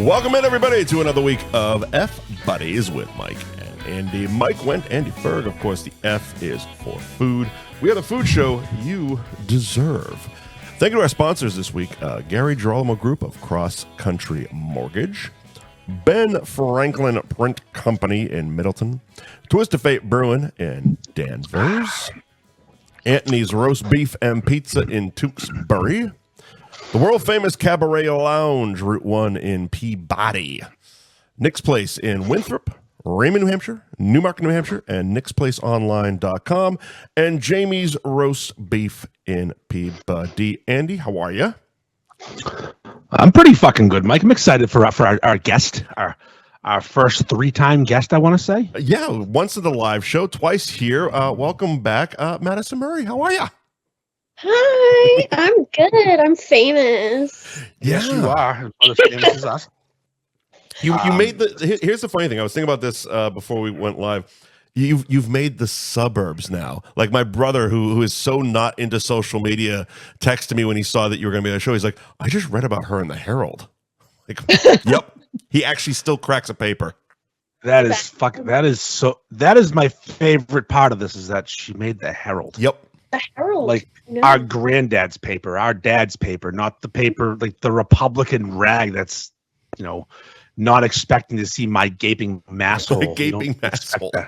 Welcome in, everybody, to another week of F Buddies with Mike and Andy. Mike, Wendt, Andy Ferg. Of course, the F is for food. We are the food show you deserve. Thank you to our sponsors this week, Gary Girolamo Group of Cross Country Mortgage, Ben Franklin Print Company in Middleton, Twist of Fate Brewing in Danvers, Anthony's Roast Beef and Pizza in Tewksbury, the world-famous Cabaret Lounge, Route 1 in Peabody, Nick's Place in Winthrop, Raymond, New Hampshire, Newmarket, New Hampshire, and nicksplaceonline.com, and Jamie's Roast Beef in Peabody. Andy, how are you? I'm pretty fucking good, Mike. I'm excited for our guest, our first three-time guest, I want to say. Yeah, once at the live show, twice here. Welcome back, Madison Murray. How are you? Hi, I'm good. I'm famous. Yes, you are. As famous as us. You made the. Here's the funny thing. I was thinking about this before we went live. You've made the suburbs now. Like my brother, who is so not into social media, texted me when he saw that you were going to be on the show. He's like, "I just read about her in the Herald." Like, yep. He actually still cracks a paper. That is fucking. That is my favorite part of this is that she made the Herald. Yep. The Herald, like our granddad's paper, our dad's paper, not the paper like the Republican rag. That's not expecting to see my gaping masshole. My gaping masshole.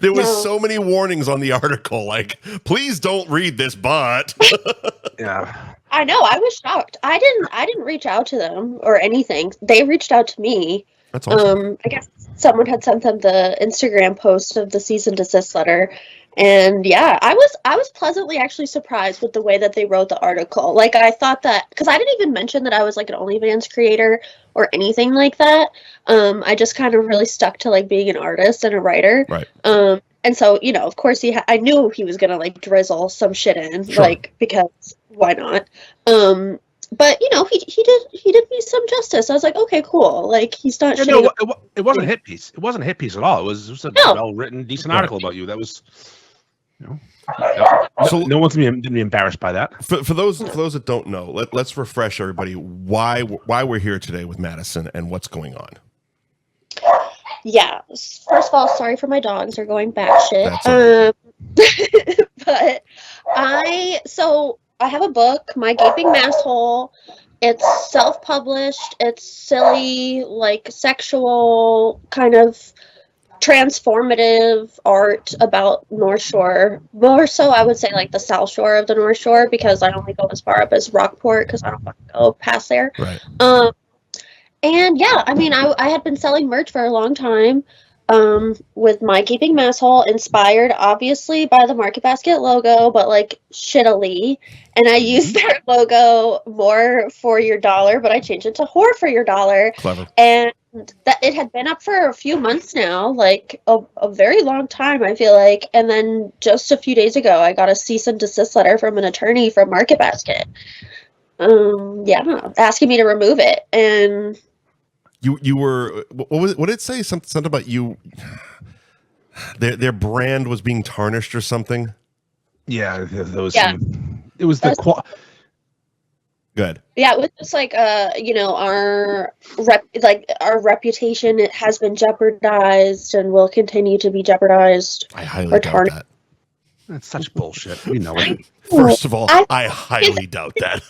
There was so many warnings on the article, like, please don't read this, but yeah. I know. I was shocked. I didn't reach out to them or anything. They reached out to me. That's awesome. I guess someone had sent them the Instagram post of the cease and desist letter. And yeah, I was pleasantly actually surprised with the way that they wrote the article. Like I thought that, because I didn't even mention that I was like an OnlyFans creator or anything like that. I just kind of really stuck to like being an artist and a writer. Right. And so, of course I knew he was going to like drizzle some shit in, like, because why not? But he did me some justice. I was like, okay, cool. Like he's not. It wasn't a hit piece. It wasn't a hit piece at all. It was a well-written, decent article about you. That was, so no one's gonna be embarrassed by that. For those that don't know, let's refresh everybody why we're here today with Madison and what's going on. Yeah. First of all, sorry for my dogs. They're going batshit. But I have a book, My Gaping Masshole. It's self-published. It's silly, like sexual, kind of transformative art about North Shore. More so, I would say, like the South Shore of the North Shore, because I only go as far up as Rockport because I don't want to go past there. Right. And yeah, I mean, I had been selling merch for a long time. With My Gaping Masshole, inspired obviously by the Market Basket logo, but like shittily. And I used their logo, more for your dollar, but I changed it to whore for your dollar. Clever. And that it had been up for a few months now, like a very long time, I feel like. And then just a few days ago, I got a cease and desist letter from an attorney from Market Basket. Asking me to remove it. And You were, what did it say? Something about you, their brand was being tarnished or something? Yeah, it was the Good. Yeah, it was just like our reputation, it has been jeopardized and will continue to be jeopardized. I highly doubt that. That's such bullshit. We know it. First of all, I highly doubt that.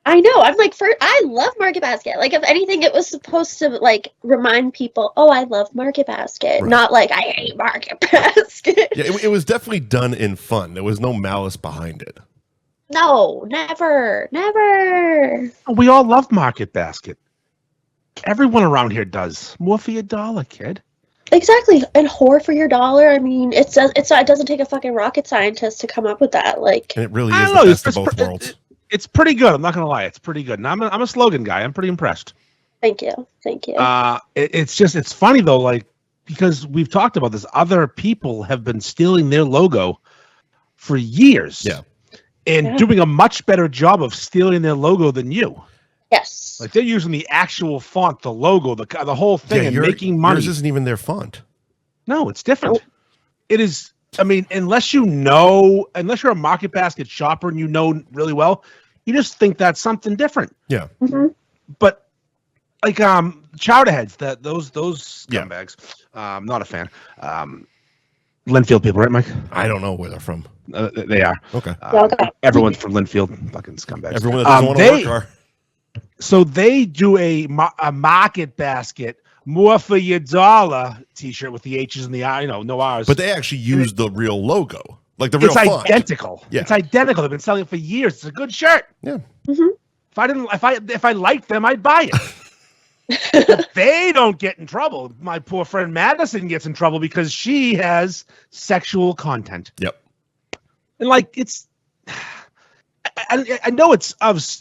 I know. I'm like, I love Market Basket. Like, if anything, it was supposed to like remind people, oh, I love Market Basket, not like I hate Market Basket. Yeah, it was definitely done in fun. There was no malice behind it. No, never. We all love Market Basket. Everyone around here does. More for your dollar, kid. Exactly. And whore for your dollar. I mean, it doesn't take a fucking rocket scientist to come up with that. Like, and it really is the best of both worlds. It's pretty good. I'm not gonna lie. It's pretty good. And I'm a slogan guy. I'm pretty impressed. Thank you. It's funny though, like, because we've talked about this. Other people have been stealing their logo for years. Yeah. And doing a much better job of stealing their logo than you. Yes. Like they're using the actual font, the logo, the whole thing, and making money. Yours isn't even their font. No, it's different. Nope. It is. I mean, unless you're a Market Basket shopper and you know really well, you just think that's something different. Yeah. Mm-hmm. But like chowder heads. Those Yeah. scumbags. Not a fan. Linfield people, right, Mike? I don't know where they're from. They are. Okay. Everyone's from Linfield. Fucking scumbags. Everyone that doesn't want to work are. So they do a market basket, more for your dollar T-shirt with the H's and the I, no R's. But they actually use the real logo, like the real it's font. identical. Yeah. It's identical. They've been selling it for years. It's a good shirt. Yeah. Mm-hmm. If I liked them, I'd buy it. But they don't get in trouble. My poor friend Madison gets in trouble because she has sexual content. Yep. And like it's. I know it's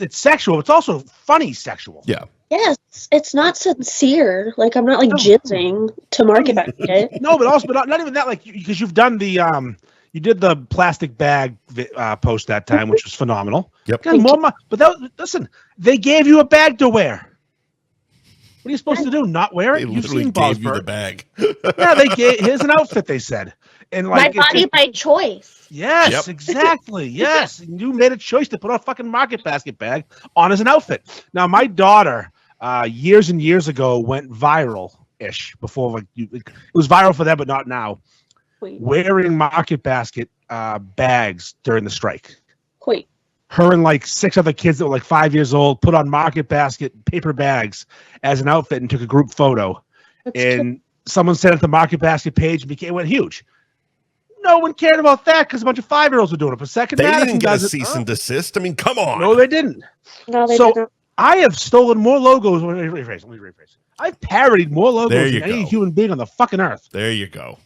sexual. It's also funny sexual. Yeah. Yes, it's not sincere. Like I'm not like jizzing to market it. No, but not even that. Like because you've done the you did the plastic bag post that time, which was phenomenal. Yep. Listen, they gave you a bag to wear. What are you supposed to do? Not wear it? They You've literally seen gave you Bosberg. the bag. Yeah, they gave. Here's an outfit. They said, and like My body by choice. Yes, Yep. exactly. Yes, you made a choice to put a fucking market basket bag on as an outfit. Now, my daughter, years and years ago, went viral-ish. Before it was viral for them, but not now. Wait. Wearing market basket bags during the strike. Wait. Her and like 6 other kids that were like 5 years old put on market basket paper bags as an outfit and took a group photo. And someone sent it to the market basket page and it went huge. No one cared about that because a bunch of 5-year-olds were doing it. But second, They Madison didn't get a does it. cease and desist. I mean, come on. No, they didn't. No, they So didn't. I have stolen more logos. Let me rephrase. I've parodied more There logos you than any go. human being on the fucking earth. There you go.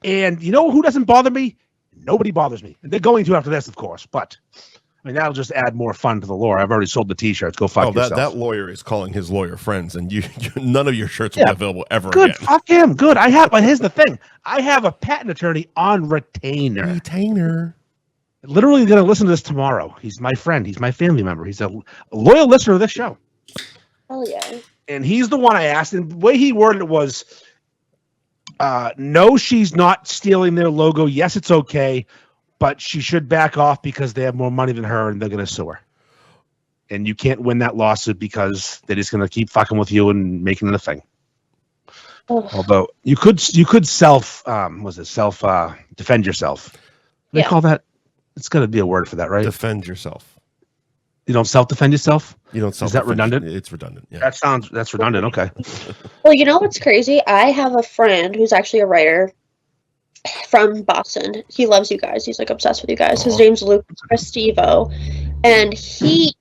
And you know who doesn't bother me? Nobody bothers me. They're going to after this, of course. But I mean, that'll just add more fun to the lore. I've already sold the T-shirts. Go fuck yourself. That lawyer is calling his lawyer friends, and none of your shirts will be available ever Good. again. Fuck him. Good. But here's the thing. I have a patent attorney on retainer. Retainer. Literally going to listen to this tomorrow. He's my friend. He's my family member. He's a loyal listener of this show. Oh yeah. And he's the one I asked. And the way he worded it was, no, she's not stealing their logo. Yes, it's okay. But she should back off because they have more money than her and they're going to sue her. And you can't win that lawsuit because they're just going to keep fucking with you and making it a thing. Oh. Although you could defend yourself. They call that. It's got to be a word for that, right? Defend yourself. You don't self-defend yourself? You don't Is that redundant? It's redundant. Yeah. That's redundant. Okay. Well, you know what's crazy? I have a friend who's actually a writer from Boston. He loves you guys. He's like obsessed with you guys. His name's Luke Restivo, and he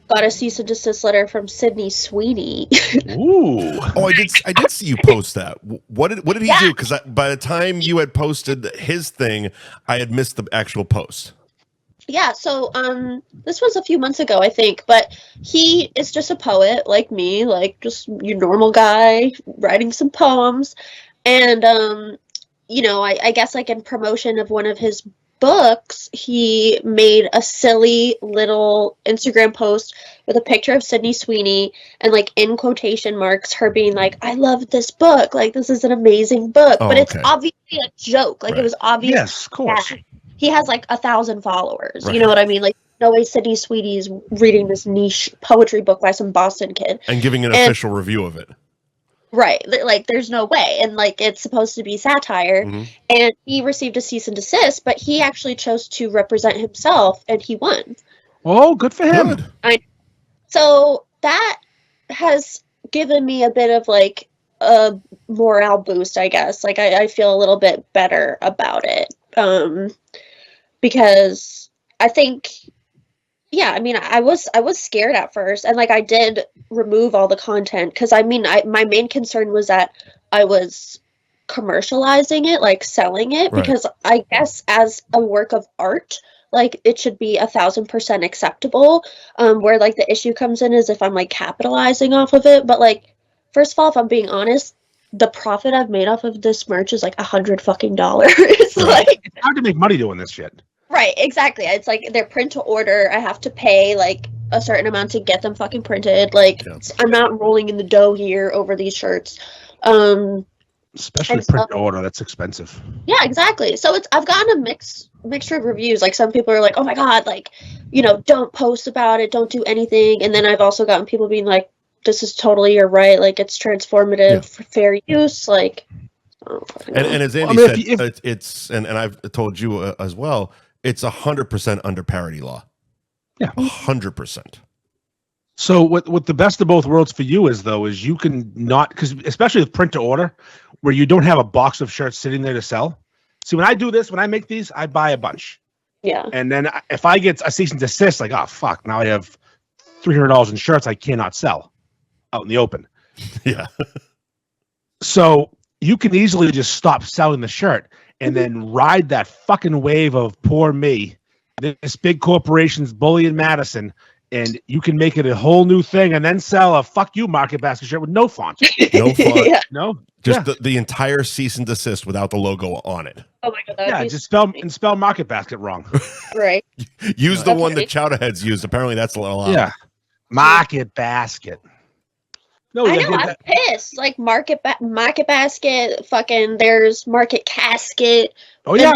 got a cease and desist letter from Sydney Sweeney. Ooh. Oh, I did see you post that. What did he do? Because by the time you had posted his thing, I had missed the actual post. Yeah, so this was a few months ago, I think, but he is just a poet like me, like just your normal guy writing some poems, and I guess like in promotion of one of his books, he made a silly little Instagram post with a picture of Sydney Sweeney and like in quotation marks her being like, I love this book, like this is an amazing book. But it's obviously a joke. Like it was obvious. Yes, of course. That he has like 1,000 followers. Right. You know what I mean? Like no way Sydney Sweeney's reading this niche poetry book by some Boston kid. And giving an official review of it. Right, like there's no way, and like it's supposed to be satire, and he received a cease and desist, but he actually chose to represent himself, and he won. Oh, good for him! So that has given me a bit of like a morale boost, I guess. Like I feel a little bit better about it, because I think. Yeah, I mean, I was scared at first, and like I did remove all the content because I mean, my main concern was that I was commercializing it, like selling it, because I guess as a work of art, like it should be 1,000% acceptable. Where like the issue comes in is if I'm like capitalizing off of it, but like first of all, if I'm being honest, the profit I've made off of this merch is like $100 fucking. Like it's hard to make money doing this shit. Right, exactly. It's like they're print to order. I have to pay like a certain amount to get them fucking printed. Like I'm not rolling in the dough here over these shirts. Especially print to order, that's expensive. Yeah, exactly. So I've gotten a mixture of reviews. Like some people are like, "Oh my god, like, don't post about it, don't do anything." And then I've also gotten people being like, this is totally your right. Like, it's transformative for fair use. Like, and as Andy said, it's and I've told you as well, it's 100% under parity law. Yeah, 100%. So what the best of both worlds for you is you can not, because especially with print to order, where you don't have a box of shirts sitting there to sell. See, when I do this, when I make these, I buy a bunch. Yeah. And then if I get a cease and desist, like, oh fuck, now I have $300 in shirts I cannot sell out in the open. Yeah. So you can easily just stop selling the shirt and then ride that fucking wave of poor me. This big corporation's bullying Madison. And you can make it a whole new thing and then sell a fuck you market basket shirt with no font. No font. Yeah. No? Just the entire cease and desist without the logo on it. Oh my god. Yeah, just spell market basket wrong. Right. Use the one that Chowderheads used. Apparently that's a little odd. Yeah. Market basket. No, I know, I'm pissed. Like market basket, fucking there's market casket. Oh yeah.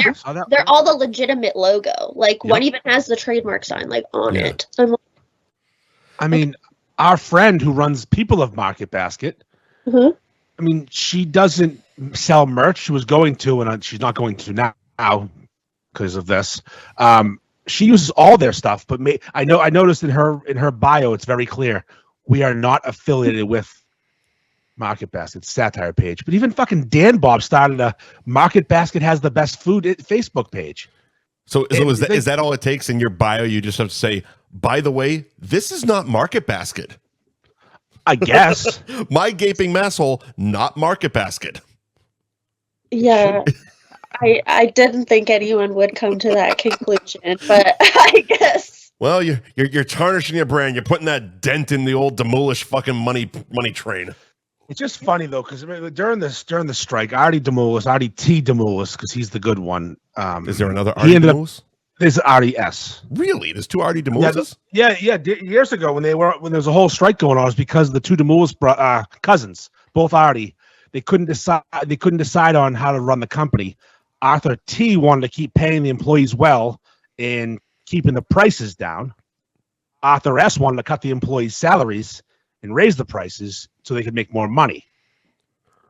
They're all the legitimate logo. Like one even has the trademark sign like on it. I'm like, I mean, our friend who runs People of Market Basket, I mean, she doesn't sell merch. She was going to, and she's not going to now because of this. She uses all their stuff, but I noticed in her bio, it's very clear we are not affiliated with Market Basket satire page. But even fucking Dan Bob started a Market Basket has the best food Facebook page. So is that all it takes in your bio? You just have to say, by the way, this is not Market Basket. I guess. MyGapingMasshole, not Market Basket. Yeah. I didn't think anyone would come to that conclusion, but I guess. Well, you're tarnishing your brand. You're putting that dent in the old demolish fucking money train. It's just funny though, because during the strike, Artie T. Demoulas, because he's the good one. Is there another Artie Demoulas? There's Artie S. Really? There's two Artie Demoulas? Yeah. Years ago, when there was a whole strike going on, it was because the two Demoulas cousins, both Artie, they couldn't decide on how to run the company. Arthur T. wanted to keep paying the employees well and keeping the prices down. Arthur S. wanted to cut the employees' salaries and raise the prices so they could make more money.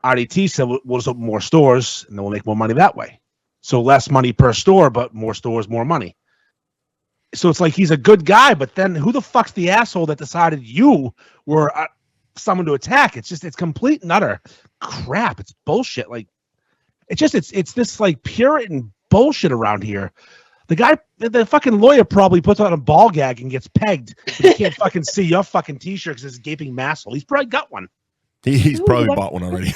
RDT said we'll just open more stores and then we'll make more money that way. So less money per store, but more stores, more money. So it's like he's a good guy, but then who the fuck's the asshole that decided you were someone to attack? It's complete and utter crap. It's bullshit. Like it's this like Puritan bullshit around here. The fucking lawyer probably puts on a ball gag and gets pegged. But he can't fucking see your fucking t-shirt because it's gaping masshole. He's probably got one. He's probably bought one already.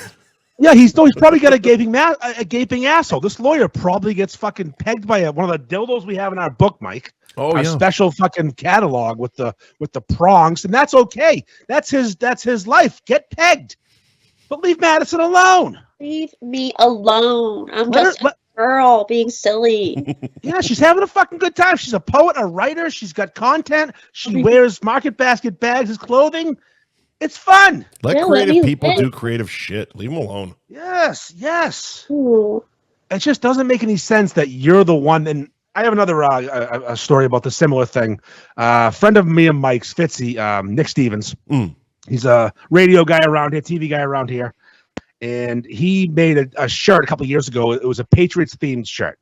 Yeah, he's probably got a gaping asshole. This lawyer probably gets fucking pegged by one of the dildos we have in our book, Mike. Oh, our special fucking catalog with the prongs, and that's okay. That's his life. Get pegged, but leave Madison alone. Leave me alone. I'm just a girl being silly. Yeah, she's having a fucking good time. She's a poet, a writer. She's got content. She wears Market Basket bags as clothing. It's fun. Let creative people do creative shit. Leave them alone. Yes. Ooh. It just doesn't make any sense that you're the one. And I have another a story about the similar thing. Friend of me and Mike's, Fitzy, Nick Stevens. He's a radio guy around here, TV guy around here. And he made a shirt a couple of years ago. It was a Patriots-themed shirt.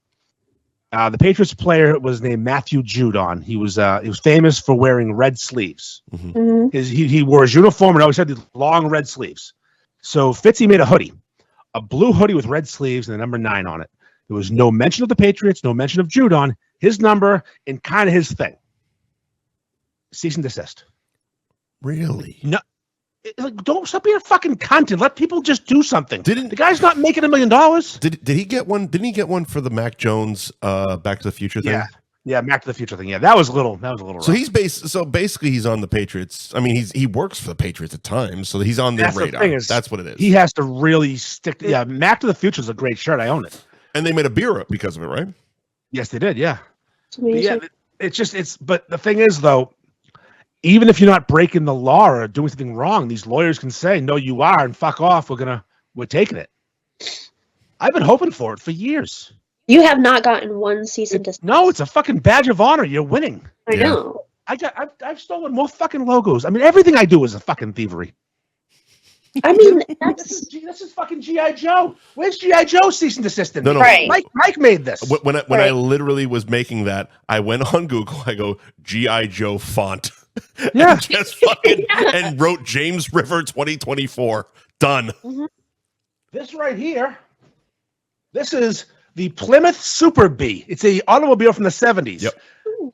The Patriots player was named Matthew Judon. He was famous for wearing red sleeves. Mm-hmm. He wore his uniform and always had these long red sleeves. So Fitzy made a hoodie, a blue hoodie with red sleeves and the number 9 on it. There was no mention of the Patriots, no mention of Judon, his number, and kind of his thing. Cease and desist. Really? No. Don't stop being a fucking cunt and let people just do something. The guy's not making $1 million. Did he get one? Didn't he get one for the Mac Jones Back to the Future thing? Yeah, Back to the Future thing. Yeah, that was a little. Rough. So basically he's on the Patriots. I mean, he works for the Patriots at times, so he's on their radar. That's what it is. He has to really stick. Yeah, Back to the Future is a great shirt. I own it. And they made a beer up because of it, right? Yes, they did. Yeah. But the thing is, though, even if you're not breaking the law or doing something wrong, these lawyers can say, no, you are, and fuck off. We're taking it. I've been hoping for it for years. You have not gotten one cease and desist. No, it's a fucking badge of honor. You're winning. I know. I've stolen more fucking logos. I mean, everything I do is a fucking thievery. I mean, this is fucking GI Joe. Where's GI Joe cease and desist? No. Right. Mike made this. When I literally was making that, I went on Google. I go GI Joe font. Yeah. And just fucking and wrote James River 2024. Done. Mm-hmm. This right here. This is the Plymouth Super B. It's a automobile from the 70s. Yep.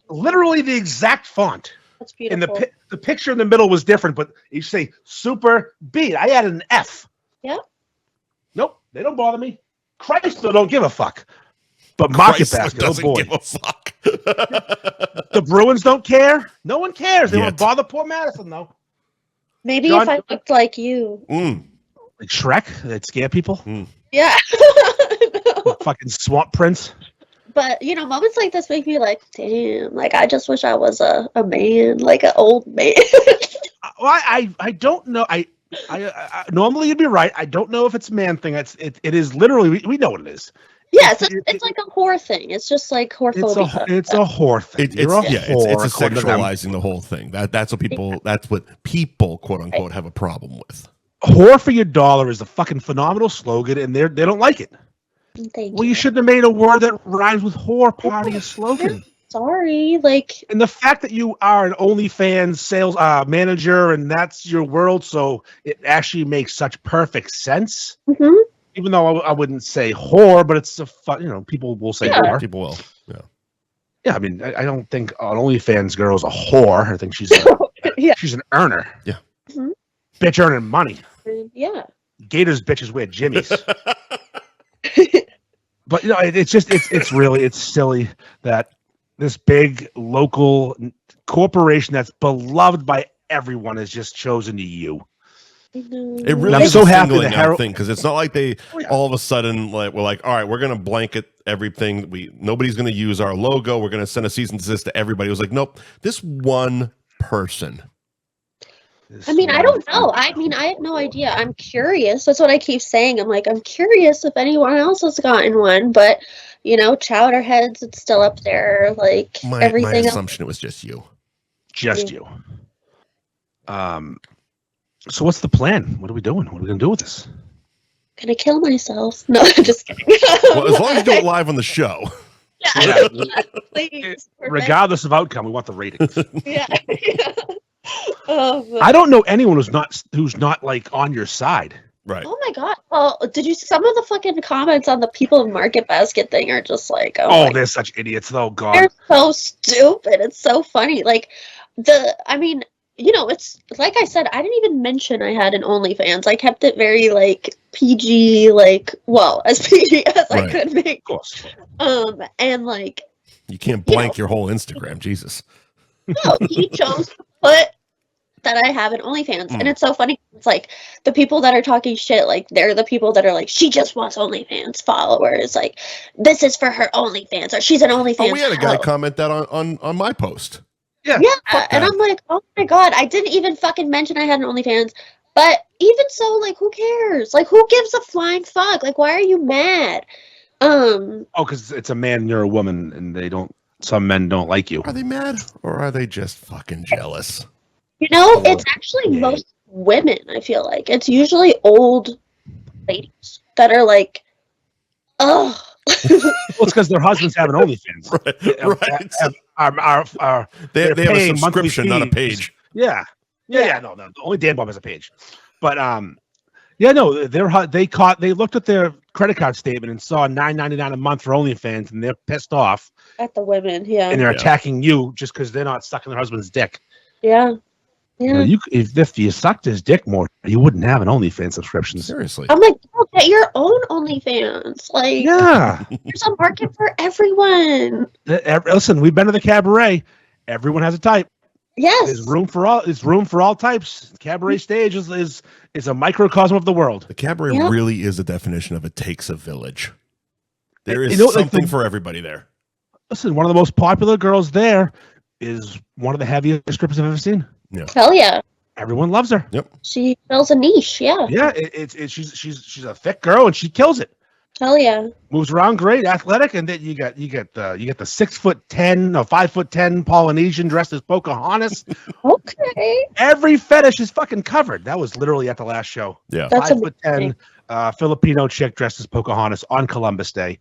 Literally the exact font. That's beautiful. And the picture in the middle was different, but you say Super B. I added an F. Yeah. Nope, they don't bother me. Chrysler don't give a fuck. But Market Basket, oh doesn't boy. give a fuck. The Bruins don't care. No one cares. They won't bother poor Madison, though. Maybe John, if I looked like you. Like Shrek, that scare people. Yeah. Fucking Swamp Prince. But, moments like this make me like, damn, like, I just wish I was a man, like an old man. Well, I don't know. I normally you'd be right. I don't know if it's a man thing. It is literally, we know what it is. Yeah, it's like a whore thing. It's just like whorephobia. It's a whore thing. It's a sexualizing the whole thing. That's what people quote unquote have a problem with. Whore for your dollar is a fucking phenomenal slogan, and they don't like it. Thank you should have made a word that rhymes with whore part of your slogan. Sorry, like. And the fact that you are an OnlyFans sales manager and that's your world, so it actually makes such perfect sense. Mm-hmm. Even though I wouldn't say whore, but it's a fun. People will say whore. People will. Yeah. Yeah, I mean, I don't think an OnlyFans girl is a whore. I think she's she's an earner. Yeah. Mm-hmm. Bitch earning money. Yeah. Gators bitches wear jimmies. But it's silly that this big local corporation that's beloved by everyone has just chosen you. It really is a singling out thing because it's not like they all of a sudden we're like, all right, we're going to blanket everything. Nobody's going to use our logo. We're going to send a cease and desist to everybody. It was like, nope, this one person. I mean, I don't know. I have no idea. I'm curious. That's what I keep saying. I'm like, I'm curious if anyone else has gotten one, but Chowderheads, it's still up there. Like everything. My assumption it was just you. Just you. So what's the plan? What are we doing? What are we gonna do with this? Gonna kill myself? No, just kidding. Well, as long as you do it live on the show. Yeah. Please. Regardless of outcome, we want the ratings. Yeah. Oh, I don't know anyone who's not like on your side. Right. Oh my god. Well, did you see some of the fucking comments on the people of Market Basket thing are just like, they're such idiots though. God. They're so stupid. It's so funny. Like it's like I said, I didn't even mention I had an OnlyFans. I kept it very like PG, as PG as I could make. Of course. And like you can't blank your whole Instagram, Jesus. No, he chose to put that I have an OnlyFans. And it's so funny. It's like the people that are talking shit, like they're the people that are like, she just wants OnlyFans followers. Like, this is for her OnlyFans, or she's an OnlyFans. Oh, we had a guy comment that on my post. Yeah. And I'm like, oh my god, I didn't even fucking mention I had an OnlyFans. But even so, like, who cares? Like, who gives a flying fuck? Like, why are you mad? Because it's a man and you're a woman, and some men don't like you. Are they mad, or are they just fucking jealous? It's actually most women, I feel like. It's usually old ladies that are like, ugh. Well, it's because their husbands have an OnlyFans. Right. They have a subscription, not a page. Yeah. No. Only Dan Bob has a page. But they looked at their credit card statement and saw $9.99 a month for OnlyFans, and they're pissed off at the women. Yeah. And they're attacking you just because they're not sucking their husband's dick. Yeah. Yeah. If you sucked his dick more, you wouldn't have an OnlyFans subscription. Seriously. I'm like, get your own OnlyFans. Like, there's a market for everyone. Listen, we've been to the Cabaret. Everyone has a type. Yes. There's room for all types. Cabaret stage is a microcosm of the world. The Cabaret really is a definition of it takes a village. There is something for everybody there. Listen, one of the most popular girls there is one of the heaviest strippers I've ever seen. Yeah. Hell yeah. Everyone loves her. Yep. She fills a niche. Yeah. Yeah. She's a thick girl and she kills it. Hell yeah. Moves around great, athletic, and then you get the 6'10", no 5'10" Polynesian dressed as Pocahontas. Okay. Every fetish is fucking covered. That was literally at the last show. Yeah. That's 5'10" Filipino chick dressed as Pocahontas on Columbus Day.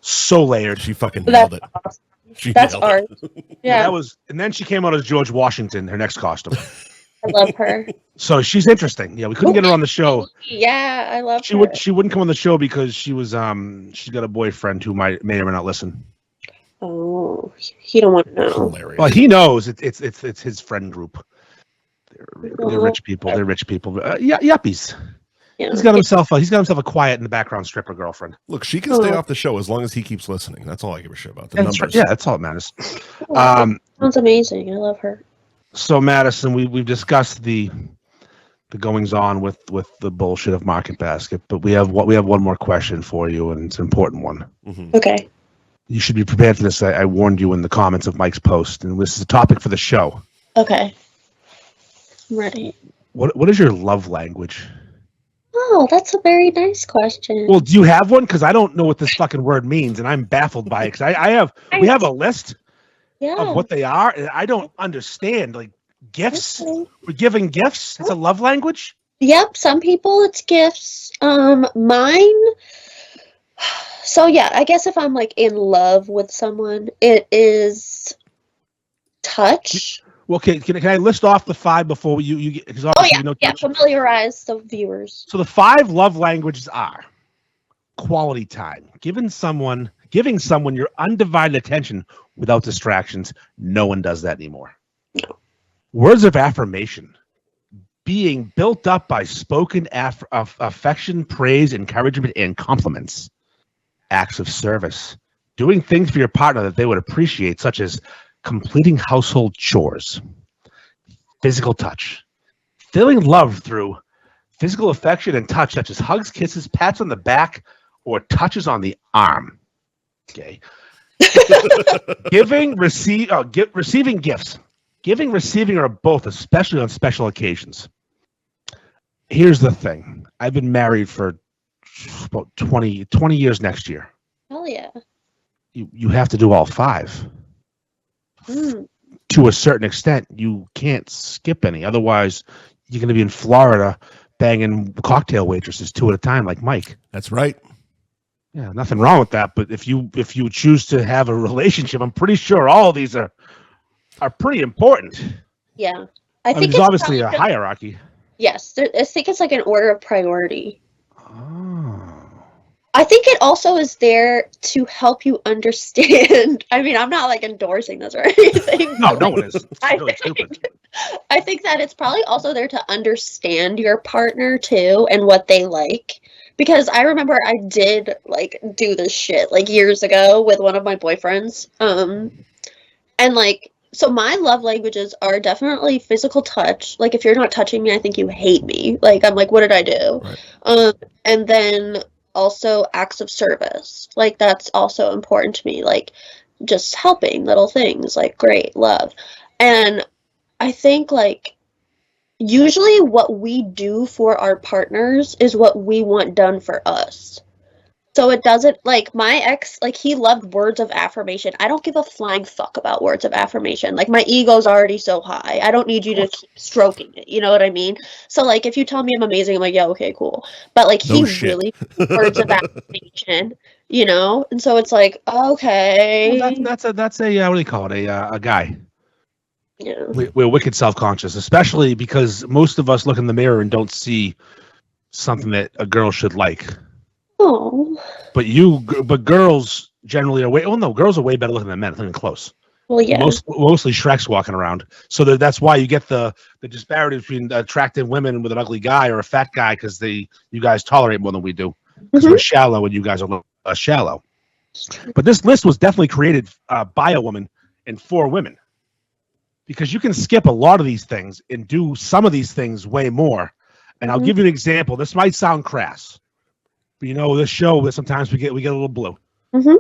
So layered. She fucking nailed it. Awesome. She That's nailed art. it. Yeah. That was, and then she came out as George Washington, her next costume. I love her. So she's interesting. Yeah, we couldn't get her on the show. Yeah, I love She her. wouldn't come on the show because she's got a boyfriend who may or may not listen. Oh, he don't want to know. Hilarious. Well, he knows it's his friend group. They're rich people. They're rich people. Yuppies. Yeah. He's got himself a quiet in the background stripper girlfriend. Look, she can stay off the show as long as he keeps listening. That's all I give a shit about. The That's numbers. right. Yeah, that's all that matters. Sounds amazing. I love her. So Madison, we've discussed the goings on with the bullshit of Market Basket, but we have one more question for you, and it's an important one. Mm-hmm. Okay. You should be prepared for this. I warned you in the comments of Mike's post, and this is a topic for the show. Okay. I'm ready. What is your love language? Oh, that's a very nice question. Well, do you have one? Because I don't know what this fucking word means, and I'm baffled by it. Because we have a list of what they are, and I don't understand. Like gifts, Okay. we're giving gifts. It's a love language. Yep, some people it's gifts. Mine. So yeah, I guess if I'm like in love with someone, it is touch. Well, okay, can I list off the 5 before you get? Because Oh yeah, you know, yeah. Familiarize the viewers. So the 5 love languages are quality time, giving someone your undivided attention without distractions. No one does that anymore. No. Words of affirmation, being built up by spoken affection, praise, encouragement, and compliments. Acts of service, doing things for your partner that they would appreciate, such as completing household chores. Physical touch, feeling love through physical affection and touch, such as hugs, kisses, pats on the back, or touches on the arm. Okay. Receiving gifts. Giving, receiving, or both, especially on special occasions. Here's the thing. I've been married for about 20 years next year. Hell yeah. You have to do all 5. To a certain extent, you can't skip any. Otherwise, you're going to be in Florida banging cocktail waitresses 2 at a time like Mike. That's right. Yeah, nothing wrong with that. But if you choose to have a relationship, I'm pretty sure all of these are pretty important. Yeah. I think there's it's obviously a probably hierarchy. Yes, I think it's like an order of priority. Oh. I think it also is there to help you understand. I mean, I'm not like endorsing this or anything. No one is. It's I really think- stupid. I think that it's probably also there to understand your partner too and what they like. Because I remember I did like do this shit like years ago with one of my boyfriends. And like, so my love languages are definitely physical touch. Like if you're not touching me, I think you hate me. Like I'm like, what did I do? Right. And then also acts of service. Like that's also important to me. Like just helping little things, like great love. And I think like usually what we do for our partners is what we want done for us. So it doesn't, like, my ex, like, he loved words of affirmation. I don't give a flying fuck about words of affirmation. Like, my ego's already so high. I don't need you to keep stroking it. You know what I mean? So, like, if you tell me I'm amazing, I'm like, yeah, okay, cool. But, like, he really words of affirmation, you know? And so it's like, okay. Well, that's a what do you call it? A guy. Yeah. We're wicked self-conscious, especially because most of us look in the mirror and don't see something that a girl should like. Oh. But girls generally are girls are way better looking than men. It's not even close. Well, yeah. Mostly Shrek's walking around. So that's why you get the disparity between attractive women with an ugly guy or a fat guy, because you guys tolerate more than we do. Because we're shallow and you guys are shallow. But this list was definitely created by a woman and for women. Because you can skip a lot of these things and do some of these things way more. And I'll give you an example. This might sound crass. But you know, this show, sometimes we get a little blue. Mm-hmm.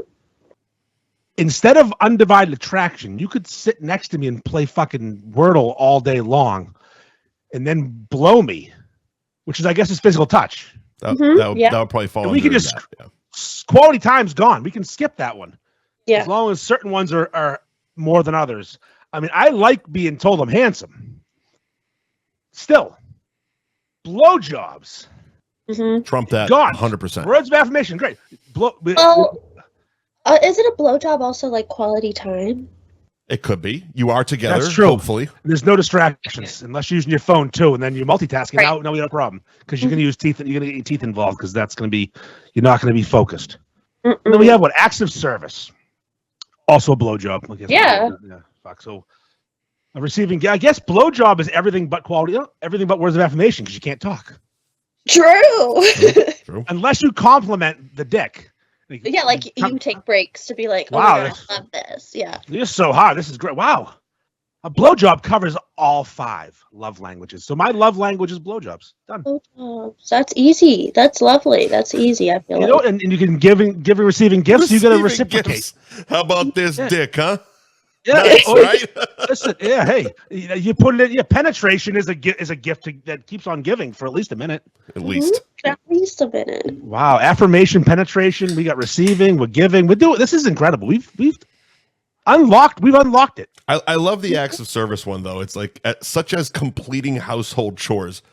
Instead of undivided attraction, you could sit next to me and play fucking Wordle all day long and then blow me, which is, I guess, is physical touch. That would probably fall. And we can just quality time's gone. We can skip that one. Yeah. As long as certain ones are more than others. I mean, I like being told I'm handsome. Still, blowjobs. Trump that Gone. 100%. Words of affirmation, great. Isn't a blowjob also like quality time? It could be. You are together. That's true. Hopefully, there's no distractions unless you're using your phone too, and then you're multitasking. Right. Now we have a problem because you're going to use teeth, and you're going to get your teeth involved because that's going to be you're not going to be focused. And then we have what acts of service, also a blowjob. Yeah. Fuck. So receiving, I guess, blowjob is everything but quality, everything but words of affirmation because you can't talk. True. True. Unless you compliment the dick. Yeah, like you take breaks to be like, oh wow, my God, I love this. Yeah. You're so hot. This is great. Wow. A blowjob covers all 5 love languages. So my love language is blowjobs. Done. Blowjobs. That's easy. That's lovely. That's easy, I feel You like. know, and you can give and receiving gifts. You got to reciprocate. Gifts. How about this dick, huh? Yeah, nice, right? Listen, yeah, hey, you put it in. Yeah, penetration is a gift that keeps on giving for at least a minute. At least. At least a minute. Wow, affirmation, penetration. We got receiving. We're giving. We're doing. This is incredible. We've unlocked. We've unlocked it. I love the acts of service one though. It's like such as completing household chores.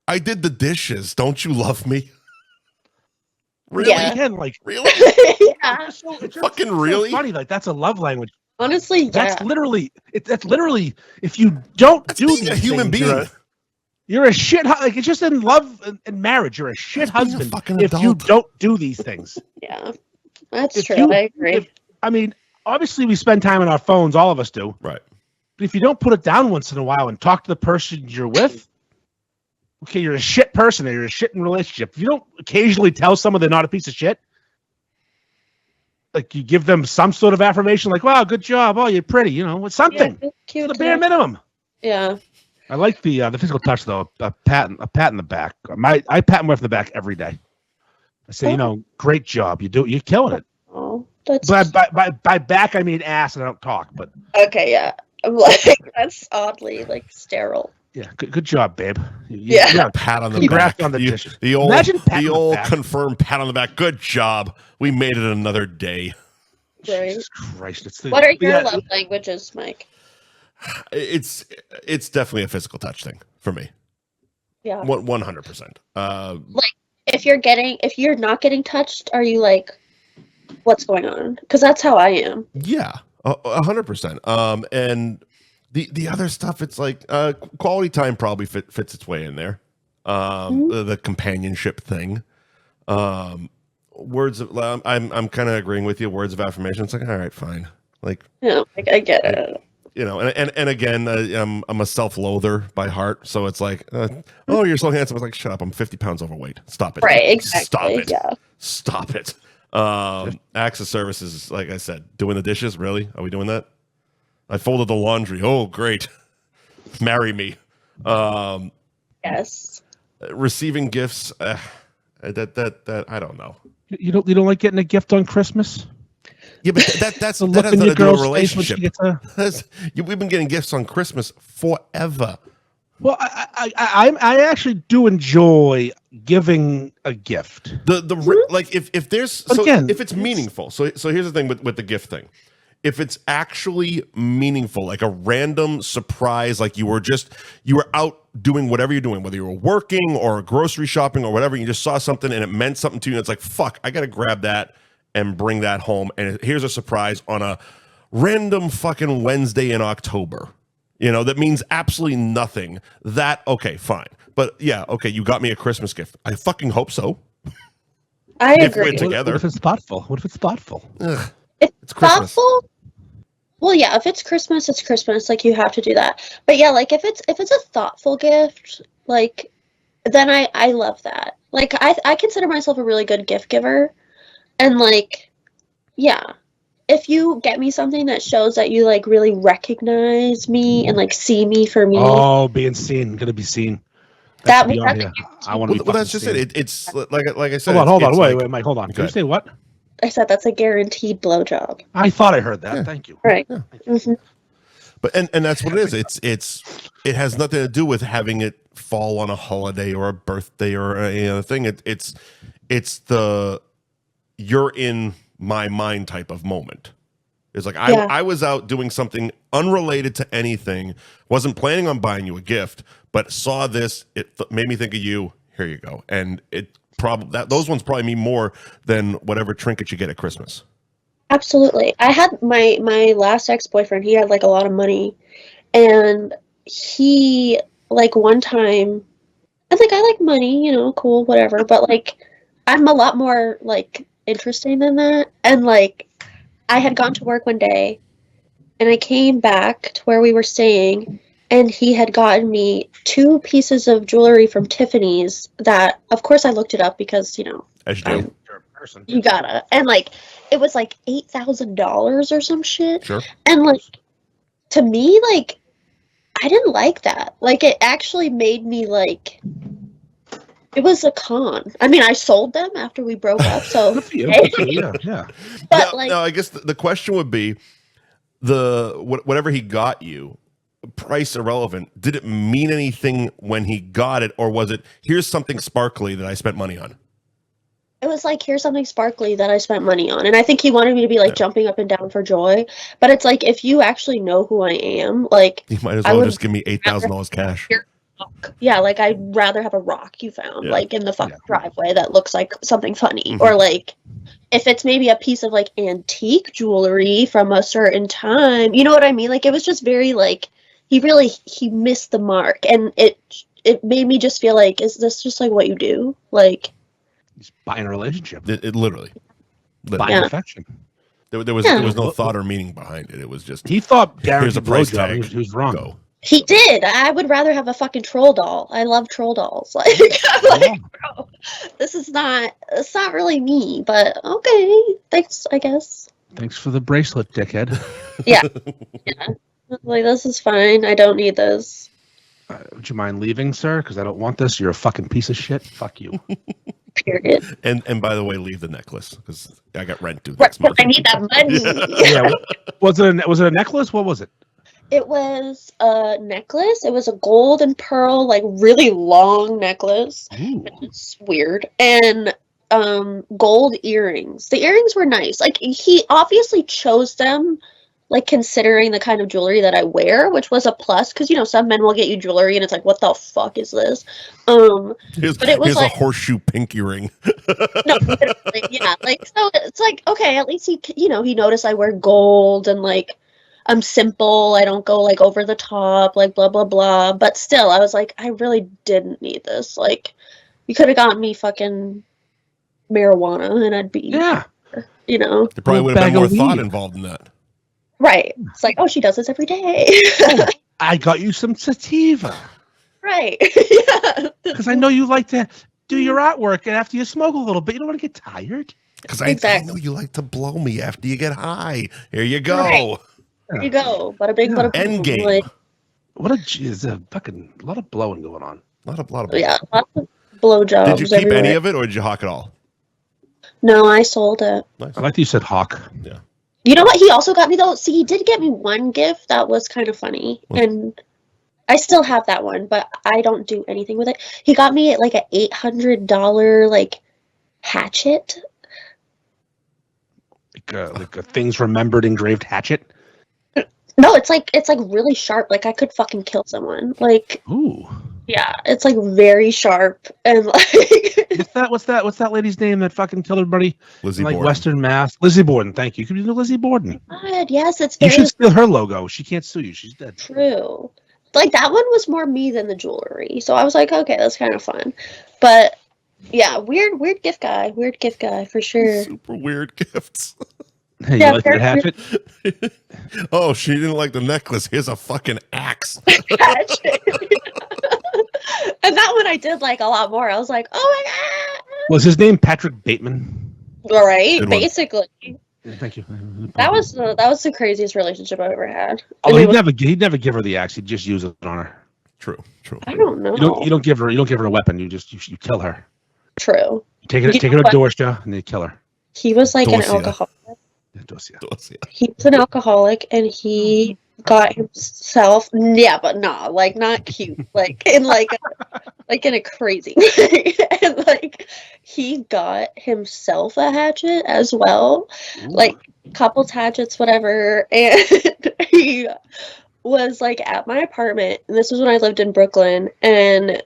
I did the dishes. Don't you love me? Really? Yeah. Again, like really? Yeah. It's fucking really? funny. Like that's a love language. Honestly, yeah. That's literally if you don't That's do being these a human things, being. you're a shit. Like it's just in love and marriage. You're a shit That's being a husband fucking if you adult. don't do these things. Yeah. That's If true. you- I agree. I mean, obviously we spend time on our phones. All of us do. Right. But if you don't put it down once in a while and talk to the person you're with, okay, you're a shit person. Or you're a shit in relationship. If you don't occasionally tell someone they're not a piece of shit. Like you give them some sort of affirmation, like "Wow, good job! Oh, you're pretty," you know, with something. Yeah, cute. The bare minimum. Yeah. I like the physical touch though. A pat in the back. I pat my wife in the back every day. I say, great job. You're killing it. Oh, that's But by back I mean ass, and I don't talk. But okay. Yeah. I'm like that's oddly like sterile. yeah, good job, babe. Yeah. Pat on the Congrats back. on the dishes. The old, Imagine patting the the old back. confirmed pat on the back. Good job. We made it another day. Right. Jesus Christ! It's What are your love languages, Mike? It's definitely a physical touch thing for me. Yeah. 100%. Like if you're not getting touched, are you like, what's going on? Because that's how I am. Yeah, 100%. And the other stuff, it's like quality time probably fits its way in there. The companionship thing. Words of I'm kind of agreeing with you. Words of affirmation. It's like, all right, fine. Like, Yeah, like I get it. And again, I'm a self-loather by heart, so it's like, oh, you're so handsome. It's like, shut up, I'm 50 pounds overweight. Stop it. Right, exactly. Stop it. Yeah. Stop it. Acts of services, like I said, doing the dishes. Really? Are we doing that? I folded the laundry. Oh, great. Marry me. Yes. Receiving gifts. That I don't know. You don't like getting a gift on Christmas? Yeah, but that has look nothing in to your do with a girl's face when she relationship. gets We've been getting gifts on Christmas forever. Well, I actually do enjoy giving a gift. Like if there's if it's meaningful. So here's the thing with the gift thing. If it's actually meaningful, like a random surprise, like you were out doing whatever you're doing, whether you were working or grocery shopping or whatever, you just saw something and it meant something to you. And it's like, fuck, I got to grab that and bring that home. And here's a surprise on a random fucking Wednesday in October. That means absolutely nothing. Okay, fine. But yeah, okay, you got me a Christmas gift. I fucking hope so. I If agree. we're together. What if it's thoughtful? Ugh, It's Christmas. thoughtful. Well, yeah, if it's Christmas, it's Christmas. Like you have to do that. But yeah, like if it's a thoughtful gift, like then I love that. Like I consider myself a really good gift giver, and like yeah, if you get me something that shows that you like really recognize me and like see me for me, Oh, being seen, gonna be seen. that Be on that's here. I want to be. Well, that's just seen. it. It's like I said. Hold on. it's Wait, like- Mike, hold on. Did you Okay. say what? I said that's a guaranteed blowjob. I thought I heard that. Yeah. Thank you. Right. Yeah. Mhm. But and that's what it is. It has nothing to do with having it fall on a holiday or a birthday or any other thing. It's the you're in my mind type of moment. It's like I was out doing something unrelated to anything, wasn't planning on buying you a gift, but saw this, made me think of you. Here you go. And it probably those ones probably mean more than whatever trinket you get at Christmas. Absolutely. I had my last ex-boyfriend, he had like a lot of money, and he like one time, I was like, I like money, you know, cool, whatever, but like I'm a lot more like interesting than that. And like I had gone to work one day and I came back to where we were staying, and he had gotten me 2 pieces of jewelry from Tiffany's that, of course, I looked it up because, you know, As you do. You gotta. And like it was like $8,000 or some shit. Sure. And like to me, like I didn't like that. Like it actually made me like it was a con. I mean, I sold them after we broke up, so Good for you. Yeah. But now, I guess the question would be whatever he got you, price irrelevant. Did it mean anything when he got it, or was it here's something sparkly that I spent money on? it was like, here's something sparkly that I spent money on. And I think he wanted me to be like jumping up and down for joy. But it's like, if you actually know who I am, like, you might as well just give me $8,000 cash. Yeah, like I'd rather have a rock you found like in the fucking driveway that looks like something funny. Or like if it's maybe a piece of like antique jewelry from a certain time, you know what I mean? Like it was just very like he missed the mark, and it made me just feel like, is this just like what you do? Like he's buying a relationship. It literally buying affection. There was no thought or meaning behind it. It was just he thought here's a price tag. He was wrong. Go. He did. I would rather have a fucking troll doll. I love troll dolls. Like, I'm like, bro, it's not really me, but okay. Thanks, I guess. Thanks for the bracelet, dickhead. Yeah. Like, this is fine. I don't need this. Would you mind leaving, sir? Because I don't want this. You're a fucking piece of shit. Fuck you. Period. And by the way, leave the necklace because I got rent due. Right, I need that money. Yeah. Was it a necklace? What was it? It was a necklace. It was a gold and pearl, like really long necklace. Ooh. It's weird. And gold earrings. The earrings were nice. Like he obviously chose them, like considering the kind of jewelry that I wear, which was a plus, because you know some men will get you jewelry and it's like, what the fuck is this? But it was like a horseshoe pinky ring. No, literally, yeah. Like so, it's like okay, at least he noticed I wear gold and like I'm simple. I don't go like over the top, like blah blah blah. But still, I was like, I really didn't need this. Like, you could have gotten me fucking marijuana, and I'd be Yeah. You know, There probably would have been more thought involved in that. Right. It's like, oh, she does this every day. Oh, I got you some sativa. Right. Yeah. Because I know you like to do your artwork, and after you smoke a little bit, you don't want to get tired. Because I know you like to blow me after you get high. Here you go. Right. There you go. Bada bing, bada boom. End game. Like, Is a fucking lot of blowing going on. Lot of yeah, lots of blowjobs. Did you keep everywhere. any of it, or did you hawk it all? No, I sold it. Nice. I like that you said hawk. Yeah. You know what he also got me though? See, he did get me one gift that was kind of funny, and I still have that one, but I don't do anything with it. He got me like a $800 like hatchet. Like a things remembered engraved hatchet. No, it's like really sharp. Like I could fucking kill someone. Like, ooh, yeah, it's like very sharp and like. What's that lady's name that fucking killed everybody? Lizzie like Borden. Western Mass. Lizzie Borden. Thank you. Could be Lizzie Borden. God, yes, it's You very should steal her logo. She can't sue you. She's dead. true. Like that one was more me than the jewelry, so I was like, okay, that's kind of fun. But yeah, weird gift guy for sure. Super weird gifts. Hey, Yeah, you like that hatchet? Oh, she didn't like the necklace. Here's a fucking axe. Hatchet. And that one I did like a lot more. I was like, oh my god. Was his name Patrick Bateman? All right, Good one. basically. Yeah, thank you. That was the craziest relationship I've ever had. Oh, he'd never give her the axe. He'd just use it on her. True. I don't know. You don't give her a weapon. You kill her. True. You take her to Dorsja and they kill her. He was like an Dorsia. alcoholic. Dorsja. He was an alcoholic, and he got himself, yeah, but nah, like not cute, like in like in a crazy way. And like he got himself a hatchet as well, like couples hatchets, whatever. And he was like at my apartment, and this was when I lived in Brooklyn, and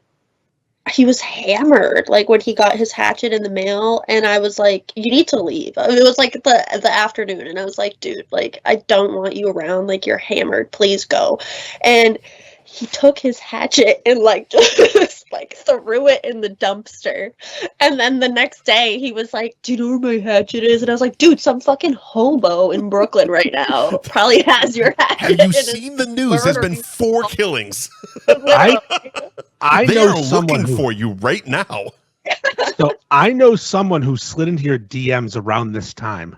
he was hammered like when he got his hatchet in the mail, and I was like, you need to leave. It was like the afternoon, and I was like, dude, like I don't want you around, like you're hammered, please go. And he took his hatchet and like just like threw it in the dumpster. And then the next day he was like, do you know where my hatchet is? And I was like, dude, some fucking hobo in Brooklyn right now probably has your hatchet. Have you seen the news? There's been 4 killings. I They know are someone looking for you right now. So I know someone who slid into your DMs around this time.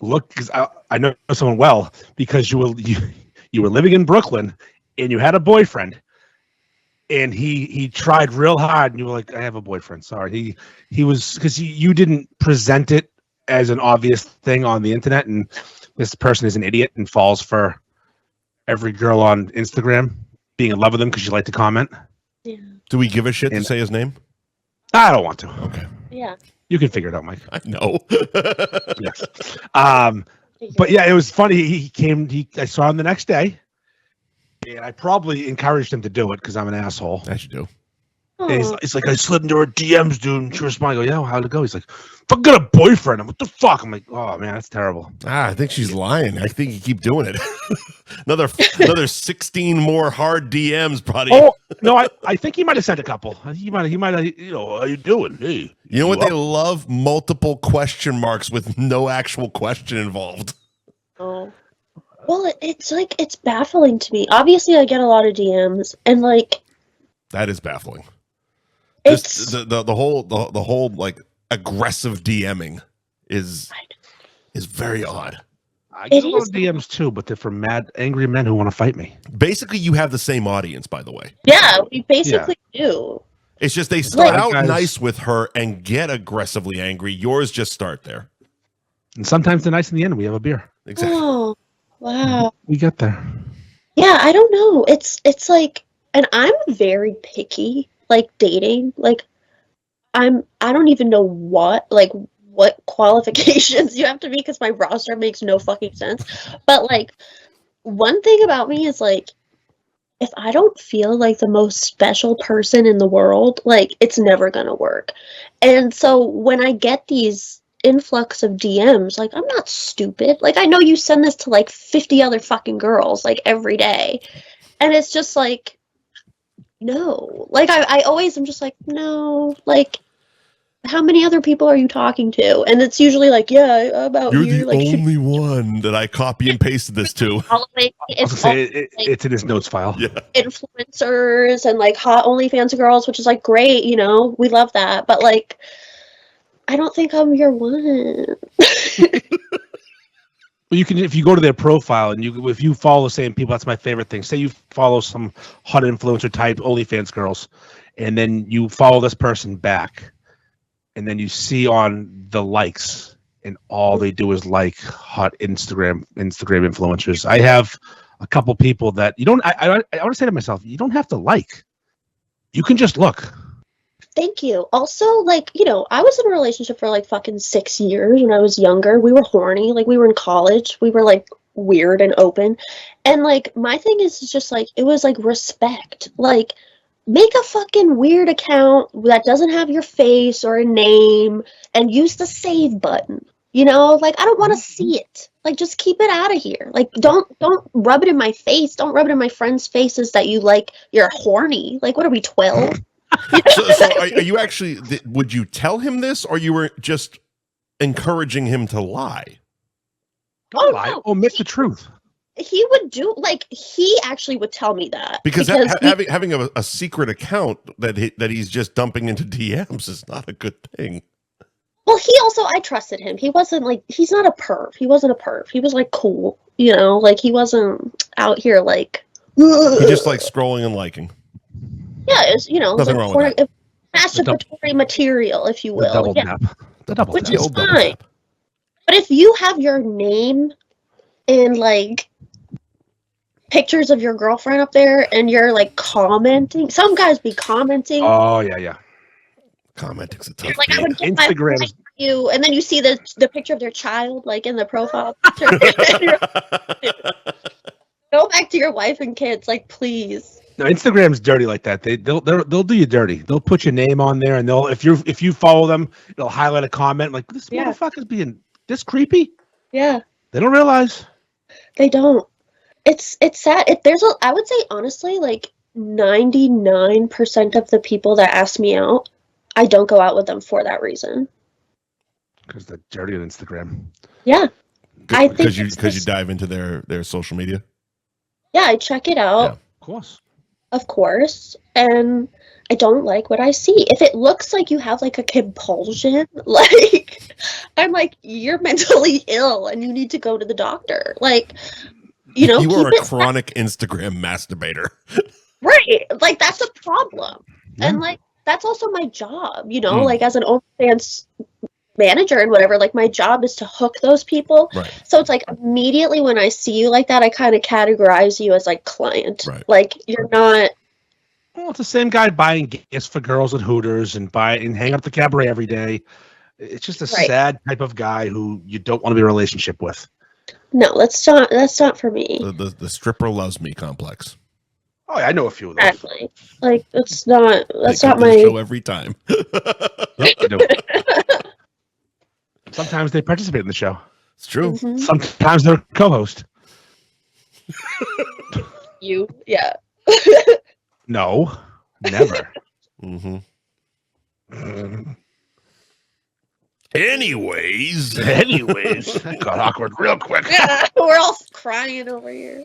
Look, because I know someone well, because you were living in Brooklyn and you had a boyfriend, and he tried real hard, and you were like, I have a boyfriend. Sorry, he was, because you didn't present it as an obvious thing on the internet, and this person is an idiot and falls for every girl on Instagram being in love with them because you like to comment. Yeah. Do we give a shit to say his name? I don't want to. Okay. Yeah. You can figure it out, Mike. I know. Yes. But yeah, it was funny. He came. I saw him the next day, and I probably encouraged him to do it because I'm an asshole. As you do. And he's like, I slid into her DMs, dude. And she responded, I go, yeah, how'd it go? He's like, fuck, got a boyfriend. I'm like, what the fuck? I'm like, oh man, that's terrible. I think she's lying. I think you keep doing it. another 16 more hard DMs, buddy. Oh no, I think he might have sent a couple. He might have, how you doing? Hey, you know what they love? Multiple question marks with no actual question involved. Oh. Well, it's like, it's baffling to me. Obviously, I get a lot of DMs, and like, that is baffling. It's the whole like aggressive DMing is very odd. I get a lot of DMs too, but they're from mad, angry men who want to fight me. Basically, you have the same audience, by the way. Yeah, we basically do. It's just they start out nice with her and get aggressively angry. Yours just start there. And sometimes they're nice in the end. We have a beer. Exactly. Oh, wow. We get there. Yeah, I don't know. It's like, and I'm very picky, like dating. Like, I don't even know what qualifications you have to be, because my roster makes no fucking sense. But like, one thing about me is like, if I don't feel like the most special person in the world, like it's never gonna work. And so when I get these influx of DMs, like I'm not stupid. Like I know you send this to like 50 other fucking girls like every day. And it's just like, no. Like I always am just like, no, like how many other people are you talking to? And it's usually like, yeah, about You're you. the Like, only one that I copy and pasted this to. It's in his notes file. Yeah. Influencers and like hot OnlyFans girls, which is like great, you know, we love that. But like, I don't think I'm your one. Well, you can, if you go to their profile and if you follow the same people, that's my favorite thing. Say you follow some hot influencer type OnlyFans girls, and then you follow this person back, and then you see on the likes, and all they do is like hot Instagram influencers. I have a couple people that you don't. I want to say to myself, you don't have to like. You can just look. Thank you. Also, like, you know, I was in a relationship for like fucking 6 years when I was younger. We were horny. Like, we were in college. We were like weird and open. And like, my thing is just like, it was like respect. Like, make a fucking weird account that doesn't have your face or a name and use the save button. You know, like, I don't want to see it. Like, just keep it out of here. Like, don't rub it in my face. Don't rub it in my friends' faces that you like, you're horny. Like, what are we, 12? So are you actually, would you tell him this, or you were just encouraging him to lie? Don't lie. No. Omit the truth. He would do, like, he actually would tell me that. Because having a secret account that he's just dumping into DMs is not a good thing. Well, I trusted him. He wasn't like, he's not a perv. He wasn't a perv. He was like cool, you know, like he wasn't out here like. He just like scrolling and liking. Yeah, it's, you know, nothing wrong with that. masturbatory material, if you will. The double tap. The double which tap. is fine. But if you have your name in like pictures of your girlfriend up there and you're like commenting. Some guys be commenting. Oh yeah. Commenting's a tough Like I would beat. get Instagram. my you, and then you see the picture of their child like in the profile picture. Go back to your wife and kids, like please. No, Instagram's dirty like that. They'll do you dirty. They'll put your name on there, and they'll if you follow them, it'll highlight a comment like this motherfucker's being this creepy. Yeah. They don't realize. They don't. It's sad. I would say honestly, like 99% of the people that ask me out, I don't go out with them for that reason. Because they're dirty on Instagram. Yeah. I think because you dive into their social media. Yeah, I check it out. Yeah, of course, and I don't like what I see. If it looks like you have like a compulsion, like I'm like you're mentally ill and you need to go to the doctor. Like, you know, you are a chronic Instagram masturbator. Right. Like that's a problem. Yeah. And like that's also my job, you know, like as an OnlyFans manager and whatever, like my job is to hook those people. Right. So it's like immediately when I see you like that, I kind of categorize you as like client. Right. Like you're not. Well, it's the same guy buying gifts for girls at Hooters and hang up the Cabaret every day. It's just a sad type of guy who you don't want to be in a relationship with. No, that's not for me. The stripper loves me complex. Oh, yeah, I know a few of those. Exactly. Like that's not my show every time. Yep, I do. Sometimes they participate in the show. It's true. Mm-hmm. Sometimes they're co-host. Yeah. No, never. Mm-hmm. Anyways, that got awkward real quick. Yeah, we're all crying over here.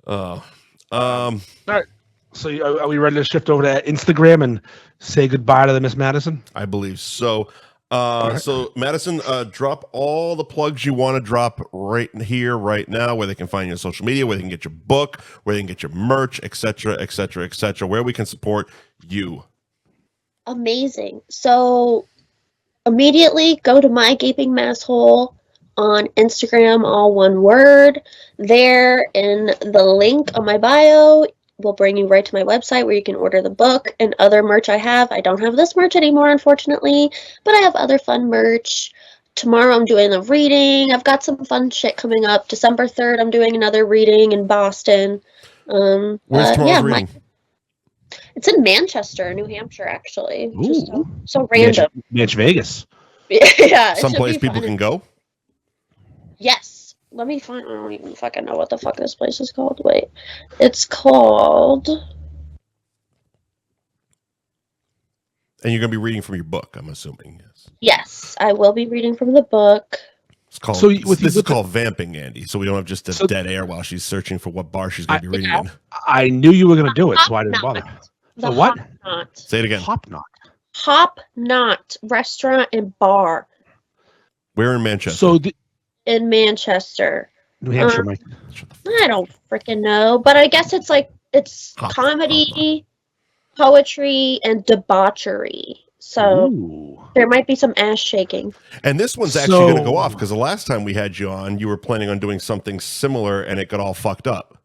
All right. So are we ready to shift over to Instagram and say goodbye to the Miss Madison? I believe so. So Madison, drop all the plugs you want to drop right here, right now, where they can find you on social media, where they can get your book, where they can get your merch, etc., where we can support you. Amazing. So immediately go to MyGapingMasshole on Instagram, all one word. There in the link on my bio will bring you right to my website where you can order the book and other merch I have. I don't have this merch anymore, unfortunately, but I have other fun merch. Tomorrow I'm doing a reading. I've got some fun shit coming up. December 3rd, I'm doing another reading in Boston. Where's tomorrow's reading? It's in Manchester, New Hampshire, actually. Ooh. Just so random. Manch Vegas. Yeah. Someplace people can go? Yes. Let me find. I don't even fucking know what the fuck this place is called. Wait. It's called. And you're going to be reading from your book, I'm assuming. Yes, I will be reading from the book. It's called. So this is called vamping, Andy. So we don't have just a dead air while she's searching for what bar she's going to be reading in. I knew you were going to do it, so I didn't bother. The what? Hop Knot. Say it again. Hop Knot. Hop Knot restaurant and bar. Where in Manchester? So in Manchester. New Hampshire, Mike. I don't freaking know, but I guess it's comedy, poetry, and debauchery. So there might be some ass shaking. And this one's actually going to go off because the last time we had you on, you were planning on doing something similar, and it got all fucked up.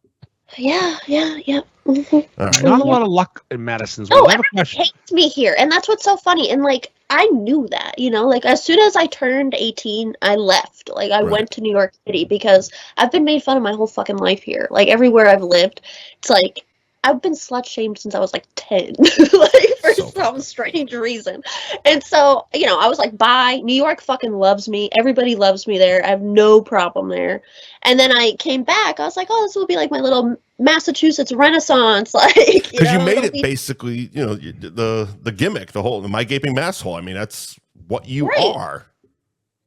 Yeah. Mm-hmm. Right. Not a lot of luck in Madison's. No, everyone hates me here, and that's what's so funny. And like, I knew that, you know, like as soon as I turned 18, I left. Like I went to New York City because I've been made fun of my whole fucking life here. Like everywhere I've lived, it's like I've been slut shamed since I was like 10, like for some strange reason. And so, you know, I was like, bye. New York fucking loves me. Everybody loves me there. I have no problem there. And then I came back. I was like, oh, this will be like my little Massachusetts Renaissance. Like, because you made it basically, you know, the gimmick, the My Gaping Masshole. I mean, that's what you are.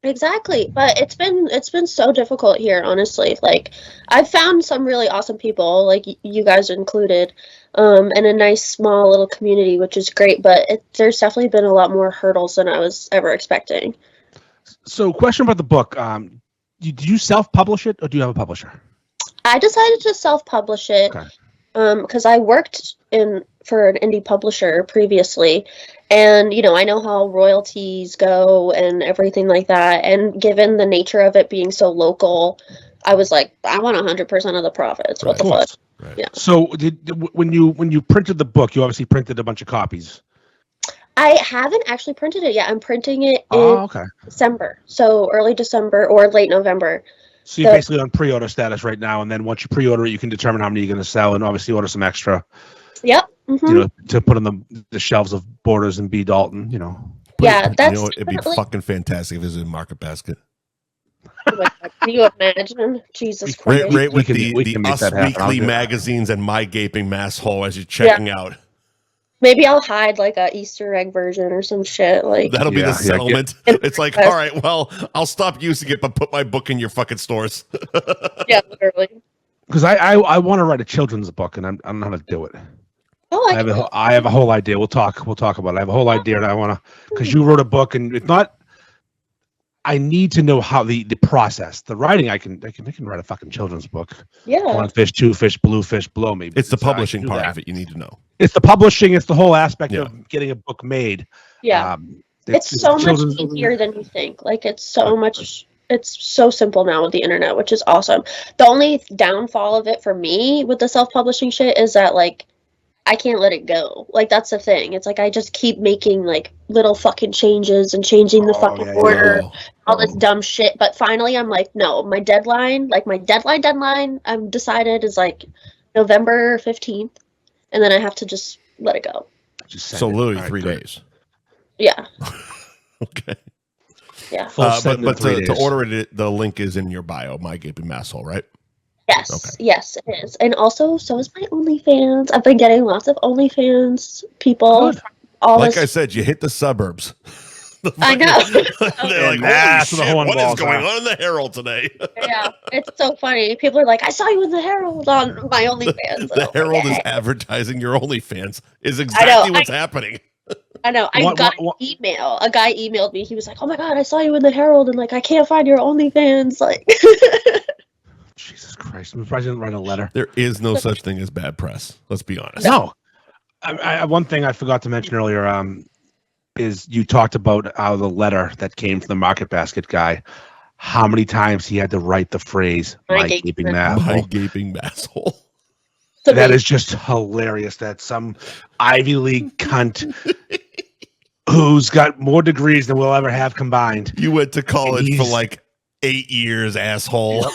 Exactly. But it's been so difficult here, honestly. Like I've found some really awesome people, like you guys included, and a nice small little community, which is great. But there's definitely been a lot more hurdles than I was ever expecting. So question about the book. Do you self-publish it or do you have a publisher? I decided to self-publish it because I worked for an indie publisher previously, and you know I know how royalties go and everything like that. And given the nature of it being so local, I was like, I want 100% of the profits. What the fuck? Right. Yeah. So when you printed the book, you obviously printed a bunch of copies. I haven't actually printed it yet. I'm printing it in okay. December. So early December or late November. So you're basically on pre-order status right now, and then once you pre-order it, you can determine how many you're going to sell, and obviously order some extra. Yep. To put on the shelves of Borders and B. Dalton. That's. It'd be fucking fantastic if it was in Market Basket. Oh my God. Can you imagine? Jesus Christ. Right with the Us Weekly magazines and My Gaping Masshole as you're checking out. Maybe I'll hide like a Easter egg version or some shit. Like that'll be the settlement. It's like, all right, well, I'll stop using it, but put my book in your fucking stores. Yeah, literally. Because I want to write a children's book, and I don't know how to do it. Oh, I have a whole idea. We'll talk about it. I have a whole idea, and I want to, because you wrote a book, and it's not. I need to know how the process, the writing. I can write a fucking children's book. Yeah. 1 fish, 2 fish, blue fish, below maybe. It's the publishing part of it you need to know. It's the publishing. It's the whole aspect of getting a book made. Yeah. It's so much easier than you think. Like it's so much. It's so simple now with the internet, which is awesome. The only downfall of it for me with the self-publishing shit is that like I can't let it go. Like that's the thing. It's like I just keep making like little fucking changes and changing the fucking order, all this dumb shit. But finally, I'm like, no, my deadline, I'm decided is like November 15th, and then I have to just let it go. So literally 3 days. Yeah. Okay. Yeah. But to order it, the link is in your bio, My Gaping Masshole, right? Yes. Okay. Yes, it is. And also, so is my OnlyFans. I've been getting lots of OnlyFans people. I said, you hit the suburbs. I know. They're like, holy shit, what is going on in the Herald today? Yeah, it's so funny. People are like, I saw you in the Herald on my OnlyFans. The Herald is advertising your OnlyFans. Is exactly what's happening. I know. I got an email. A guy emailed me. He was like, oh my God, I saw you in the Herald, and like, I can't find your OnlyFans. Like, Jesus Christ. I'm surprised I didn't write a letter. There is no such thing as bad press. Let's be honest. No. One thing I forgot to mention earlier is you talked about how the letter that came from the Market Basket guy, how many times he had to write the phrase, my gaping masshole. My gaping masshole. That is just hilarious that some Ivy League cunt who's got more degrees than we'll ever have combined. You went to college for like 8 years, asshole.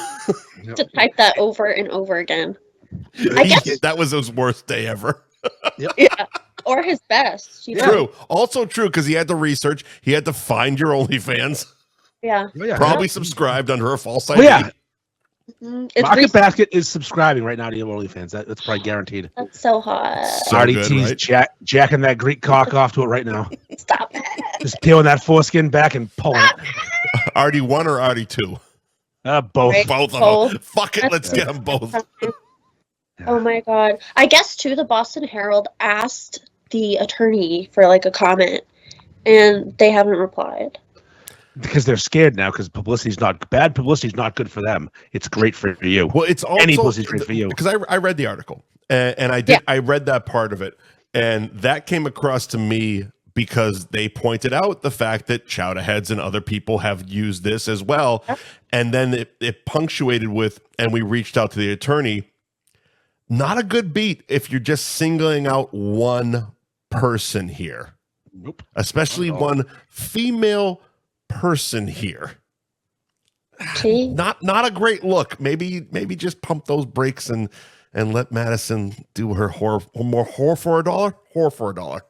Yep. To type that over and over again. I guess that was his worst day ever. Yeah. Or his best. True. Also true, because he had to research. He had to find your OnlyFans. Yeah. Probably subscribed under a false ID. Yeah. Market Basket is subscribing right now to your OnlyFans. That's probably guaranteed. That's so hot. RDT's jacking that Greek cock off to it right now. Stop it. Just peeling that foreskin back and pulling it. RD1 or RD2? Both. Right. Both of them. Fuck it. Let's get them both. Oh my God. I guess too, the Boston Herald asked the attorney for like a comment, and they haven't replied. Because they're scared now, because bad publicity is not good for them. It's great for you. Well, it's also any publicity is great for you. Because I read the article and I did. Yeah. I read that part of it, and that came across to me because they pointed out the fact that Chowder Heads and other people have used this as well, and then it punctuated with, and we reached out to the attorney. Not a good beat if you're just singling out one person here, especially one female person here. Not a great look. Maybe just pump those brakes and let Madison do her whore for $1. Whore for $1.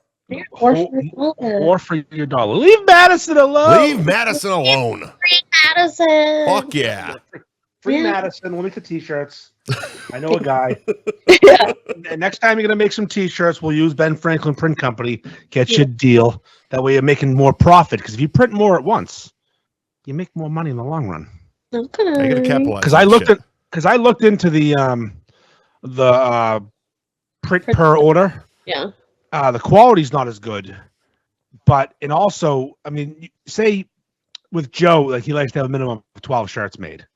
Whore for your dollar. Leave Madison alone. Leave Madison alone. Free Madison. Fuck yeah. Free Madison. We'll make the t-shirts. I know a guy. Yeah. And next time you're going to make some t-shirts, we'll use Ben Franklin Print Company. Get you a deal. That way you're making more profit. Because if you print more at once, you make more money in the long run. Okay. I got to capitalize. Because I looked into the print per order. Yeah. The quality's not as good. And also, I mean, say with Joe, like he likes to have a minimum of 12 shirts made.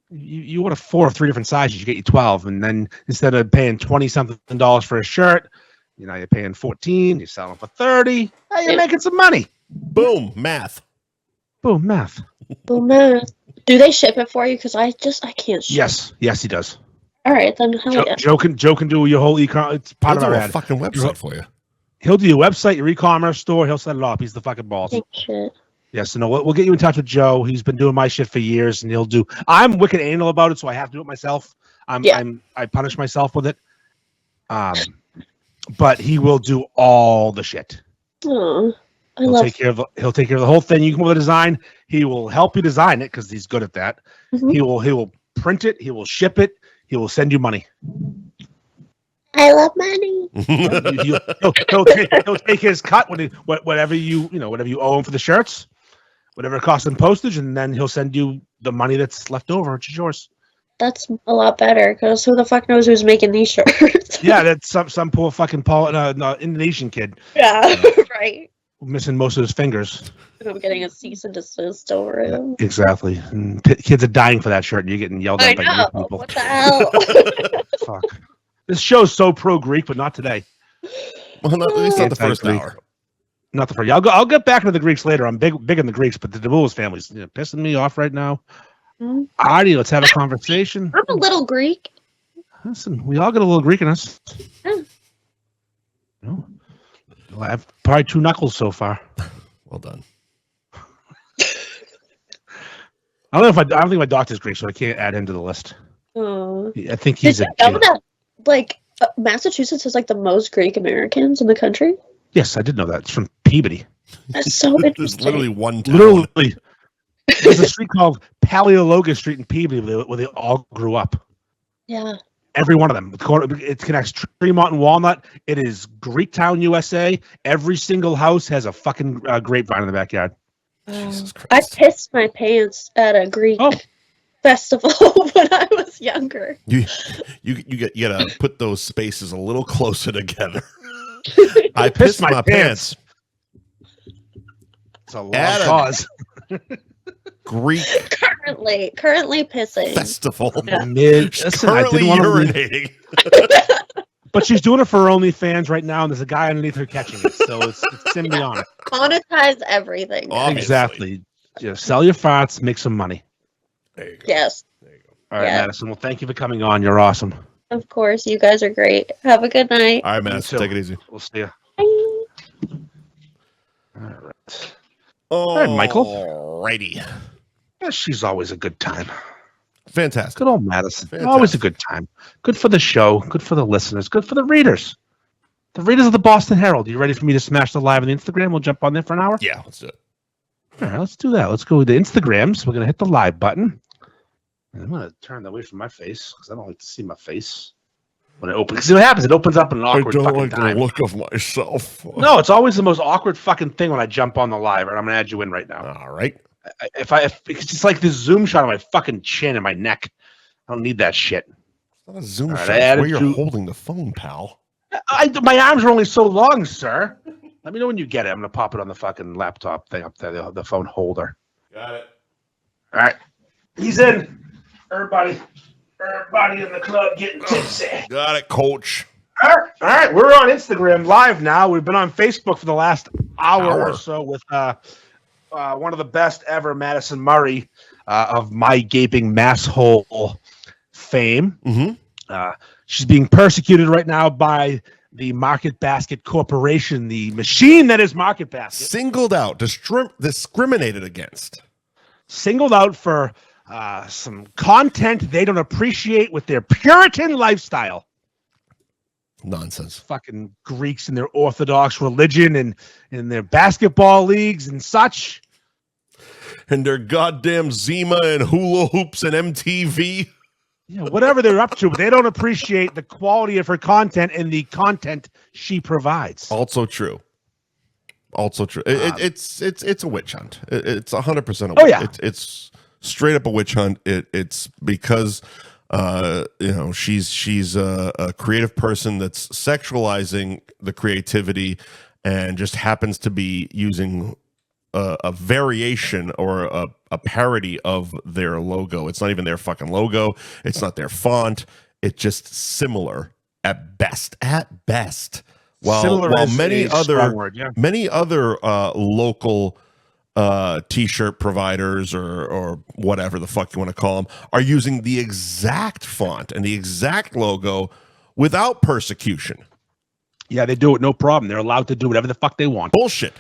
You order 4 or 3 different sizes, you get you 12, and then instead of paying $20-something for a shirt, you're paying $14. You're selling for $30. You're making some money. Boom, math. Boom, math. Boom, math. Do they ship it for you? Because I can't ship. Yes, he does. All right, then hell yeah. Joe can do your whole e-com. It's part of our ad. Fucking website for you. He'll do your website, your e-commerce store. He'll set it up. He's the fucking boss. Shit. Yes, no, we'll get you in touch with Joe. He's been doing my shit for years, and he'll do. I'm wicked anal about it, so I have to do it myself. I punish myself with it. But he will do all the shit. Oh, He'll take care of the whole thing. You come up with a design. He will help you design it because he's good at that. Mm-hmm. He will print it. He will ship it. He will send you money. I love money. He'll take his cut whatever you owe him for the shirts, whatever it costs in postage, and then he'll send you the money that's left over, which is yours. That's a lot better because who the fuck knows who's making these shirts? Yeah, that's some poor fucking Indonesian kid. Yeah, right. Missing most of his fingers. I'm getting a cease and desist over him. Exactly. And kids are dying for that shirt, and you're getting yelled at by Greek people. What the hell? Fuck. This show's so pro-Greek, but not today. Well, at least not the first hour. Not the first. I'll get back into the Greeks later. I'm big in the Greeks, but the DeBoulos family's pissing me off right now. Mm-hmm. Artie, let's have a conversation. I'm a little Greek. Listen, we all got a little Greek in us. Yeah. No, I have probably 2 knuckles so far. Well done. I don't think my doctor's Greek, so I can't add him to the list. Oh. I think he's Did you know that, like, Massachusetts has like the most Greek Americans in the country? Yes, I did know that. It's from Peabody. That's so interesting. There's literally one town. Literally, there's a street called Paleologus Street in Peabody where they all grew up. Yeah. Every one of them. It connects Tremont and Walnut. It is Greektown, USA. Every single house has a fucking grapevine in the backyard. Jesus Christ. I pissed my pants at a Greek festival when I was younger. You gotta put those spaces a little closer together. I pissed my pants. It's a long pause. Greek currently pissing. Festival. Yeah. Listen, currently urinating. But she's doing it for her OnlyFans right now, and there's a guy underneath her catching it, so it's symbiotic. Monetize everything. Obviously. Exactly. Just sell your farts, make some money. There you go. Yes. There you go. All right, Madison. Well, thank you for coming on. You're awesome. Of course, you guys are great. Have a good night. All right, Madison. Take it easy. We'll see you. Bye. All right. All right, Michael. Alrighty. Yeah, she's always a good time. Fantastic. Good old Madison. Fantastic. Always a good time. Good for the show. Good for the listeners. Good for the readers. The readers of the Boston Herald. You ready for me to smash the live on Instagram? We'll jump on there for an hour? Yeah, let's do it. All right, let's do that. Let's go to Instagrams. We're going to hit the live button. And I'm going to turn that away from my face because I don't like to see my face when it opens. See what happens? It opens up in an awkward fucking time. The look of myself. No, it's always the most awkward fucking thing when I jump on the live. And I'm going to add you in right now. All right. If it's just like this zoom shot on my fucking chin and my neck. I don't need that shit. It's not a zoom All right, shot. Where you're holding the phone, pal. My arms are only so long, sir. Let me know when you get it. I'm going to pop it on the fucking laptop thing up there, the phone holder. Got it. All right. He's in. Everybody in the club getting tipsy. Got it, coach. All right. We're on Instagram live now. We've been on Facebook for the last hour or so with one of the best ever, Madison Murray of MyGapingMasshole fame. Mm-hmm. She's being persecuted right now by the Market Basket Corporation, the machine that is Market Basket. Singled out, discriminated against. Singled out for some content they don't appreciate with their Puritan lifestyle. Nonsense. Fucking Greeks and their Orthodox religion and in their basketball leagues and such. And their goddamn Zima and hula hoops and MTV. Yeah, whatever they're up to, but they don't appreciate the quality of her content and the content she provides. Also true. It's a witch hunt. It's 100% a witch. Oh yeah, it's straight up a witch hunt. It's because she's a creative person that's sexualizing the creativity and just happens to be using a variation or a parody of their logo. It's not even their fucking logo. It's not their font. It's just similar at best. While many other local t-shirt providers or whatever the fuck you want to call them are using the exact font and the exact logo without persecution. Yeah, they do it, no problem. They're allowed to do whatever the fuck they want. Bullshit.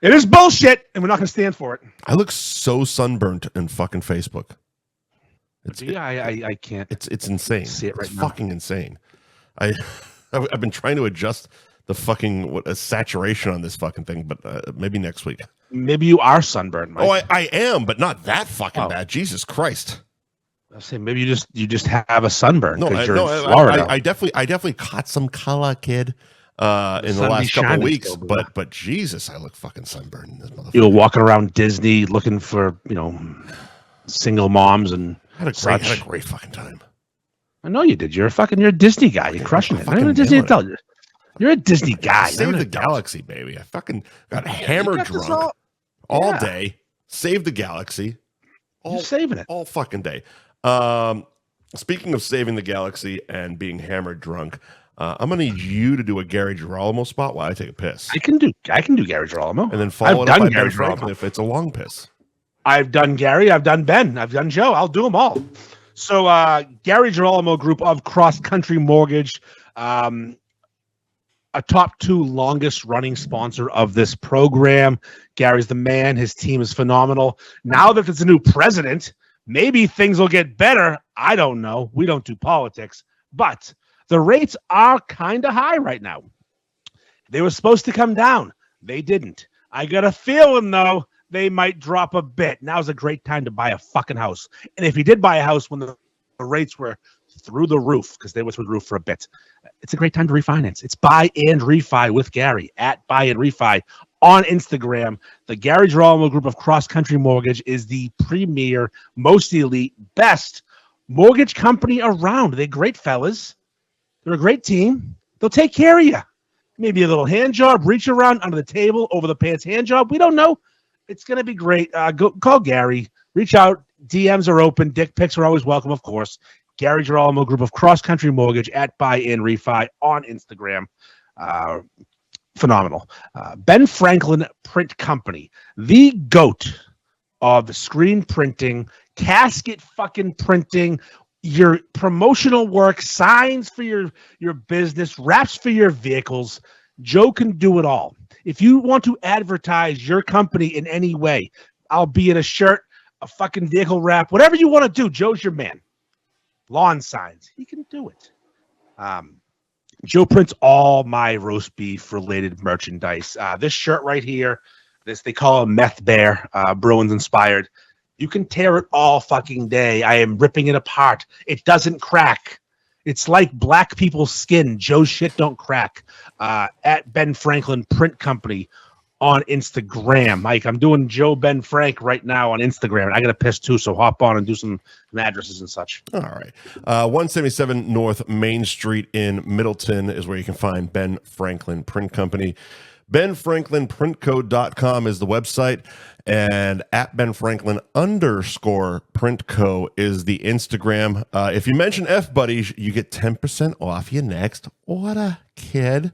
It is bullshit, and we're not going to stand for it. I look so sunburnt in fucking Facebook. I can't. It's insane. See it right it's now. Fucking insane. I've been trying to adjust the fucking saturation on this fucking thing, but maybe next week. Maybe you are sunburned, Mike. Oh, I am, but not that fucking bad. Jesus Christ. I say maybe you just have a sunburn. No, you're in I Florida. I definitely caught some color, kid, in the last couple of weeks. Still, but Jesus, I look fucking sunburned in this motherfucker. You were walking around Disney looking for single moms and I had a great fucking time. I know you did. You're a Disney guy. You're crushing it. fucking I'm a Disney nailing it. adult. You're a Disney guy. Save the galaxy, baby. I fucking got hammered drunk all day. Save the galaxy. You're saving it all fucking day. Speaking of saving the galaxy and being hammered drunk, I'm gonna need you to do a Gary Girolamo spot while I take a piss. I can do Gary Girolamo, and then follow it up by Gary Ben Franklin if it's a long piss. I've done Gary, I've done Ben, I've done Joe. I'll do them all. So Gary Girolamo Group of Cross Country Mortgage, a top 2 longest running sponsor of this program. Gary's the man. His team is phenomenal. Now that there's a new president, maybe things will get better. I don't know. We don't do politics, but the rates are kind of high right now. They were supposed to come down. They didn't. I got a feeling, though, they might drop a bit. Now's a great time to buy a fucking house. And if you did buy a house when the rates were through the roof, because they were through the roof for a bit, it's a great time to refinance. It's Buy and Refi with Gary at Buy and Refi on Instagram. The Gary Girolamo Group of Cross Country Mortgage is the premier, most elite, best mortgage company around. They're great fellas. They're a great team. They'll take care of you. Maybe a little hand job, reach around under the table, over the pants hand job. We don't know. It's going to be great. Go call Gary. Reach out. DMs are open. Dick pics are always welcome, of course. Gary Girolamo Group of Cross Country Mortgage at Buy and Refi on Instagram. Phenomenal. Ben Franklin Print Company, the GOAT of screen printing, casket fucking printing, your promotional work, signs for your business, wraps for your vehicles. Joe can do it all. If you want to advertise your company in any way, albeit a shirt, a fucking vehicle wrap, whatever you want to do, Joe's your man. Lawn signs, he can do it. Joe prints all my roast beef related merchandise. This shirt right here, they call it Meth Bear, Bruins inspired. You can tear it all fucking day. I am ripping it apart. It doesn't crack. It's like black people's skin. Joe's shit don't crack. At Ben Franklin Print Company on Instagram. Mike, I'm doing Joe Ben Frank right now on Instagram. I got to piss too, so hop on and do some addresses and such. All right. 177 North Main Street in Middleton is where you can find Ben Franklin Print Company. BenFranklinPrintCo.com is the website, and at BenFranklin_PrintCo is the Instagram. If you mention F Buddies, you get 10% off your next order, kid.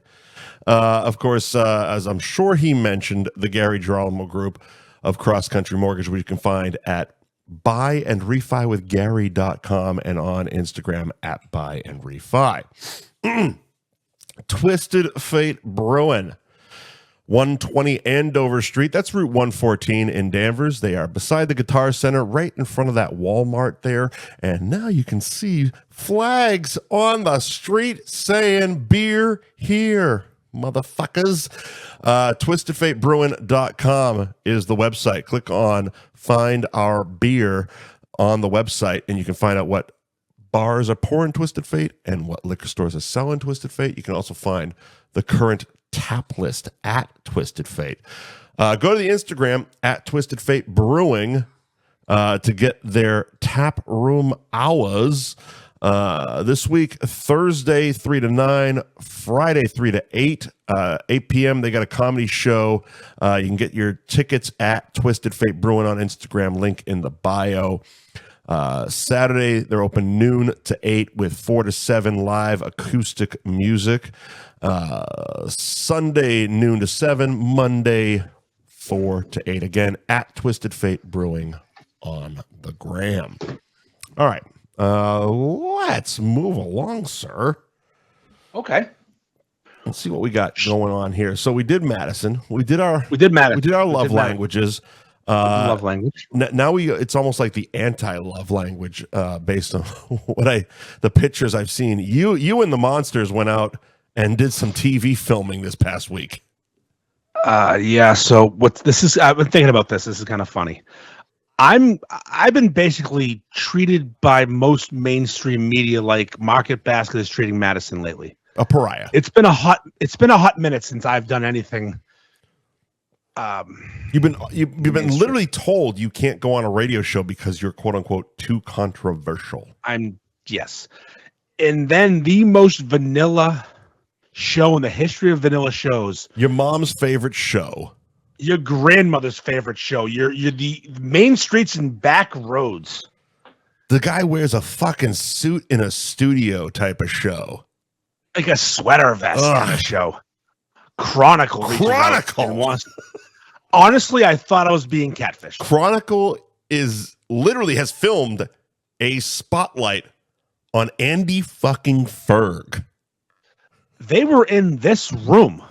Of course, as I'm sure he mentioned, the Gary Girolamo Group of Cross Country Mortgage, which you can find at buyandrefywithgary.com and on Instagram at buyandrefi. Twisted Fate Brewing, 120 Andover Street. That's Route 114 in Danvers. They are beside the Guitar Center, right in front of that Walmart there. And now you can see flags on the street saying beer here, motherfuckers. TwistedFateBrewing.com is the website. Click on Find Our Beer on the website, and you can find out what bars are pouring Twisted Fate and what liquor stores are selling Twisted Fate. You can also find the current tap list at Twisted Fate. Go to the Instagram at Twisted Fate Brewing to get their tap room hours. This week, Thursday 3 to 9, Friday 3 to 8, 8 p.m. They got a comedy show. You can get your tickets at Twisted Fate Brewing on Instagram, link in the bio. Saturday, they're open noon to 8 with 4 to 7 live acoustic music. Sunday, noon to 7. Monday, 4 to 8. Again, at Twisted Fate Brewing on the gram. All right. Let's move along, sir. Okay. Let's see what we got going on here. So we did Madison. We did our love languages. Love language. Now it's almost like the anti-love language based on the pictures I've seen. You and the Monsters went out and did some TV filming this past week. Yeah. So I've been thinking about this. This is kind of funny. I've been basically treated by most mainstream media like Market Basket is treating Madison lately. A pariah. It's been a hot minute since I've done anything. You've been literally told you can't go on a radio show because you're quote unquote too controversial. Yes. And then the most vanilla show in the history of vanilla shows. Your mom's favorite show. Your grandmother's favorite show. You're the main streets and back roads. The guy wears a fucking suit in a studio type of show. Like a sweater vest kind of show. Chronicle. Honestly, I thought I was being catfished. Chronicle has filmed a spotlight on Andy fucking Ferg. They were in this room.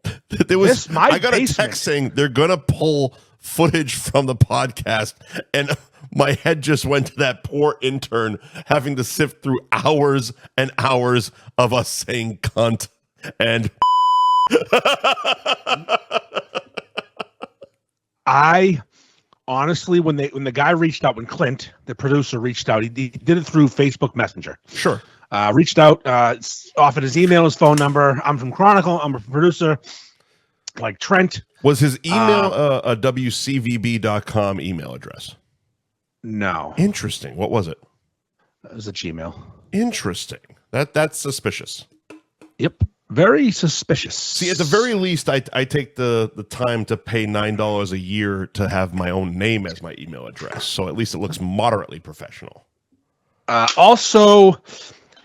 I got a text saying they're gonna pull footage from the podcast, and my head just went to that poor intern having to sift through hours and hours of us saying cunt and I honestly, when the guy reached out, when Clint, the producer, reached out, he did it through Facebook Messenger. Sure. Reached out, offered his email, his phone number. I'm from Chronicle. I'm a producer. Like Trent. Was his email a WCVB.com email address? No. Interesting. What was it? It was a Gmail. Interesting. That's suspicious. Yep. Very suspicious. See, at the very least, I take the time to pay $9 a year to have my own name as my email address. So at least it looks moderately professional. Also,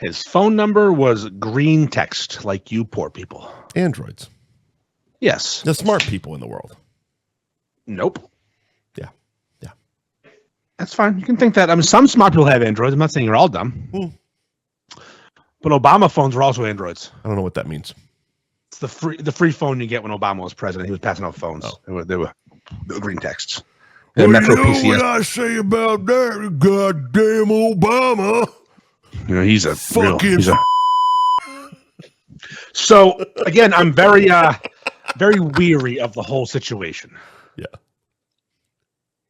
his phone number was green text, like you poor people. Androids. Yes. The smart people in the world. Nope. Yeah. That's fine. You can think that. I mean, some smart people have Androids. I'm not saying you're all dumb. But Obama phones were also Androids. I don't know what that means. It's the free phone you get when Obama was president. He was passing out phones. Oh. They were green texts. Well, Metro you know PCS. What I say about that? Goddamn Obama. You know, he's a fucking. So again, I'm very weary of the whole situation. Yeah.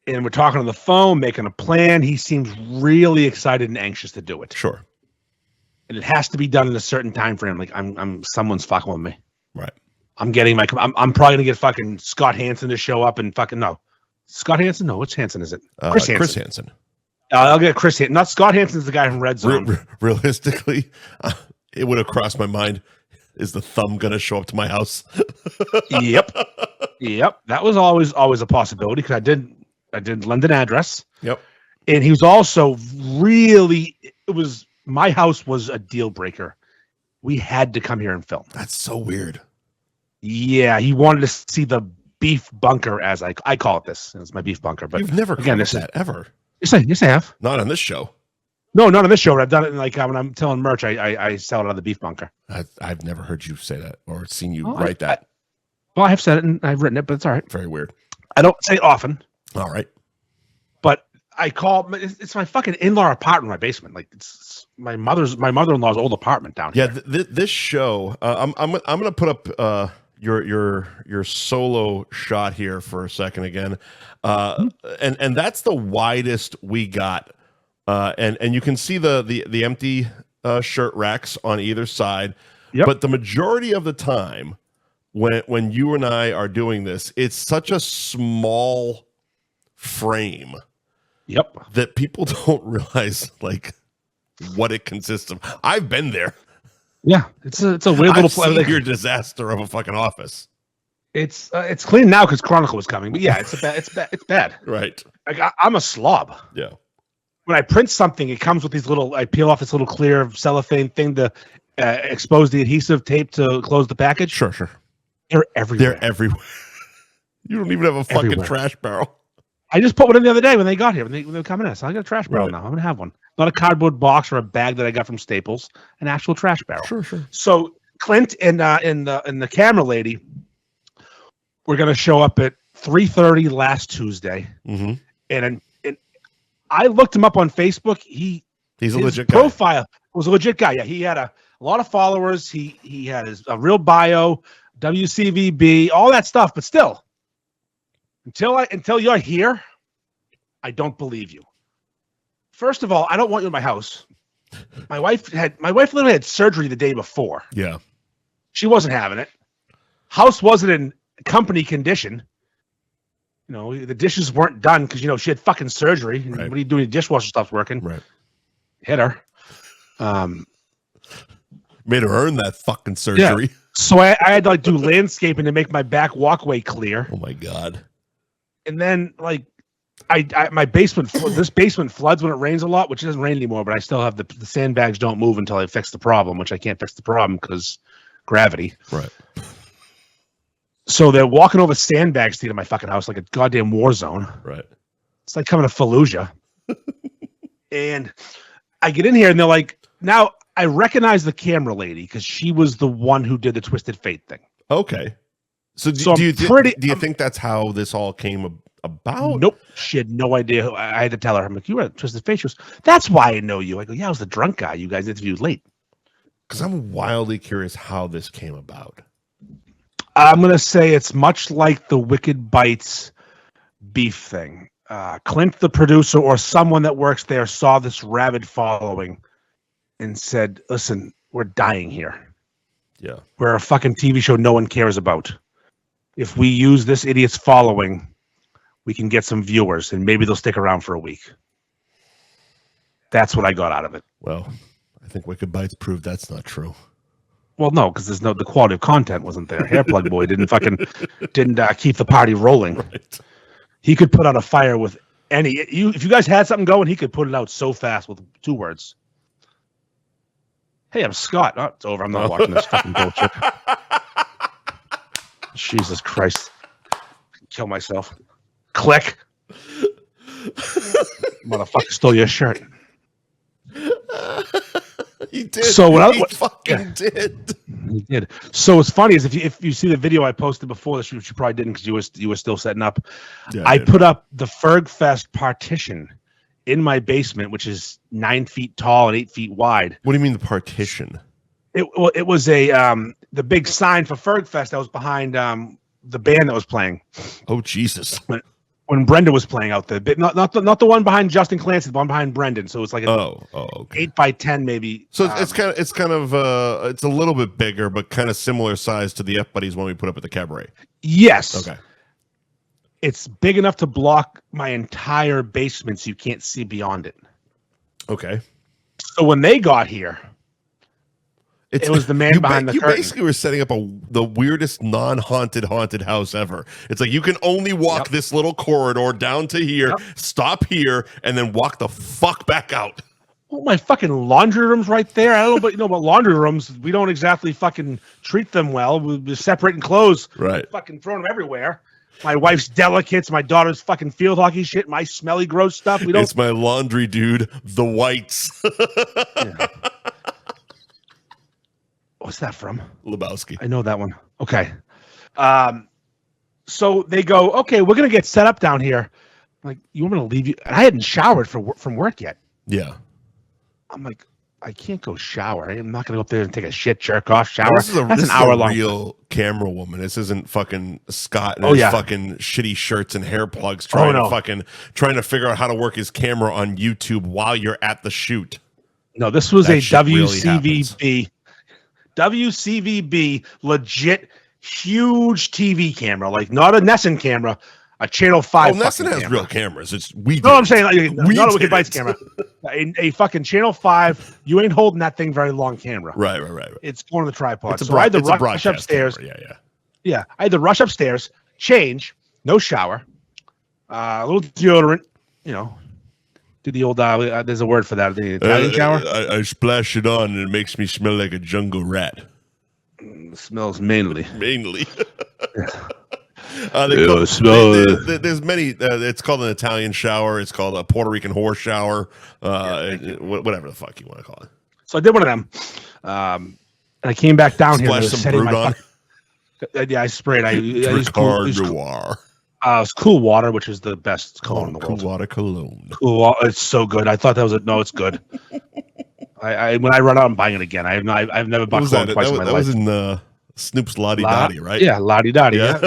And we're talking on the phone, making a plan. He seems really excited and anxious to do it. Sure. And it has to be done in a certain time frame. Like someone's fucking with me. Right. I'm probably gonna get fucking Scott Hansen to show up and fucking no. Scott Hansen? No, which Hansen is it? Chris Hansen. I'll get Chris Hansen. Not Scott Hansen's the guy from Red Zone. Realistically, it would have crossed my mind. Is the thumb gonna show up to my house? Yep. That was always a possibility because I did lend an address. Yep. And he was also my house was a deal breaker. We had to come here and film. That's so weird. Yeah, he wanted to see the beef bunker, as I call it this. It's my beef bunker. But you've never called it that ever. Yes, I have. Not on this show. No, not on this show. But I've done it when I'm telling merch. I sell it out of the beef bunker. I've never heard you say that or seen you write that. Well, I have said it and I've written it, but it's all right. Very weird. I don't say it often. All right. But I call it's my fucking in-law apartment in my basement. Like it's my mother-in-law's old apartment down here. Yeah, this show. I'm gonna put up your solo shot here for a second again, and that's the widest we got, and you can see the empty shirt racks on either side. Yep. But the majority of the time, when you and I are doing this, it's such a small frame. Yep. That people don't realize like what it consists of. I've been there. Yeah, it's a weird little place. Like your disaster of a fucking office. It's clean now because Chronicle was coming, but yeah, it's bad. Right. Like I'm a slob. Yeah. When I print something, it comes with these little. I peel off this little clear cellophane thing to expose the adhesive tape to close the package. Sure. They're everywhere. You don't even have a fucking Everywhere. trash barrel. I just put one in the other day when they got here, when they were coming in. So I got a trash barrel now. I'm going to have one. Not a cardboard box or a bag that I got from Staples, an actual trash barrel. Sure. So Clint and the camera lady were going to show up at 3:30 last Tuesday. Mm-hmm. And I looked him up on Facebook. He's a his legit guy. profile was a legit guy. Yeah, he had a lot of followers. He had a real bio, WCVB, all that stuff. But still, until you're here, I don't believe you. First of all, I don't want you in my house. My wife literally had surgery the day before. Yeah. She wasn't having it. House wasn't in company condition. You know, the dishes weren't done because, she had fucking surgery. Right. What are you doing? The dishwasher stopped working. Right. Hit her. Made her earn that fucking surgery. Yeah. So I had to do landscaping to make my back walkway clear. Oh my God. And then my basement, this basement floods when it rains a lot, which it doesn't rain anymore, but I still have the sandbags don't move until I fix the problem, which I can't fix the problem because gravity. Right. So they're walking over sandbags to get to my fucking house like a goddamn war zone. Right. It's like coming to Fallujah. And I get in here and they're like, now I recognize the camera lady because she was the one who did the Twisted Fate thing. Okay. So do you think that's how this all came about? Nope. She had no idea. I had to tell her. I'm like, you were at Twisted Fate. She goes, that's why I know you. I go, yeah, I was the drunk guy you guys interviewed late. Because I'm wildly curious how this came about. I'm going to say it's much like the Wicked Bites beef thing. Clint, the producer, or someone that works there saw this rabid following and said, listen, we're dying here. Yeah. We're a fucking TV show no one cares about. If we use this idiot's following, we can get some viewers and maybe they'll stick around for a week. That's what I got out of it. Well, I think Wicked Bites proved that's not true. Well, no, because the quality of content wasn't there. Hairplug Boy didn't keep the party rolling. Right. He could put out a fire with if you guys had something going, he could put it out so fast with 2 words. Hey, I'm Scott. Oh, it's over. I'm not watching this fucking bullshit. Jesus Christ. Kill myself. Click. Motherfucker stole your shirt. He did. So what he fucking did. He did. So what's funny is if you see the video I posted before this, which you probably didn't because you were still setting up. Yeah, I put up the Ferg Fest partition in my basement, which is 9 feet tall and 8 feet wide. What do you mean the partition? It was the big sign for Ferg Fest that was behind the band that was playing. Oh Jesus! When Brenda was playing out there, not the one behind Justin Clancy, the one behind Brendan. So it's like okay. 8 by 10 maybe. So it's a little bit bigger, but kind of similar size to the F Buddies one we put up at the Cabaret. Yes. Okay. It's big enough to block my entire basement, so you can't see beyond it. Okay. So when they got here, it was the man behind the curtain. You basically were setting up the weirdest non-haunted haunted house ever. It's like you can only walk this little corridor down to here, stop here, and then walk the fuck back out. Well, my fucking laundry room's right there. I don't know, but laundry rooms, we don't exactly fucking treat them well. We're separating clothes. Right. Fucking throwing them everywhere. My wife's delicates, my daughter's fucking field hockey shit, my smelly, gross stuff. It's my laundry, dude. The whites. Yeah. What's that from? Lebowski. I know that one. Okay. So they go, okay, we're going to get set up down here. I'm like, you want me to leave you? And I hadn't showered from work yet. Yeah. I'm like, I can't go shower. I'm not going to go up there and take a shit, jerk off, shower. This is an hour long. Real camera woman. This isn't fucking Scott and his fucking shitty shirts and hair plugs trying to figure out how to work his camera on YouTube while you're at the shoot. No, this was a WCVB. Really WCVB legit huge TV camera, like not a Nesson camera, a Channel 5. Oh, Nesson has real cameras. I'm saying like, not a Wicked Bites camera. A fucking Channel 5. You ain't holding that thing very long camera. Right. It's going on the tripod. So I had to rush upstairs. Camera. Yeah. I had to rush upstairs, change, no shower, a little deodorant, do the old, there's a word for that, the Italian shower. I splash it on and it makes me smell like a jungle rat. It smells mainly. Mainly. There's many. It's called an Italian shower. It's called a Puerto Rican horse shower. Whatever the fuck you want to call it. So I did one of them, and I came back down Splash here. some Brewed on. Yeah, I sprayed. I used Noir. It's Cool Water, which is the best cologne in the world. Cool Water cologne. Cool, it's so good. I thought that was no, it's good. I when I run out, I'm buying it again. I've never bought cologne twice in my life. That was in Snoop's Lottie Dottie, right? Yeah, Lottie Dottie. Yeah.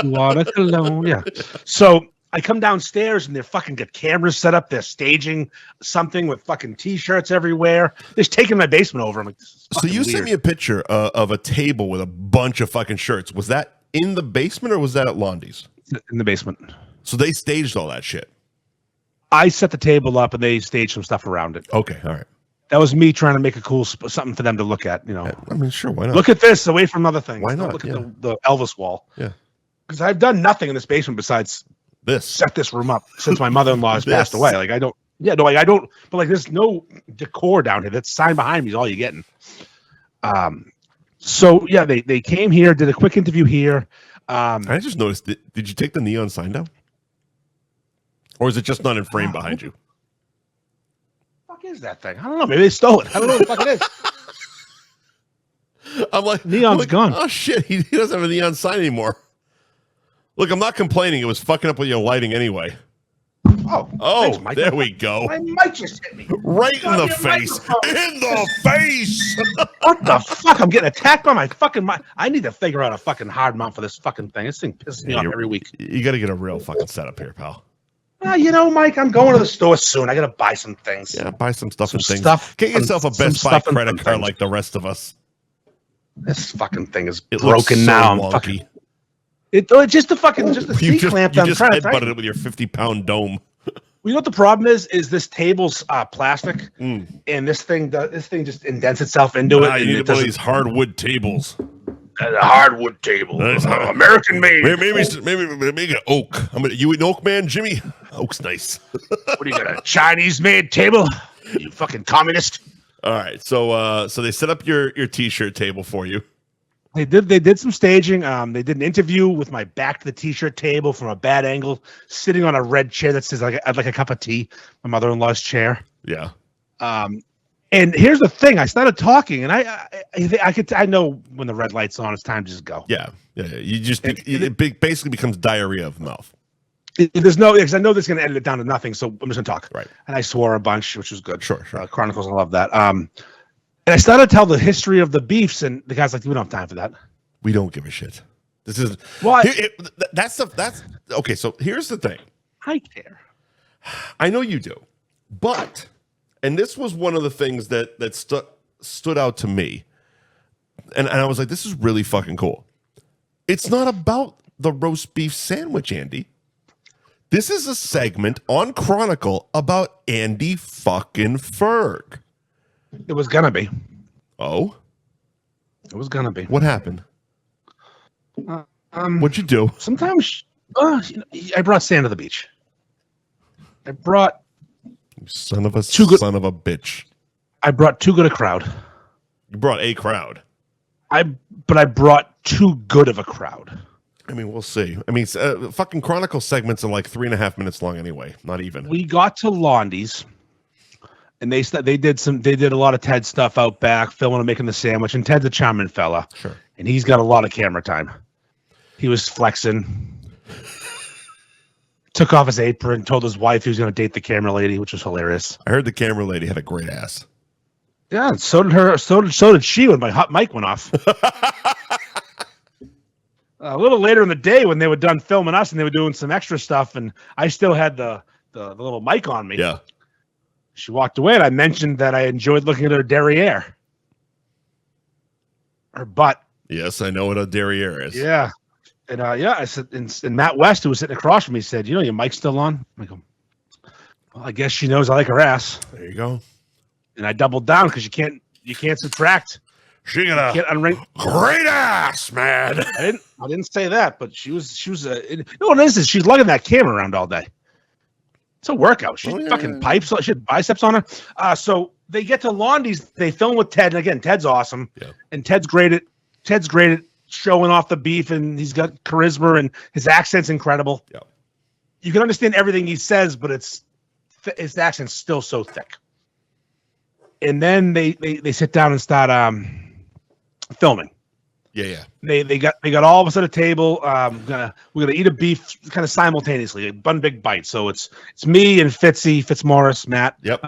Cool Water cologne. Yeah. So I come downstairs and they're fucking got cameras set up. They're staging something with fucking t-shirts everywhere. They're just taking my basement over. I'm like, this is so you sent me a picture of a table with a bunch of fucking shirts. Was that in the basement or was that at Londy's? In the basement. So they staged all that shit. I set the table up and they staged some stuff around it. Okay, all right. That was me trying to make a cool something for them to look at. You know, I mean, sure, why not? Look at this away from other things. Why not? Look at the Elvis wall. Yeah, because I've done nothing in this basement besides set this room up since my mother-in-law has passed away. Like I don't. But like, there's no decor down here. That sign behind me is all you're getting. So yeah, they came here, did a quick interview here. I just noticed. Did you take the neon sign down, or is it just not in frame behind you? What the fuck is that thing? I don't know. Maybe they stole it. I don't know what the fuck it is. I'm like, neon's gone. Oh shit, he doesn't have a neon sign anymore. Look, I'm not complaining. It was fucking up with your lighting anyway. Oh, thanks, Mike. There we go. My mic just hit me. Right in the face. In the face. What the fuck? I'm getting attacked by my fucking mic. I need to figure out a fucking hard mount for this fucking thing. This thing pisses me off every week. You got to get a real fucking setup here, pal. Mike, I'm going to the store soon. I got to buy some things. Yeah, buy some stuff and things. Get yourself a Best Buy credit card like the rest of us. This fucking thing is broken now. I'm fucking. It's just the C clamp. You just headbutted it with your 50-pound dome. Well, you know what the problem is? Is this table's plastic, and this thing just indents itself into it. You need one of these hardwood tables. A hardwood table, American made. Maybe make it oak. You an oak man, Jimmy? Oak's nice. What do you got? A Chinese made table? You fucking communist. All right, so they set up your t-shirt table for you. They did some staging. They did an interview with my back to the t-shirt table from a bad angle, sitting on a red chair that says like a cup of tea. My mother-in-law's chair. Yeah. And here's the thing: I started talking, and I know when the red light's on, it's time to just go. Yeah. You just it basically becomes diarrhea of the mouth. There's no, because I know this is going to edit it down to nothing, so I'm just going to talk. Right. And I swore a bunch, which was good. Sure. Chronicles, I love that. And I started to tell the history of the beefs, and the guy's like, "We don't have time for that. We don't give a shit." This is that's okay. So here's the thing. I care. I know you do, but this was one of the things that stood out to me, and I was like, "This is really fucking cool." It's not about the roast beef sandwich, Andy. This is a segment on Chronicle about Andy fucking Ferg. It was gonna be. Oh? It was gonna be. What happened? What'd you do? Sometimes, I brought sand to the beach. I brought... Son of a bitch. I brought too good a crowd. You brought a crowd. But I brought too good of a crowd. I mean, we'll see. I mean, fucking Chronicle segments are like 3.5 minutes long anyway. Not even. We got to Londy's, and they did a lot of Ted stuff out back, filming and making the sandwich. And Ted's a charming fella, sure, and he's got a lot of camera time. He was flexing, took off his apron, told his wife he was going to date the camera lady, which was hilarious. I heard the camera lady had a great ass. Yeah, so did her. So did she when my hot mic went off. A little later in the day, when they were done filming us and they were doing some extra stuff, and I still had the little mic on me. Yeah. She walked away, and I mentioned that I enjoyed looking at her derriere. Her butt. Yes, I know what a derriere is. Yeah. And I said, and Matt West, who was sitting across from me, said, your mic's still on? I go, well, I guess she knows I like her ass. There you go. And I doubled down because you can't subtract. She got a great ass, man. I didn't say that, but she was what it is she's lugging that camera around all day. It's a workout. She's fucking pipes. She had biceps on her. So they get to Londy's. They film with Ted, and again, Ted's awesome. Yeah. And Ted's great at showing off the beef, and he's got charisma, and his accent's incredible. Yeah. You can understand everything he says, but his accent's still so thick. And then they sit down and start filming. Yeah. They got all of us at a table. We're gonna eat a beef kind of simultaneously, one big bite. So it's me and Fitzmaurice, Matt. Yep.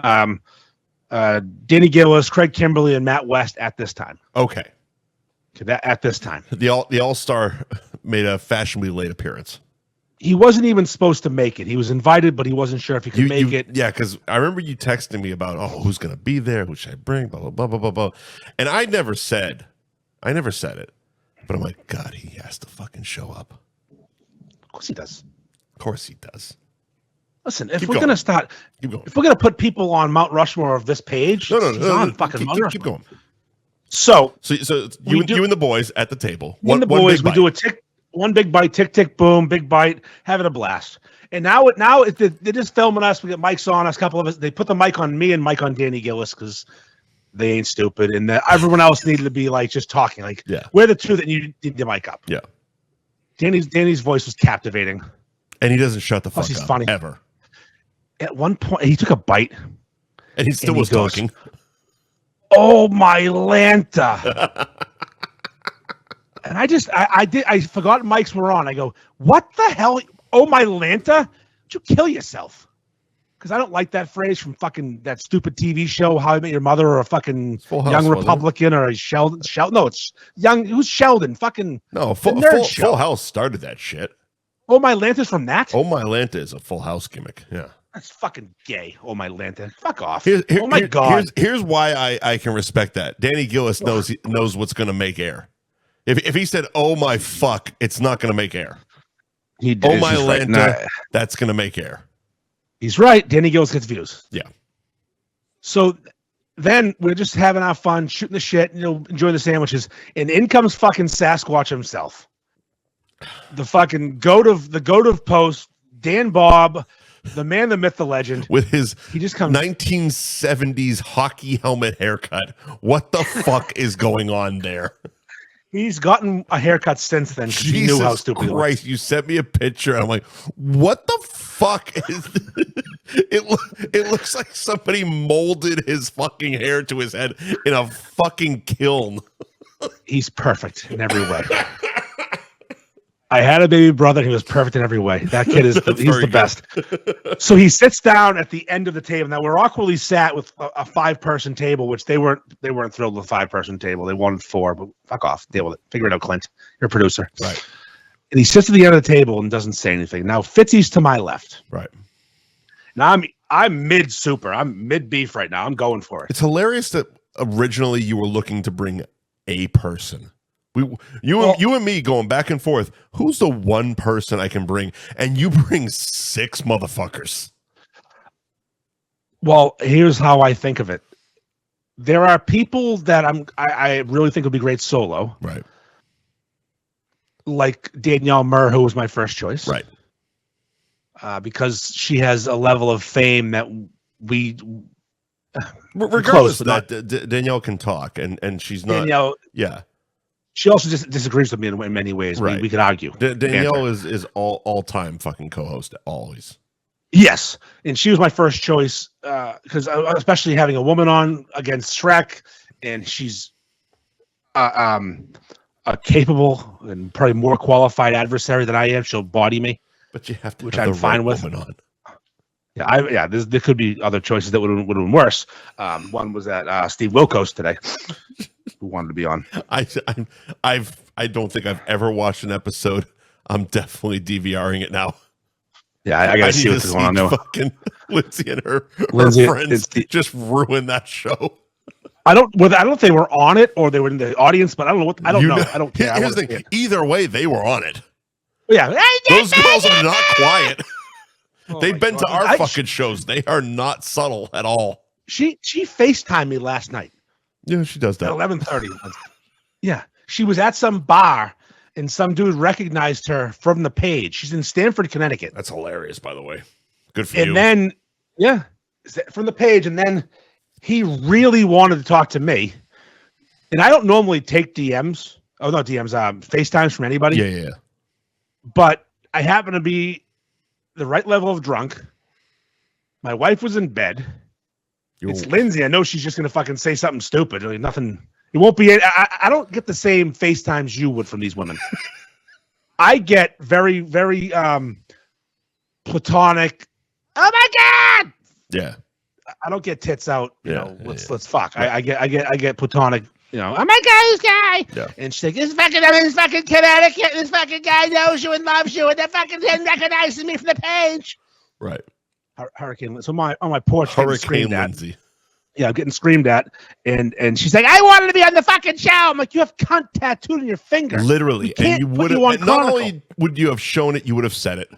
Danny Gillis, Craig Kimberly, and Matt West at this time. Okay. At this time, the All-Star made a fashionably late appearance. He wasn't even supposed to make it. He was invited, but he wasn't sure if he could make it. Yeah, because I remember you texting me about, who's going to be there? Who should I bring? Blah, blah, blah, blah, blah, blah. And I never said it. But I'm like, God, he has to fucking show up. Of course he does. Of course he does. Listen, if we're going to put people on Mount Rushmore of this page, no, fucking keep going. So you and the boys at the table. We do one big bite, tick, tick, boom, big bite, having a blast. And now they're just filming us. We got mics on us, a couple of us. They put the mic on me and mic on Danny Gillis because they ain't stupid. And everyone else needed to be like just talking. Like, we're the two that need the mic up. Yeah. Danny's voice was captivating. And he doesn't shut the fuck he's up funny. Ever. At one point, he took a bite. And he still was talking. Oh, my Lanta. And I forgot mics were on. I go, what the hell? Oh, my Lanta? Would you kill yourself? Because I don't like that phrase from fucking that stupid TV show, How I Met Your Mother, or a fucking Young Republican, or a Sheldon. No, it's Young. Who's Sheldon? Fucking no. Full House started that shit. Oh, my Lanta's from that? Oh, my Lanta is a Full House gimmick. Yeah. That's fucking gay. Oh, my Lanta. Fuck off. Oh, my God. Here's why I can respect that. Danny Gillis knows what's going to make air. If he said, oh, my fuck, it's not going to make air. Oh, my Lanta, that's going to make air. He's right. Danny Gillis gets views. Yeah. So then we're just having our fun, shooting the shit, enjoying the sandwiches. And in comes fucking Sasquatch himself. The fucking goat of post, Dan Bob, the man, the myth, the legend. With his he just comes 1970s hockey helmet haircut. What the fuck is going on there? He's gotten a haircut since then because he knew how stupid he was. You sent me a picture, and I'm like, what the fuck is this? It looks like somebody molded his fucking hair to his head in a fucking kiln. He's perfect in every way. I had a baby brother. He was perfect in every way. That kid he's the best. So he sits down at the end of the table. Now we're awkwardly sat with a 5-person table, which they weren't thrilled with a 5-person table. They wanted 4, but fuck off. Deal with it. Figure it out, Clint. You're a producer. Right. And he sits at the end of the table and doesn't say anything. Now Fitzy's to my left. Right. Now I'm mid super. I'm mid beef right now. I'm going for it. It's hilarious that originally you were looking to bring a person. You and me going back and forth. Who's the one person I can bring? And you bring 6 motherfuckers. Well, here's how I think of it. There are people that I really think would be great solo. Right. Like Danielle Murr, who was my first choice. Right. Because she has a level of fame that we regardless of that, Danielle can talk and she's not Danielle. Yeah. She also just disagrees with me in many ways. Right. We could argue. Danielle is all-time fucking co-host, always. Yes, and she was my first choice because especially having a woman on against Shrek, and she's a capable and probably more qualified adversary than I am. She'll body me, but you have to, which I'm fine with. On. Yeah, there could be other choices that would have been worse. One was that Steve Wilkos today, who wanted to be on. I don't think I've ever watched an episode. I'm definitely DVRing it now. Yeah, I gotta see what's going on now. Fucking Lindsay and her friends just ruined that show. I don't think they were on it or they were in the audience, but I don't know. I don't care. Here's the thing. Either way, they were on it. Yeah, those girls are not quiet. They've been to our fucking shows. They are not subtle at all. She FaceTimed me last night. Yeah, she does that. At 11:30. Yeah. She was at some bar and some dude recognized her from the page. She's in Stamford, Connecticut. That's hilarious, by the way. Good for you. And then, yeah, from the page. And then he really wanted to talk to me. And I don't normally take DMs. Oh no, DMs. FaceTimes from anybody. Yeah. But I happen to be the right level of drunk. My wife was in bed. It's Lindsay. I know she's just gonna fucking say something stupid. Like, nothing. It won't be. I don't get the same FaceTimes you would from these women. I get very, very platonic. Oh my god! Yeah. I don't get tits out. You know, let's fuck. Right. I get platonic. You know, oh my god, this guy. Yeah. And she's like, this fucking Connecticut, this fucking guy knows you and loves you, and that fucking thing recognizes me from the page. Right. Hurricane. So on my porch, Hurricane Lindsay. Yeah, I'm getting screamed at, and she's like, I wanted to be on the fucking show. I'm like, you have cunt tattooed on your finger. Literally, and you would have. Not only would you have shown it, you would have said it.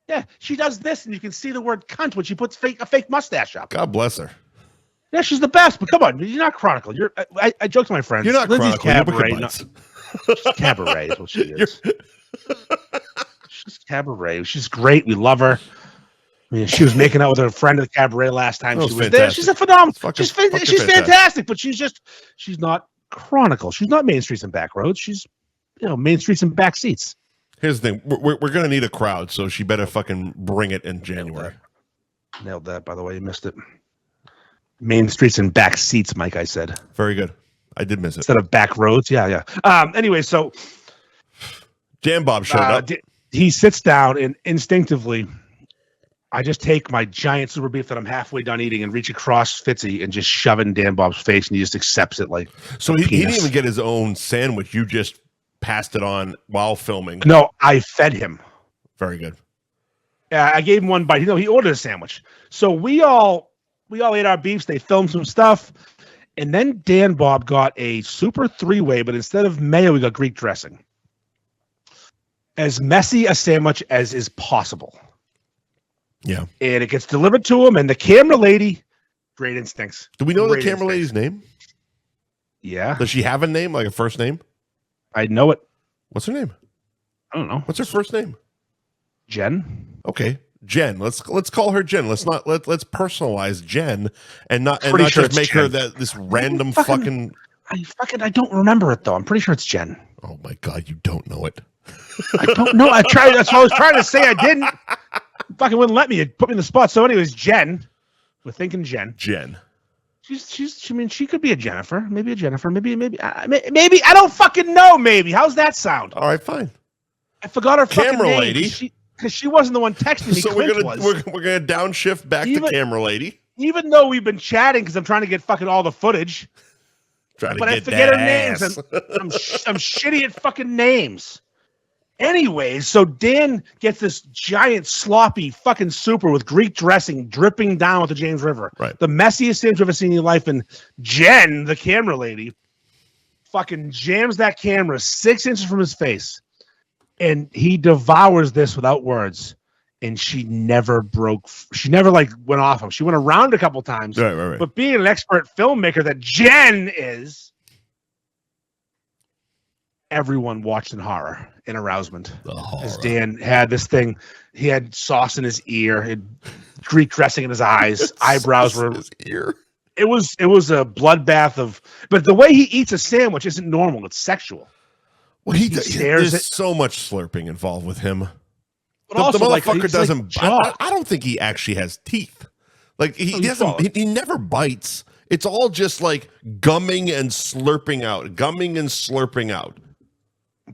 Yeah, she does this, and you can see the word cunt when she puts a fake mustache up. God bless her. Yeah, she's the best. But come on, you're not Chronicle. I joke to my friends. You're not Lindsay's Chronicle. Cabaret. She's Cabaret is what she is. She's Cabaret. She's great. We love her. I mean, she was making out with her friend at the Cabaret last time she was there. She's a phenomenal. She's fantastic, but she's not Chronicle. She's not Main Streets and Back Roads. She's, Main Streets and Back Seats. Here's the thing. We're going to need a crowd, so she better fucking bring it in January. Nailed that, by the way. You missed it. Main Streets and Back Seats, Mike, I said. Very good. I did miss it. Instead of Back Roads. Yeah. Anyway, so Dan Bob showed up. He sits down, and instinctively, I just take my giant super beef that I'm halfway done eating and reach across Fitzy and just shove it in Dan Bob's face, and he just accepts it like. So he didn't even get his own sandwich. You just passed it on while filming. No, I fed him. Very good. Yeah, I gave him one bite. He ordered a sandwich. So we all ate our beefs. They filmed some stuff, and then Dan Bob got a super 3-way, but instead of mayo, we got Greek dressing. As messy a sandwich as is possible. Yeah. And it gets delivered to him, and the camera lady, great instincts. Do we know the camera lady's name? Yeah. Does she have a name, like a first name? I know it. What's her name? I don't know. What's her first name? Jen. Okay. Jen. Let's call her Jen. Let's personalize Jen and not sure just make Jen. her this random fucking I don't remember it though. I'm pretty sure it's Jen. Oh my god, you don't know it. I don't know. I tried. That's what I was trying to say. I didn't. Fucking wouldn't let me. It put me in the spot. So, anyways, Jen. We're thinking Jen. Jen. She could be a Jennifer. Maybe a Jennifer. Maybe. I don't fucking know. Maybe. How's that sound? All right, fine. I forgot her camera fucking name, lady. Because she wasn't the one texting me. So we're gonna downshift back to camera lady. Even though we've been chatting, because I'm trying to get fucking all the footage. But I forget her names. And I'm shitty at fucking names. Anyways, so Dan gets this giant sloppy fucking super with Greek dressing dripping down with the James River. Right. The messiest thing you've ever seen in your life. And Jen, the camera lady, fucking jams that camera 6 inches from his face. And he devours this without words. And she never went off him. She went around a couple times. Right. But being an expert filmmaker that Jen is, everyone watched in horror and arousement. As Dan had this thing, he had sauce in his ear, had Greek dressing in his eyes, eyebrows were. His ear. It was a bloodbath of. But the way he eats a sandwich isn't normal; it's sexual. Well, there's so much slurping involved with him. But the motherfucker doesn't. I don't think he actually has teeth. Like he doesn't. He never bites. It's all just like gumming and slurping out.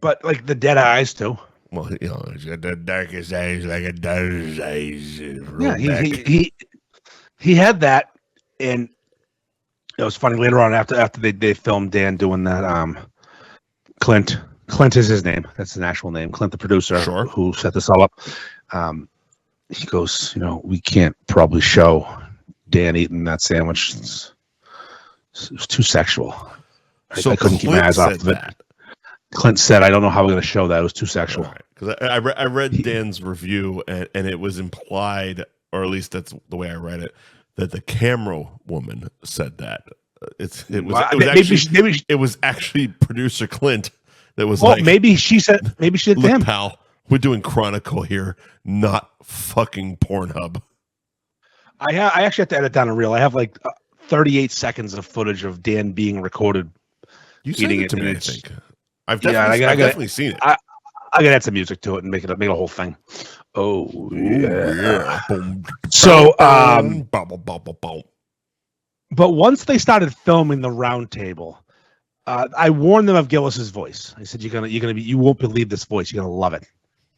But like the dead eyes too. Well, he's got the darkest eyes, like a daughter's eyes. Yeah, he had that, and it was funny later on after they filmed Dan doing that. Clint is his name. That's an actual name. Clint, the producer, who set this all up. He goes, we can't probably show Dan eating that sandwich. It was too sexual. So I couldn't keep my eyes off of it. Clint said, I don't know how we're going to show that. It was too sexual. Because I read Dan's review, and it was implied, or at least that's the way I read it, that the camera woman said that. It was actually producer Clint that was maybe she did to him. Pal, we're doing Chronicle here, not fucking Pornhub. I actually have to edit down a reel. I have like 38 seconds of footage of Dan being recorded. You sent it to me, I think. I've definitely seen it. I gotta add some music to it and make it a whole thing. Oh yeah. So but once they started filming the round table, I warned them of Gillis's voice. I said, you won't believe this voice. You're gonna love it.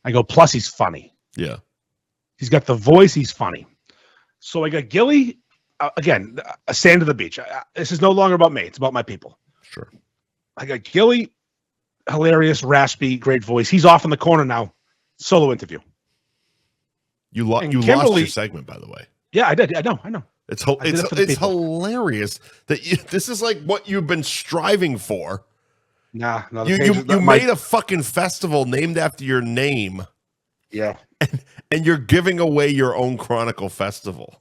I go, plus he's funny. Yeah. He's got the voice. He's funny. So I got Gilly, again, a sand to the beach. This is no longer about me. It's about my people. Sure. I got Gilly, hilarious, raspy, great voice. He's off in the corner now. Solo interview. You lost your segment, by the way. Yeah, I did. I know. It's hilarious that this is like what you've been striving for. Nah, you made a fucking festival named after your name. Yeah. And you're giving away your own Chronicle festival.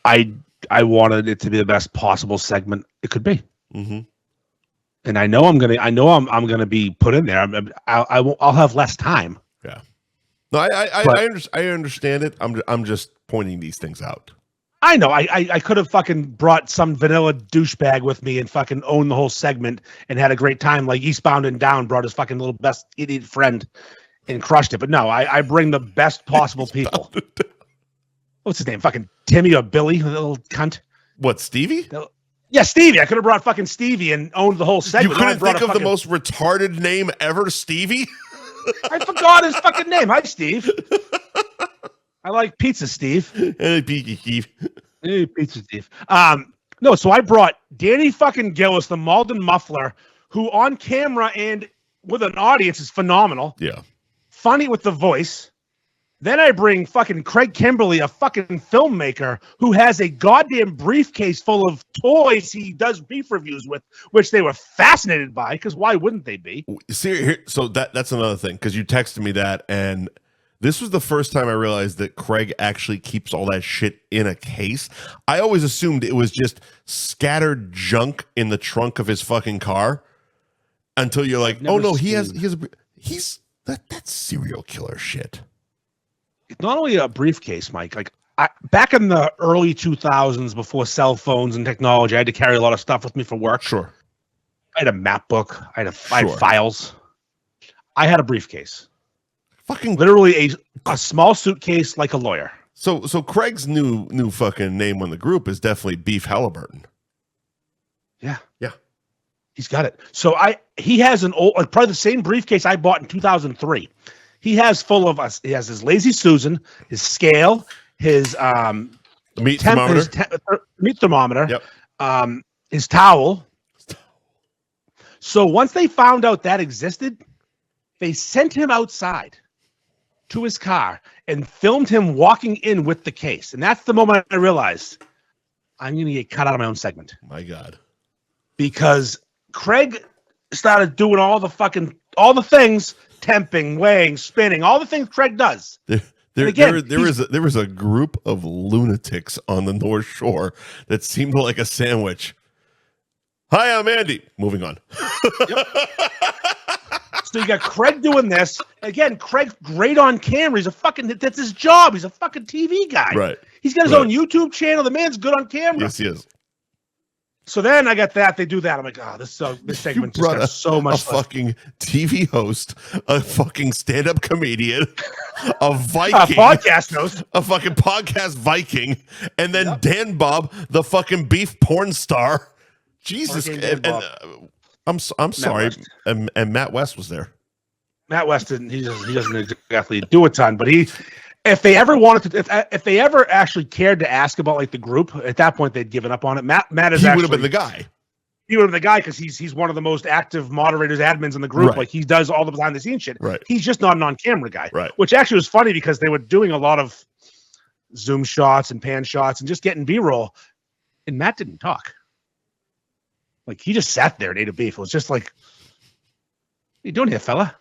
I wanted it to be the best possible segment it could be. Mm-hmm. And I know I'm gonna be put in there. I'll have less time. Yeah. No, I understand it. I'm just pointing these things out. I know. I could have fucking brought some vanilla douchebag with me and fucking owned the whole segment and had a great time. Like Eastbound and Down brought his fucking little best idiot friend and crushed it. But no, I bring the best possible people. What's his name? Fucking Timmy or Billy, the little cunt. What, Stevie? Yeah, Stevie. I could have brought fucking Stevie and owned the whole segment. You couldn't think of the most retarded name ever, Stevie? I forgot his fucking name. Hi, Steve. I like pizza, Steve. Hey, Pizza Steve. Hey, pizza, Steve. No, so I brought Danny fucking Gillis, the Malden Muffler, who on camera and with an audience is phenomenal. Yeah. Funny with the voice. Then I bring fucking Craig Kimberly, a fucking filmmaker who has a goddamn briefcase full of toys he does beef reviews with, which they were fascinated by, because why wouldn't they be? See, so that's another thing, because you texted me that, and this was the first time I realized that Craig actually keeps all that shit in a case. I always assumed it was just scattered junk in the trunk of his fucking car until you're like, oh no, he's that's serial killer shit. It's not only a briefcase, Mike. Like back in the early 2000s, before cell phones and technology, I had to carry a lot of stuff with me for work. Sure. I had a map book. I had files. I had a briefcase. Fucking literally a small suitcase like a lawyer. So Craig's new fucking name on the group is definitely Beef Halliburton. Yeah. Yeah. He's got it. So he has an old, probably the same briefcase I bought in 2003. He has full of us. He has his Lazy Susan, his scale, his meat thermometer, meat thermometer, yep. His towel. So once they found out that existed, they sent him outside to his car and filmed him walking in with the case. And that's the moment I realized I'm going to get cut out of my own segment. My God. Because Craig started doing all the things, temping, weighing, spinning, all the things Craig does. There was a group of lunatics on the North Shore that seemed like a sandwich. Hi, I'm Andy. Moving on. Yep. So you got Craig doing this. Again, Craig's great on camera. That's his job. He's a fucking TV guy. Right. He's got his own YouTube channel. The man's good on camera. Yes, he is. So then I got that. They do that. I'm like, this segment just got so much. Fucking TV host, a fucking stand-up comedian, a Viking, podcast host, a fucking podcast Viking, and then Dan Bob, the fucking beef porn star. Jesus, I'm sorry, and Matt West was there. Matt West didn't. He doesn't exactly do a ton, but if they ever wanted to, if they ever actually cared to ask about like the group, at that point they'd given up on it. Matt is he would have been the guy. He would have been the guy because he's one of the most active moderators, admins in the group. Right. Like he does all the behind the scenes shit. Right. He's just not an on camera guy. Right. Which actually was funny because they were doing a lot of zoom shots and pan shots and just getting B-roll, and Matt didn't talk. Like he just sat there and ate a beef. It was just like, what are you doing here, fella?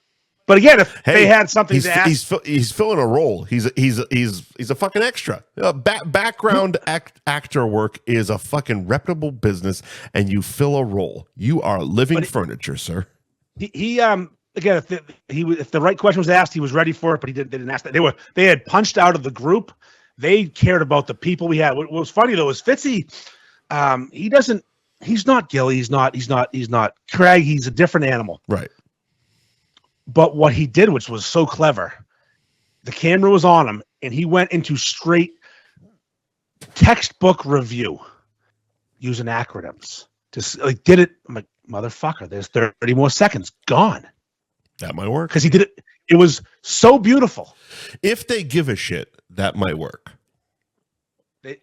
But again, if they had something to ask, he's filling a role. He's a fucking extra. Background actor work is a fucking reputable business, and you fill a role. You are living furniture, sir. He again, if the right question was asked, he was ready for it, but they didn't ask that. They had punched out of the group. They cared about the people we had. What was funny though is Fitzy. he's not Gilly. He's not Craig. He's a different animal. Right. But what he did, which was so clever, the camera was on him, and he went into straight textbook review using acronyms. Just like did it. I'm like, motherfucker, there's 30 more seconds gone. That might work. Because he did it. It was so beautiful. If they give a shit, that might work.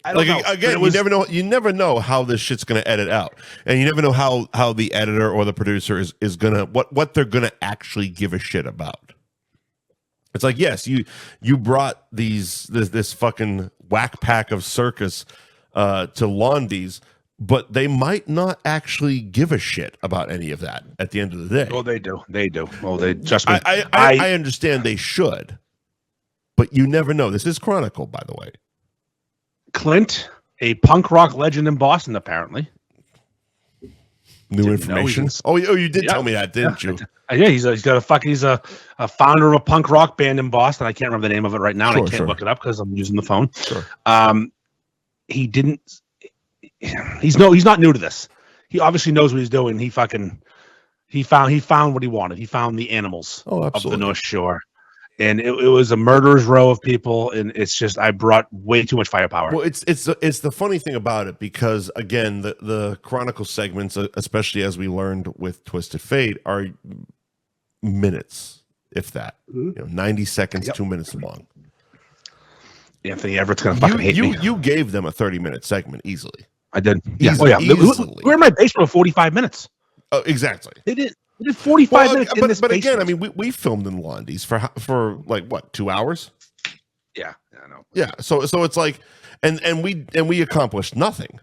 I don't know. Again, you never know how this shit's going to edit out, and you never know how the editor or the producer is going to what they're going to actually give a shit about. It's like, yes, you brought this fucking whack pack of circus to Londies, but they might not actually give a shit about any of that at the end of the day. Oh, they do. They do. Oh, they just. I understand they should, but you never know. This is Chronicle, by the way. Clint, a punk rock legend in Boston, apparently. New information. Oh, you did tell me that, didn't you? Yeah, he's a founder of a punk rock band in Boston. I can't remember the name of it right now. And I can't look it up because I'm using the phone. Sure. He's not new to this. He obviously knows what he's doing. He found what he wanted. He found the animals of the North Shore. And it was a murderer's row of people, and it's just I brought way too much firepower. Well, it's the funny thing about it because again, the Chronicle segments, especially as we learned with Twisted Fate, are minutes, if that, 90 seconds, 2 minutes long. Anthony Everett's gonna fucking hate me. You gave them a 30-minute segment easily. I did. Easily. We're in my basement for 45 minutes. Oh, exactly. They did 45 minutes in this but basement. again, I mean, we filmed in Londies for like what, 2 hours? Yeah, I know. Yeah, so it's like, and we accomplished nothing.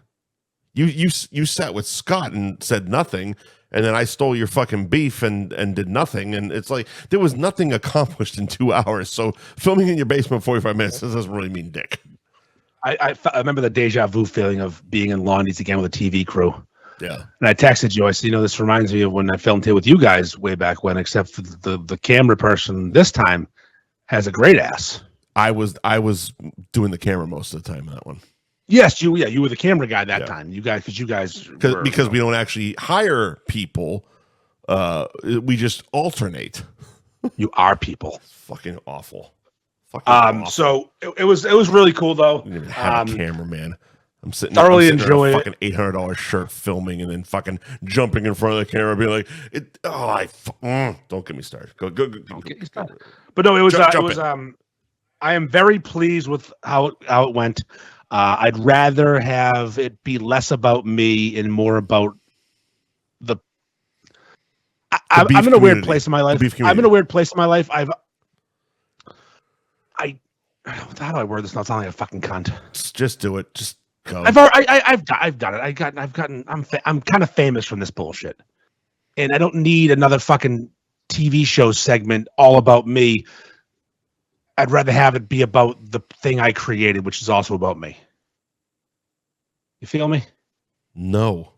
You sat with Scott and said nothing, and then I stole your fucking beef and did nothing, and it's like there was nothing accomplished in 2 hours. So filming in your basement 45 minutes doesn't really mean dick. I remember the deja vu feeling of being in Londies again with a TV crew. Yeah. And I texted you. I said, this reminds me of when I filmed here with you guys way back when, except for the camera person this time has a great ass. I was doing the camera most of the time in that one. Yes, you were the camera guy that time. You guys, because we don't actually hire people. We just alternate. You are people. Fucking awful. So it was really cool though. You didn't even have a cameraman. I'm sitting thoroughly in a fucking $800 shirt filming and then fucking jumping in front of the camera, being like, don't get me started. Go. But no, it was. I am very pleased with how it went. I'd rather have it be less about me and more about I'm in a weird place in my life. I'm in a weird place in my life. How do I word this? Not sounding like a fucking cunt. Just do it. Just go. I've done it. I'm kind of famous from this bullshit, and I don't need another fucking TV show segment all about me. I'd rather have it be about the thing I created, which is also about me. You feel me? No.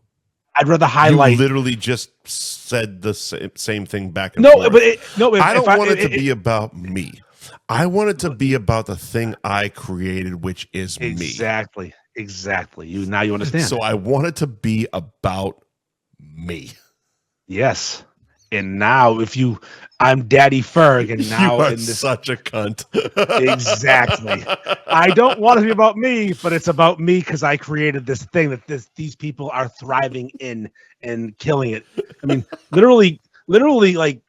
I'd rather highlight. You literally just said the same thing back and forth. I don't want it to be about me. I want it to be about the thing I created, which is me. Exactly. Now you understand. So I want it to be about me. Yes. And now I'm Daddy Ferg, and now you are such a cunt. Exactly. I don't want it to be about me, but it's about me because I created this thing that these people are thriving in and killing it. I mean, literally, like.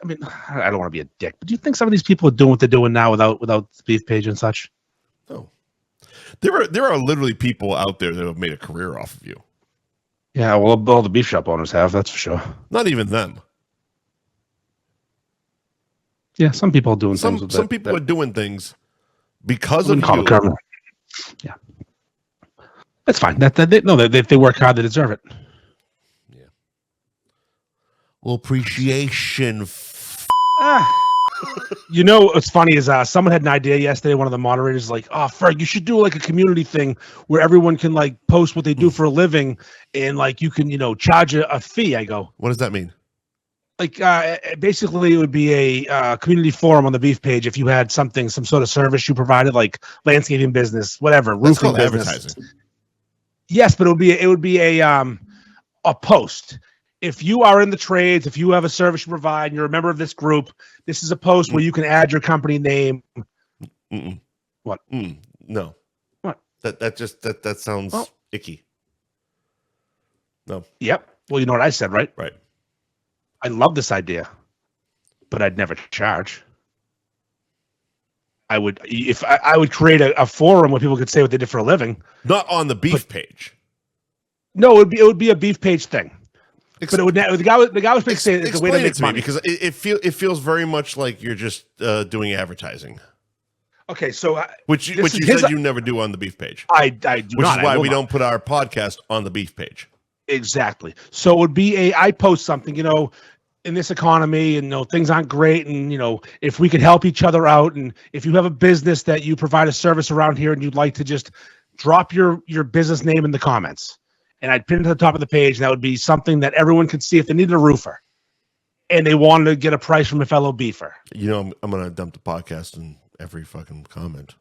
I mean, I don't want to be a dick, but do you think some of these people are doing what they're doing now without the beef page and such? No. There are literally people out there that have made a career off of you. Yeah, well, all the beef shop owners have, that's for sure. Not even them. Yeah, some people are doing things. Some people are doing things because of you. Yeah, that's fine. If they work hard, they deserve it. Yeah. Well, appreciation. What's funny is someone had an idea yesterday. One of the moderators is like, "Oh, Ferg, you should do like a community thing where everyone can like post what they do for a living, and like you can charge a fee." I go, "What does that mean?" Like basically, it would be a community forum on the beef page if you had some sort of service you provided, like landscaping business, whatever, roofing business. Advertising. Yes, but it would be a post. If you are in the trades, if you have a service you provide, and you're a member of this group, this is a post where you can add your company name. Mm-mm. What? No. What? That sounds icky. No. Yep. Well, you know what I said, right? Right. I love this idea, but I'd never charge. I would create a forum where people could say what they did for a living. Not on the beef page. No, it would be a beef page thing. But it would the guy was saying it's a way to make money because it feels very much like you're just doing advertising. Okay, so which you said you never do on the beef page. I do not. Which is why we don't put our podcast on the beef page. Exactly. So it would be I post something, in this economy, and things aren't great, and if we could help each other out, and if you have a business that you provide a service around here, and you'd like to just drop your business name in the comments. And I'd pin it to the top of the page, and that would be something that everyone could see if they needed a roofer and they wanted to get a price from a fellow beefer. I'm going to dump the podcast in every fucking comment.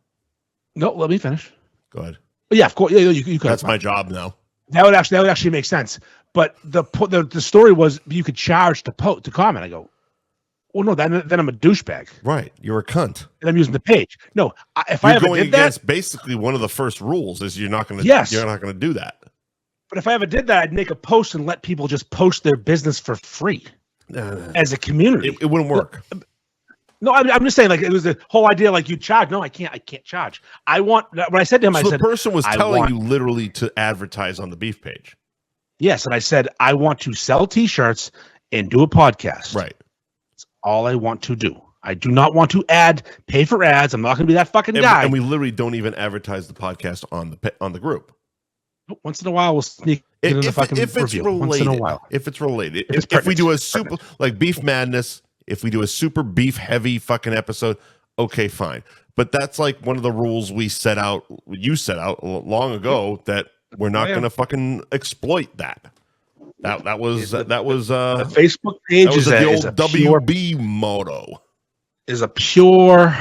No, let me finish. Go ahead. Yeah, of course. Yeah, you could. That's my job now. That would actually make sense. But the story was you could charge to comment. I go, well, no, then I'm a douchebag. Right. You're a cunt. And I'm using the page. No, if you're I ever going did against that, basically one of the first rules is you're not going to. Yes. You're not going to do that. But if I ever did that, I'd make a post and let people just post their business for free as a community. It wouldn't work. No, I'm just saying, like, it was the whole idea, like, you charge. No, I can't charge. When I said to him, so I said, the person was telling you literally to advertise on the beef page. Yes, and I said, I want to sell T-shirts and do a podcast. Right. That's all I want to do. I do not want to pay for ads. I'm not going to be that fucking guy. And we literally don't even advertise the podcast on the group. Once in a while, we'll sneak it in the fucking review. Once in a while. If it's related. If we do a super, like Beef Madness, if we do a super beef heavy fucking episode, okay, fine. But that's like one of the rules you set out long ago that we're not going to fucking exploit that. That was the Facebook page that was is the old WB motto. Is a pure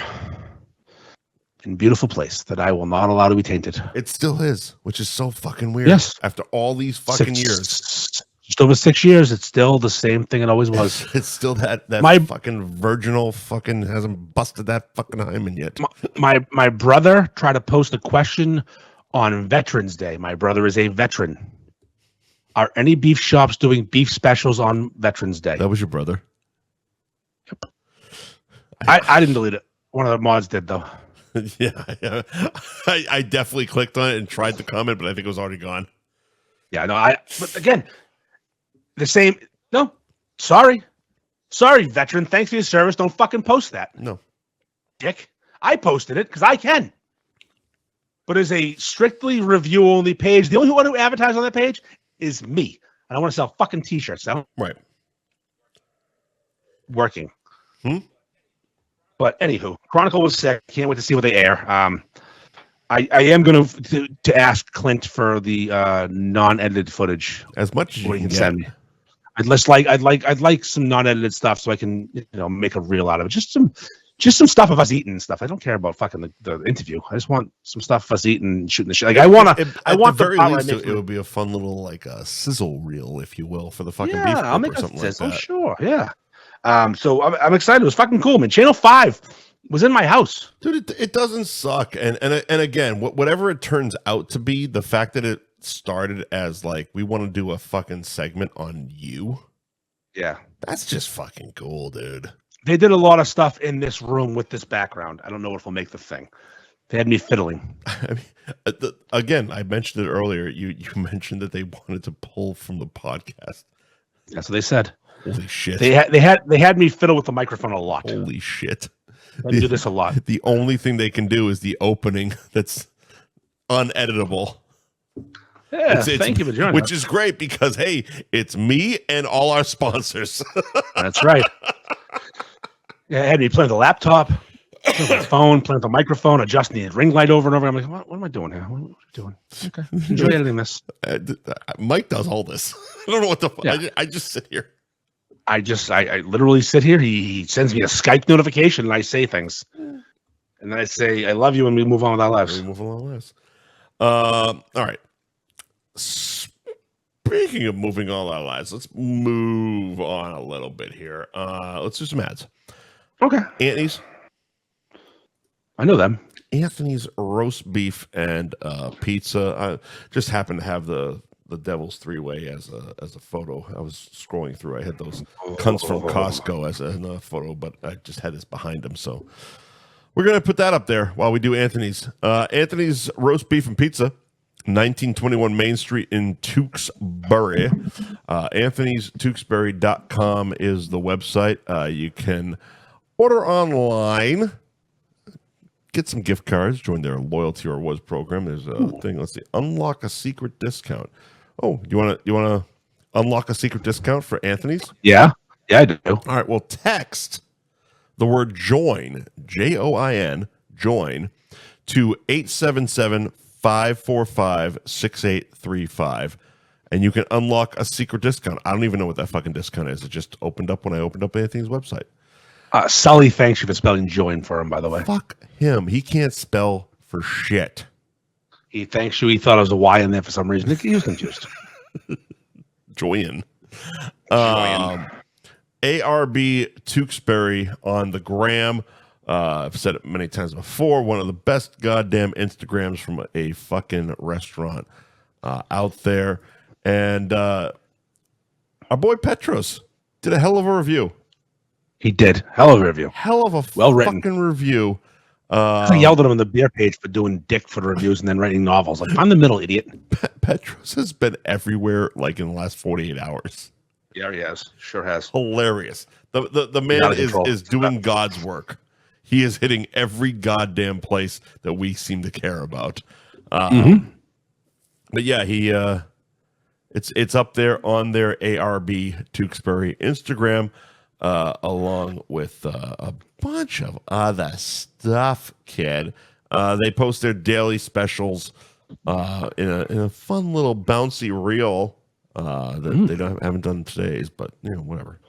and beautiful place that I will not allow to be tainted. It still is, which is so fucking weird. Yes. After all these fucking years. Just over 6 years, it's still the same thing it always was. It's still that fucking virginal fucking hasn't busted that fucking hymen yet. My brother tried to post a question on Veterans Day. My brother is a veteran. Are any beef shops doing beef specials on Veterans Day? That was your brother? Yep. I didn't delete it. One of the mods did, though. Yeah. I definitely clicked on it and tried to comment, but I think it was already gone. Yeah, no, but again, the same. No, sorry, veteran. Thanks for your service. Don't fucking post that. No, dick. I posted it because I can. But as a strictly review only page, the only one who advertise on that page is me. And I want to sell fucking T-shirts. Right. Working. But anywho, Chronicle was sick. Can't wait to see what they air. I am going to ask Clint for the non-edited footage as much as you can send me. I'd like some non-edited stuff so I can make a reel out of it. Just some stuff of us eating and stuff. I don't care about fucking the interview. I just want some stuff of us eating and shooting the shit. Like I want the very least it would be a fun little like a sizzle reel, if you will, for the fucking beef I'll make or something sizzle, like that. Sure, yeah. So I'm excited. It was fucking cool, man. Channel 5 was in my house, dude. It doesn't suck, and again, whatever it turns out to be, the fact that it started as like we want to do a fucking segment on you, yeah, that's just fucking cool, dude. They did a lot of stuff in this room with this background. I don't know if will make the thing. They had me fiddling. I mean, again, I mentioned it earlier. You mentioned that they wanted to pull from the podcast. That's what they said. Holy shit! They had me fiddle with the microphone a lot. Holy shit! They do this a lot. The only thing they can do is the opening that's uneditable. Yeah, thank you for joining Which is great because, hey, it's me and all our sponsors. That's right. Yeah, I had me playing the laptop, playing the phone, playing the microphone, adjusting the ring light over and over. I'm like, what am I doing here? What are we doing? Okay. Enjoy editing this. Mike does all this. I don't know what the fuck. Yeah. I just sit here. I literally sit here. He sends me a Skype notification and I say things. And then I say, I love you, and we move on with our lives. All right. speaking of moving all our lives, let's move on a little bit here. Let's do some ads. Okay. Anthony's. I know them. Anthony's roast beef and pizza. I just happened to have the Devil's Three-Way as a photo. I was scrolling through. I had those cunts from Costco as a photo, but I just had this behind them. So we're going to put that up there while we do Anthony's. Anthony's roast beef and pizza, 1921 Main Street in Tewksbury. Anthony's Tewksbury.com is the website. You can order online. Get some gift cards. Join their loyalty or rewards program. There's a thing. Let's see. Unlock a secret discount. Oh, you want to unlock a secret discount for Anthony's? Yeah, I do. All right. Well, text the word join, JOIN, join, to 877-545-6835, and you can unlock a secret discount. I don't even know what that fucking discount is. It just opened up when I opened up Anthony's website. Sully thanks you for spelling join for him, by the way. Fuck him. He can't spell for shit. He thanks you. He thought it was a Y in there for some reason. He was confused. Join. ARB Tewksbury on the gram. I've said it many times before. One of the best goddamn Instagrams from a fucking restaurant out there. And our boy Petros did a hell of a review. He did. Hell of a review. Hell of a well-written fucking review. I yelled at him on the beer page for doing dick for the reviews and then writing novels. Like, I'm the middle idiot. Petros has been everywhere like in the last 48 hours. Yeah, he has. Sure has. Hilarious. The man is doing God's work. He is hitting every goddamn place that we seem to care about. But yeah, he it's up there on their ARB Tewksbury Instagram, along with a bunch of other stuff, kid. They post their daily specials in a fun little bouncy reel that they haven't done today's, but whatever.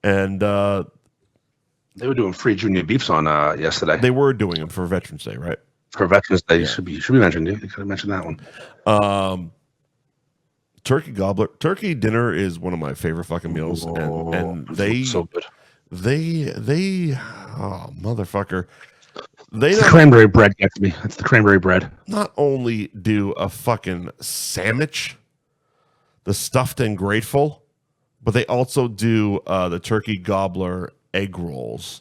And they were doing free junior beefs on yesterday. They were doing them for Veterans Day, right? For Veterans Day, should be mentioned. You could have mentioned that one. Turkey gobbler, turkey dinner is one of my favorite fucking meals, and they so good. They oh motherfucker. The cranberry bread gets me. It's the cranberry bread. Not only do a fucking sandwich, the stuffed and grateful, but they also do the turkey gobbler egg rolls.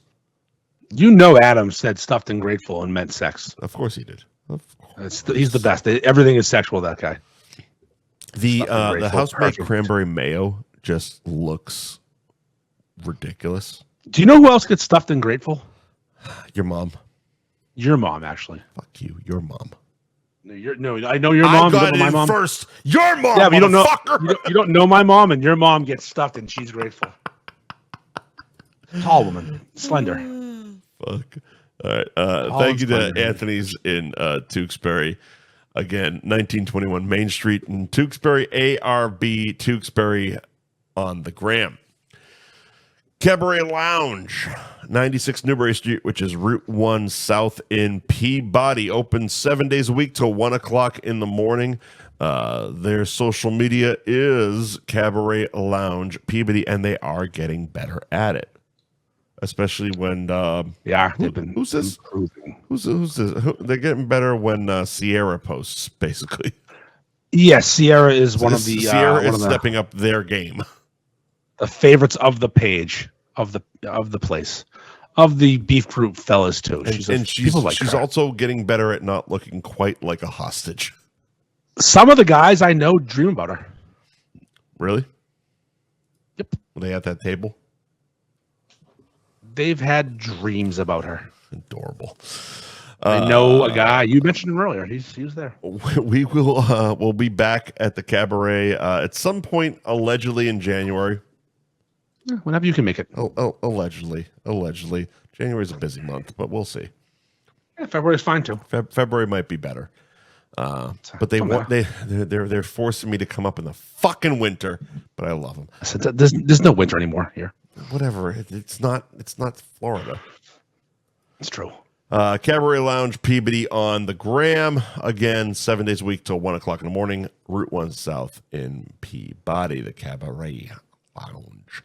Adam said stuffed and grateful and meant sex. Of course he did. He's the best. Everything is sexual, that guy. The house-made cranberry mayo just looks ridiculous. Do you know who else gets stuffed and grateful? Your mom. Your mom, actually. Fuck you. Your mom. No, I know your mom. I got my in mom first. Your mom. Yeah, but you don't know. You don't know my mom, and your mom gets stuffed, and she's grateful. Tall woman, slender. Fuck. All right. Thank you to Anthony's in Tewksbury. Again, 1921 Main Street in Tewksbury. ARB Tewksbury on the gram. Cabaret Lounge, 96 Newbury Street, which is Route 1 South in Peabody. Open 7 days a week till 1 o'clock in the morning. Their social media is Cabaret Lounge Peabody, and they are getting better at it. Especially when they've been who's this? Improving. Who's this? They're getting better when Sierra posts, basically. Yes, Sierra is one of the Sierra is stepping up their game. The favorites of the page of the place of the beef group fellas too. She's also getting better at not looking quite like a hostage. Some of the guys I know dream about her. Really? Yep. Were they at that table? They've had dreams about her. Adorable. I know a guy. You mentioned him earlier. He was there. We will. We'll be back at the Cabaret at some point, allegedly in January. Whenever you can make it. Allegedly. January's a busy month, but we'll see. Yeah, February's fine too. February might be better. But they're forcing me to come up in the fucking winter, but I love them. There's no winter anymore here. Whatever. It's not Florida. It's true. Cabaret Lounge Peabody on the gram. Again, 7 days a week till 1 o'clock in the morning. Route 1 South in Peabody, the Cabaret Lounge.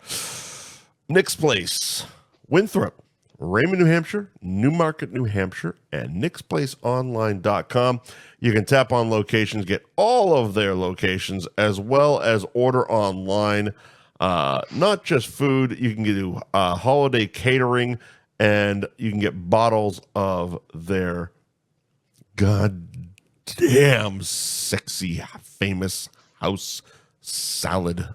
Nick's Place, Winthrop, Raymond, New Hampshire, Newmarket, New Hampshire, and nicksplaceonline.com. You can tap on locations, get all of their locations, as well as order online. Not just food. You can do holiday catering, and you can get bottles of their goddamn sexy, famous house salad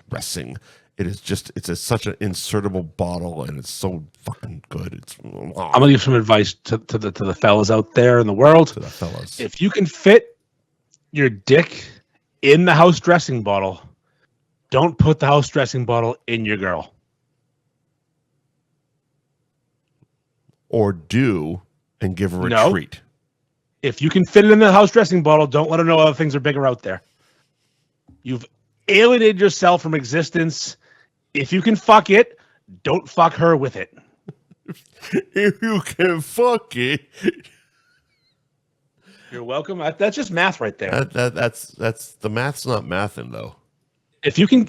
dressing. It is just, such an insertable bottle, and it's so fucking good. I'm gonna give some advice to the fellas out there in the world. To the fellas, if you can fit your dick in the house dressing bottle, don't put the house dressing bottle in your girl. Or do and give her a treat. If you can fit it in the house dressing bottle, don't let her know other things are bigger out there. You've alienated yourself from existence. If you can fuck it, don't fuck her with it. If you can fuck it. You're welcome. That's just math right there. That's the math's not mathing though. If you can,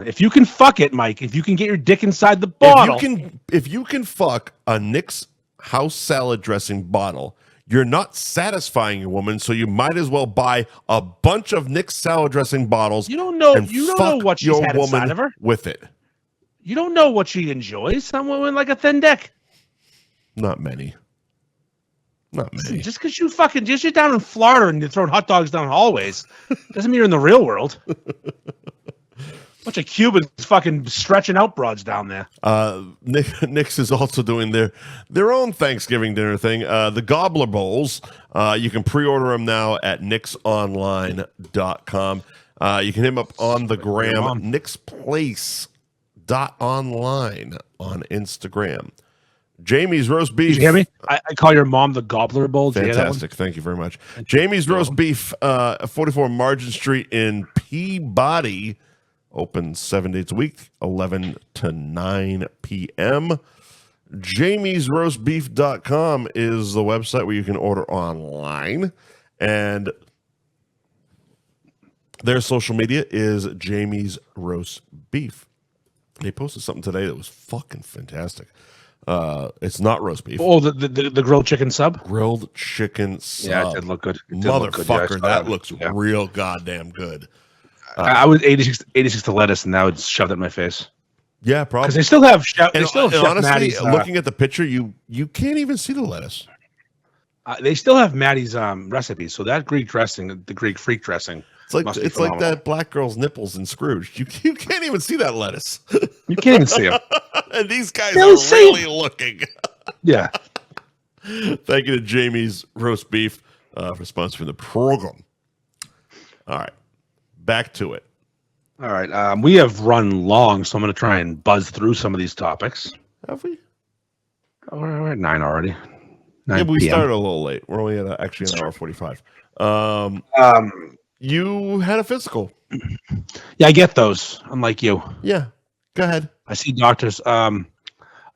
if you can fuck it, Mike. If you can get your dick inside the bottle. If you can fuck a Nick's house salad dressing bottle, you're not satisfying your woman, so you might as well buy a bunch of Nick's salad dressing bottles. You don't know what she's had inside of her with it. You don't know what she enjoys. Some women like a thin dick. Not many. Listen, just because you're down in Florida and you're throwing hot dogs down hallways doesn't mean you're in the real world. Bunch of Cubans fucking stretching out broads down there. Nick's is also doing their own Thanksgiving dinner thing. The Gobbler Bowls. You can pre-order them now at nicksonline.com. You can hit him up on the gram, nicksplace.online on Instagram. Jamie's Roast Beef. Did you hear me? I call your mom the Gobbler Bowl. Fantastic. Thank you very much. Jamie's Roast Beef, 44 Margin Street in Peabody. Open 7 days a week, 11 to 9 p.m. JamiesRoastBeef.com is the website where you can order online. And their social media is Jamie's Roast Beef. They posted something today that was fucking fantastic. It's not roast beef. Oh, the grilled chicken sub? Grilled chicken sub. Yeah, it did look good. Motherfucker, that looks real goddamn good. I was 86 to lettuce, and now it's shoved in my face. Yeah, probably. Because they still have Chef honestly, Maddie's, looking at the picture, you can't even see the lettuce. They still have Maddie's recipes. So that Greek dressing, the Greek freak dressing, it's like that black girl's nipples in Scrooge. You can't even see that lettuce. You can't even see them. And these guys are really looking. Yeah. Thank you to Jamie's Roast Beef for sponsoring the program. All right. Back to it. All right. We have run long, so I'm going to try and buzz through some of these topics. Have we? We're at 9 already. 9 yeah, but we PM. started a little late. We're only at actually an hour 45. You had a physical. Yeah, I get those. Unlike you. Yeah. Go ahead. I see doctors. I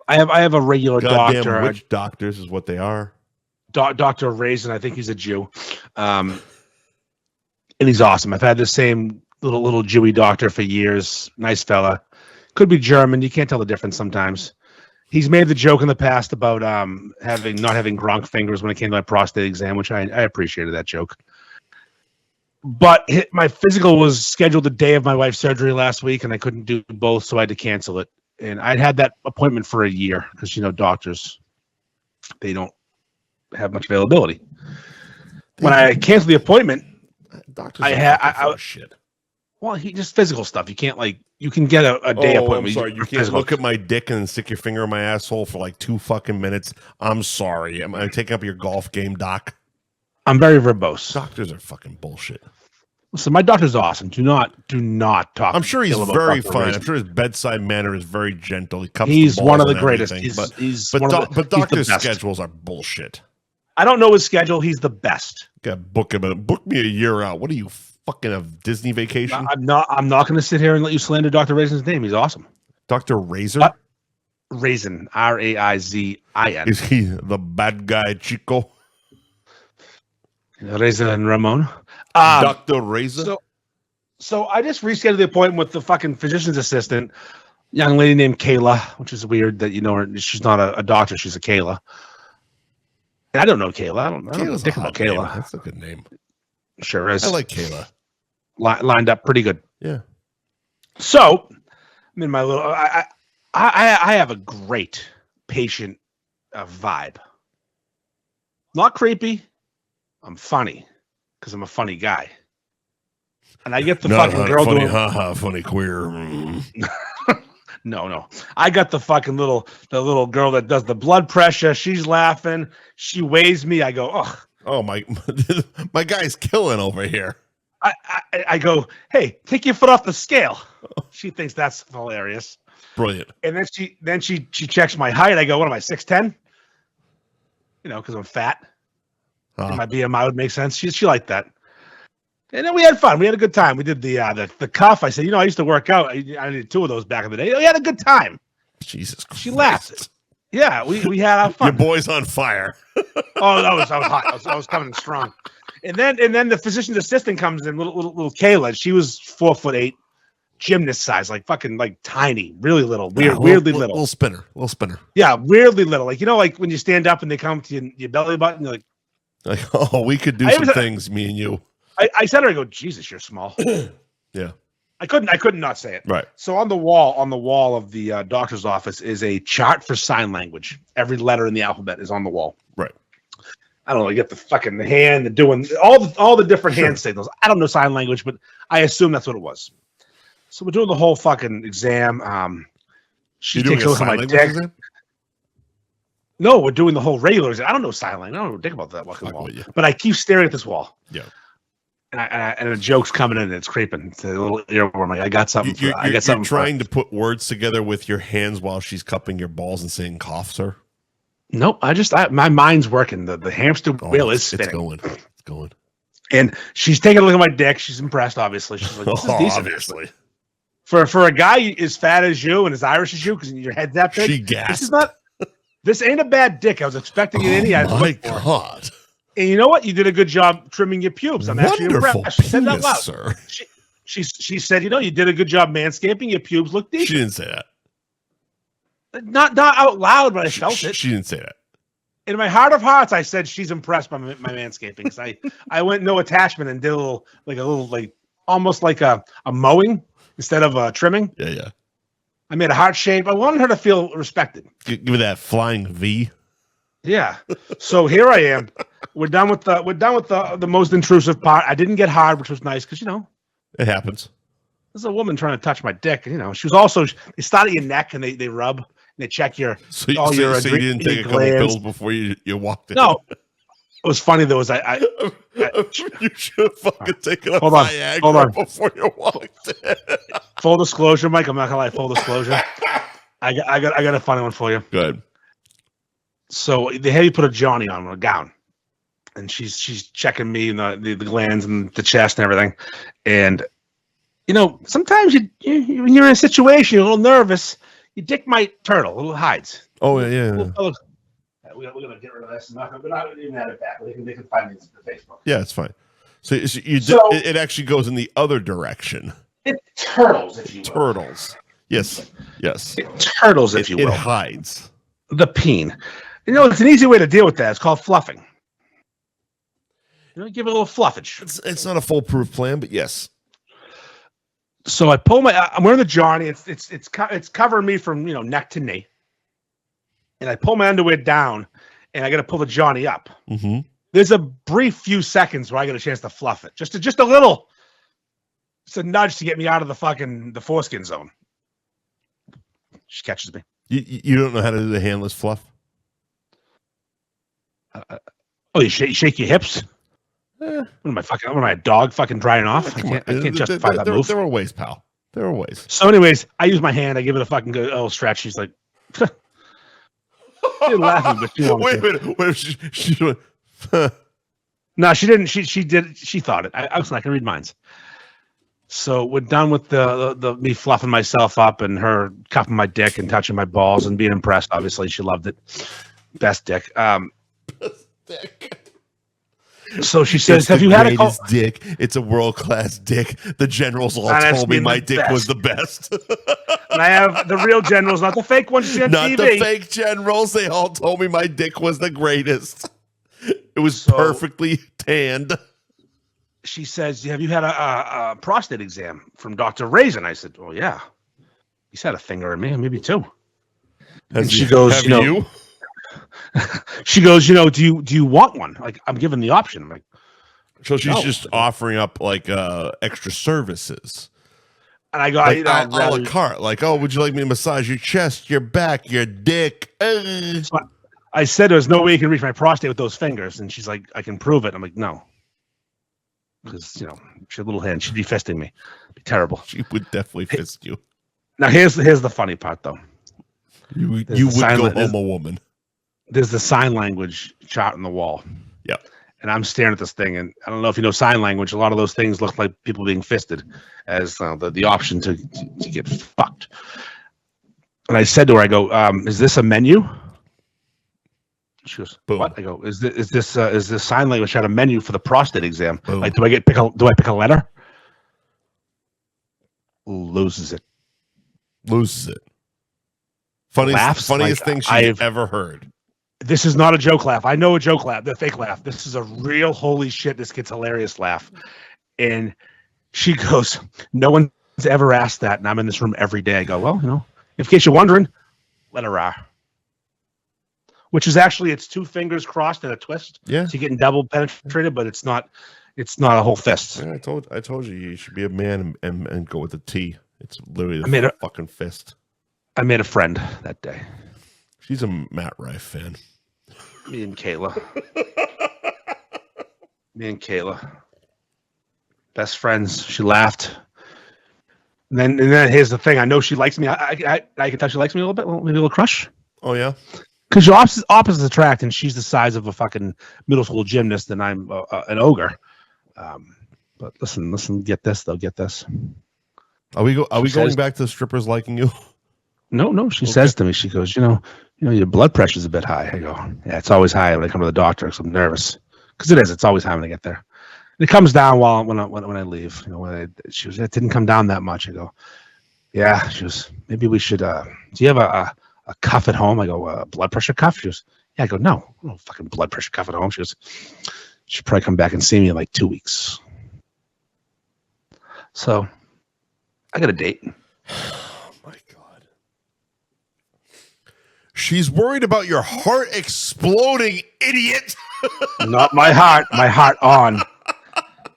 have a regular doctor. Witch doctors is what they are. Dr. Raisin, I think he's a Jew. And he's awesome. I've had the same little Jewy doctor for years. Nice fella. Could be German. You can't tell the difference sometimes. He's made the joke in the past about not having Gronk fingers when it came to my prostate exam, which I appreciated that joke. But my physical was scheduled the day of my wife's surgery last week, and I couldn't do both, so I had to cancel it. And I'd had that appointment for a year because, doctors, they don't have much availability. When I canceled the appointment, doctors I shit. Well, just physical stuff. You can't you can get a day appointment. I'm sorry, you can't look at my dick and then stick your finger in my asshole for 2 fucking minutes. I'm sorry. Am I taking up your golf game, doc? I'm very verbose. Doctors are fucking bullshit. Listen, my doctor's awesome. Do not talk. I'm sure he's very fine. I'm sure his bedside manner is very gentle. He's one of the greatest. But doctors' schedules are bullshit. I don't know his schedule. He's the best. Book me a year out. What are you fucking a Disney vacation? I'm not going to sit here and let you slander Dr. Raisin's name. He's awesome. Dr. Razor? Raisin, Raizin. Is he the bad guy, Chico? Raisin and Ramon. Dr. Raisin? So I just rescheduled the appointment with the fucking physician's assistant, young lady named Kayla, which is weird that you know her. She's not a doctor. She's a Kayla. And I don't know Kayla. I don't know dick about Kayla. Name. That's a good name. Sure is. I like Kayla. Lined up pretty good. Yeah. So I'm in my little. I have a great patient vibe. Not creepy. I'm funny because I'm a funny guy. And I get the fucking girl funny, doing funny queer. No. I got the fucking little girl that does the blood pressure. She's laughing. She weighs me. I go, ugh. Oh my guy's killing over here. I go, hey, take your foot off the scale. She thinks that's hilarious. Brilliant. And then she checks my height. I go, what am I, 6'10"? You know, because I'm fat. And my BMI would make sense. She liked that. And then we had fun. We had a good time. We did the cuff. I said, you know, I used to work out. I did 2 of those back in the day. We had a good time. Jesus Christ. She laughed. Yeah, we had our fun. Your boy's on fire. Oh, I was hot. I was coming in strong. And then the physician's assistant comes in, little Kayla. She was 4'8", gymnast size, like fucking like tiny, really little, weirdly little. Little spinner. Yeah, weirdly little. Like, you know, like when you stand up and they come to your belly button, you're like, oh, we could do some things, me and you. I said to her, I go, Jesus, you're small. Yeah. I couldn't not say it. Right. So on the wall of the doctor's office is a chart for sign language. Every letter in the alphabet is on the wall. Right. I don't know. You get the fucking hand, doing all the different hand signals. I don't know sign language, but I assume that's what it was. So we're doing the whole fucking exam. She takes a look at my dick. No, we're doing the whole regular exam. I don't know sign language. I don't know dick about that fucking wall. But I keep staring at this wall. Yeah. And a joke's coming in and it's creeping. It's a little earworm. Like, I got something. You're trying to put words together with your hands while she's cupping your balls and saying cough, sir? Nope. My mind's working. The hamster wheel is spinning. It's going. And she's taking a look at my dick. She's impressed, obviously. She's like, this is decent. Obviously. For a guy as fat as you and as Irish as you, because your head's that big. She gasped. This ain't a bad dick. I was expecting it any. Oh my God. And you know what? You did a good job trimming your pubes. I'm actually impressed. She said that loud. Sir. She said, you know, you did a good job manscaping. Your pubes look decent. She didn't say that. Not out loud, but I felt it. She didn't say that. In my heart of hearts, I said she's impressed by my manscaping. So I went no attachment and did a little almost like a mowing instead of a trimming. Yeah. I made a heart shape. I wanted her to feel respected. Give me that flying V. Yeah. So here I am. We're done with the most intrusive part. I didn't get hard, which was nice because, you know, it happens. There's a woman trying to touch my dick. You know, she was also, they start at your neck and they rub and they check your. So you didn't take a couple pills before you walked in. No. It was funny though. You should have fucking taken a Viagra before you walked in. Full disclosure, Mike. I'm not gonna lie. Full disclosure. I got a funny one for you. Good. So they had you put a Johnny on a gown, and she's checking me and the glands and the chest and everything. And you know, sometimes you when you're in a situation, you're a little nervous. Your dick might turtle, a little hides. Oh yeah. We're gonna get rid of this. We're not even add it back. They can find me on Facebook. Yeah, it's fine. So it actually goes in the other direction. It turtles, if you will. Turtles. Yes. It turtles, if you will. It hides. The peen. You know, it's an easy way to deal with that. It's called fluffing. You know, give it a little fluffage. It's not a foolproof plan, but yes. So I pull I'm wearing the Johnny. It's covering me from, you know, neck to knee. And I pull my underwear down, and I got to pull the Johnny up. Mm-hmm. There's a brief few seconds where I get a chance to fluff it, just a little. It's a nudge to get me out of the foreskin zone. She catches me. You don't know how to do the handless fluff? You shake your hips? What am I a dog fucking drying off? I can't justify that move. There are ways, pal. There are ways. So, anyways, I use my hand. I give it a fucking good little stretch. She's like, she's laughing, but she wait a minute. What if she went? No, she didn't. She did. She thought it. I was not gonna read minds. So we're done with the me fluffing myself up and her cupping my dick and touching my balls and being impressed. Obviously, she loved it. Best dick. Best dick. So she says, "Have you had a dick? It's a world-class dick. The generals all told me my dick was the best." And I have the real generals, not the fake ones you see on not TV. The fake generals. They all told me my dick was the greatest. It was perfectly tanned. She says, "Have you had a prostate exam from Dr. Raisin?" I said, "Oh yeah, he's had a finger in me, maybe two." And she goes, "Have you?" She goes, do you want one? Like, I'm given the option. I'm like, so she's just offering up like extra services. And I go, like, a la carte. Like, oh, would you like me to massage your chest, your back, your dick? So I said, "There's no way you can reach my prostate with those fingers." And she's like, "I can prove it." I'm like, "No." Because, she had a little hand. She'd be fisting me. It'd be terrible. She would definitely fist you. Now, here's the funny part, though. You would go home a woman. There's the sign language chart on the wall. Yeah. And I'm staring at this thing, and I don't know if you know sign language. A lot of those things look like people being fisted as the option to get fucked. And I said to her, I go, "Is this a menu?" She goes, "Boom." What? I go, "Is this sign language had a menu for the prostate exam? Boom. Like, do I pick a letter?" Loses it. Funniest thing she's ever heard. This is not a joke laugh. I know a joke laugh, the fake laugh. This is a real holy shit, this kid's hilarious laugh. And she goes, "No one's ever asked that, and I'm in this room every day." I go, "Well, in case you're wondering, letter R." Which is actually, it's two fingers crossed and a twist. Yeah. So you're getting double penetrated, but it's not a whole fist. Yeah, I told you should be a man and go with the T. It's literally the fucking fist. I made a friend that day. She's a Matt Rife fan. Me and Kayla. Best friends. She laughed. And then here's the thing. I know she likes me. I can tell she likes me a little bit. Maybe a little crush. Oh, yeah? Because your opposites attract, and she's the size of a fucking middle school gymnast, and I'm an ogre. But listen, get this, though. Get this. Are we going back to the strippers liking you? No. She says to me, she goes, your blood pressure's a bit high. I go, "Yeah, it's always high when I come to the doctor because I'm nervous." Because it is. It's always high when I get there. And it comes down when I leave. She goes, "It didn't come down that much." I go, "Yeah." She goes, "Maybe we should. Do you have a cuff at home?" I go, "A blood pressure cuff?" She goes, "Yeah." I go, "No, fucking blood pressure cuff at home." She goes, "She'll probably come back and see me in like 2 weeks." So I got a date. She's worried about your heart exploding, idiot. Not my heart. My heart on.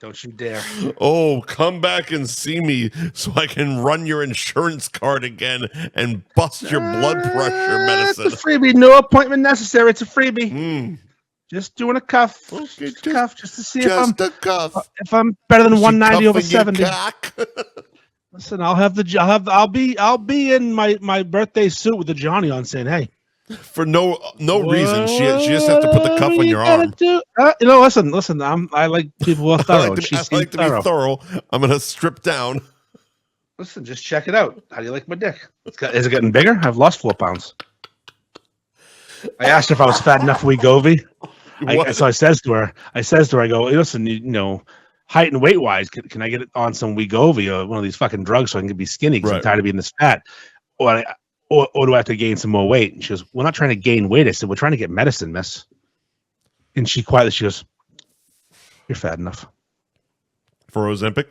Don't you dare. Oh, come back and see me so I can run your insurance card again and bust your blood pressure medicine. It's a freebie. No appointment necessary. It's a freebie. Just doing a cuff. Okay, just to see if I'm better than 190 over 70. Listen, I'll be in my birthday suit with the Johnny on, saying, "Hey." For no reason, she just have to put the cuff on your arm. Listen. I like people who are thorough. I like to be thorough. I'm gonna strip down. Listen, just check it out. How do you like my dick? Is it getting bigger? I've lost 4 pounds. I asked her if I was fat enough for Wegovy. So I says to her, I go, "Listen, height and weight wise, can I get it on some Wegovy or one of these fucking drugs so I can be skinny because I'm tired of being this fat, or do I have to gain some more weight?" And she goes, "We're not trying to gain weight." I said, "We're trying to get medicine, miss." And she goes, "You're fat enough for Ozempic."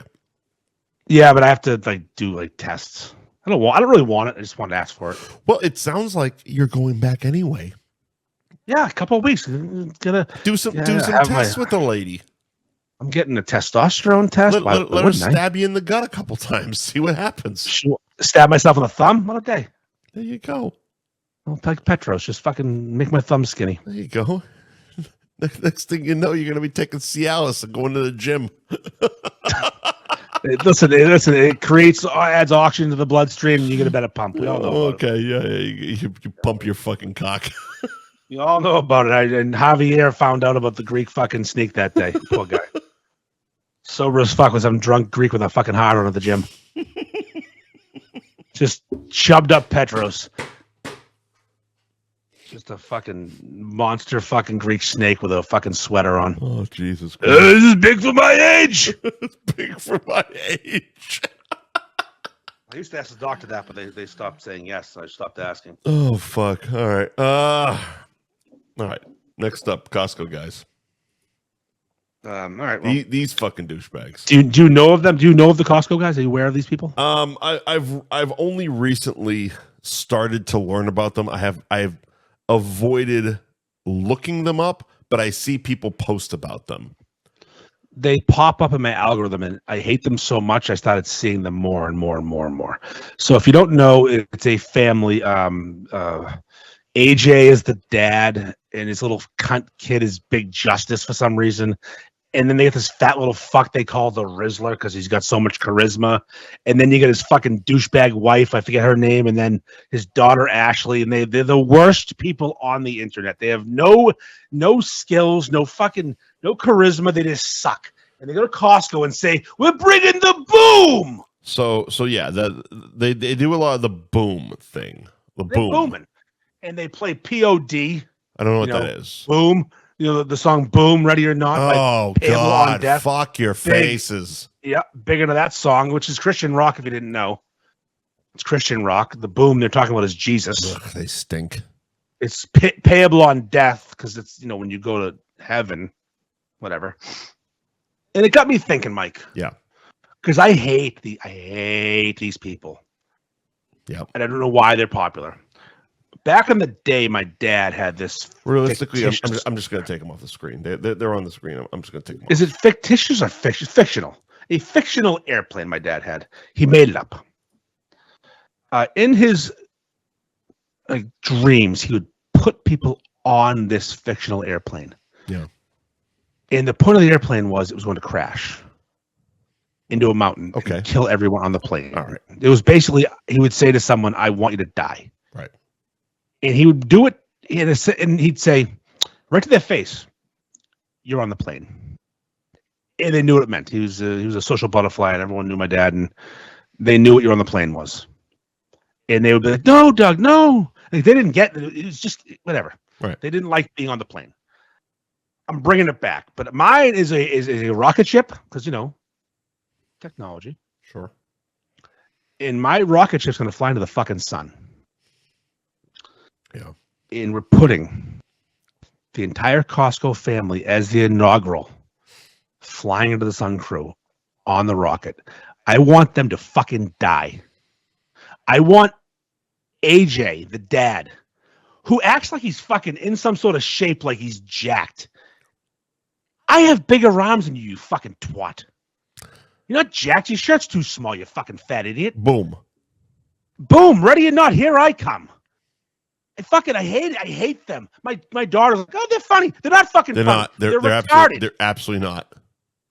Yeah, but I have to do tests. I don't really want it. I just want to ask for it. Well, it sounds like you're going back anyway. Yeah, a couple of weeks. Gonna do some tests with the lady. I'm getting a testosterone test. Let her stab you in the gut a couple times. See what happens. Stab myself in the thumb? What a day. There you go. I'll take Petros. Just fucking make my thumb skinny. There you go. Next thing you know, you're going to be taking Cialis and going to the gym. Listen, it adds oxygen to the bloodstream and you get a better pump. We all know okay, yeah. You pump your fucking cock. You all know about it. And Javier found out about the Greek fucking sneak that day. Poor guy. Sober as fuck was some drunk Greek with a fucking hard on at the gym. Just chubbed up Petros. Just a fucking monster fucking Greek snake with a fucking sweater on. Oh, Jesus Christ. This is big for my age. It's big for my age. I used to ask the doctor that, but they stopped saying yes, so I stopped asking. Oh, fuck. All right. All right. Next up, Costco Guys. All right. Well, These fucking douchebags. do you know of them? Do you know of the Costco Guys? Are you aware of these people? I've only recently started to learn about them. I've avoided looking them up, but I see people post about them. They pop up in my algorithm, and I hate them so much. I started seeing them more and more and more and more. So if you don't know, it's a family. AJ is the dad, and his little cunt kid is Big Justice for some reason. And then they get this fat little fuck they call the Rizzler because he's got so much charisma. And then you get his fucking douchebag wife, I forget her name, and then his daughter Ashley. And they're the worst people on the internet. They have no skills, no charisma. They just suck. And they go to Costco and say, "We're bringing the boom." So yeah, they do a lot of the boom thing. They're booming, and they play POD. I don't know what that is. Boom. You know the song "Boom, Ready or Not." Oh God! Fuck your faces. Yeah, big into that song, which is Christian rock. If you didn't know, it's Christian rock. The boom they're talking about is Jesus. Ugh, they stink. It's payable on death because it's when you go to heaven, whatever. And it got me thinking, Mike. Yeah. Because I hate these people. Yeah. And I don't know why they're popular. Back in the day, my dad had this. Realistically, I'm just going to take them off the screen. They're on the screen. I'm just going to take them off. Is it fictitious or fictional? A fictional airplane my dad had. He made it up. In his dreams, he would put people on this fictional airplane. Yeah. And the point of the airplane was it was going to crash into a mountain and kill everyone on the plane. All right. It was basically, he would say to someone, "I want you to die." Right. And he would do it, and he'd say, right to their face, "You're on the plane." And they knew what it meant. He was a social butterfly, and everyone knew my dad, and they knew what "You're on the plane" was. And they would be like, "No, Doug, no." Like, they didn't get it. It was just whatever. Right. They didn't like being on the plane. I'm bringing it back, but mine is a rocket ship because technology. Sure. And my rocket ship's going to fly into the fucking sun. Yeah. And we're putting the entire Costco family as the inaugural flying into the sun crew on the rocket. I want them to fucking die. I want AJ, the dad, who acts like he's fucking in some sort of shape like he's jacked. I have bigger arms than you fucking twat. You're not jacked. Your shirt's too small, you fucking fat idiot. Boom. Boom. Ready or not, here I come. I hate it. I hate them. My daughter's like, "Oh, they're funny." They're not fucking funny. Not. They're retarded. They're absolutely not.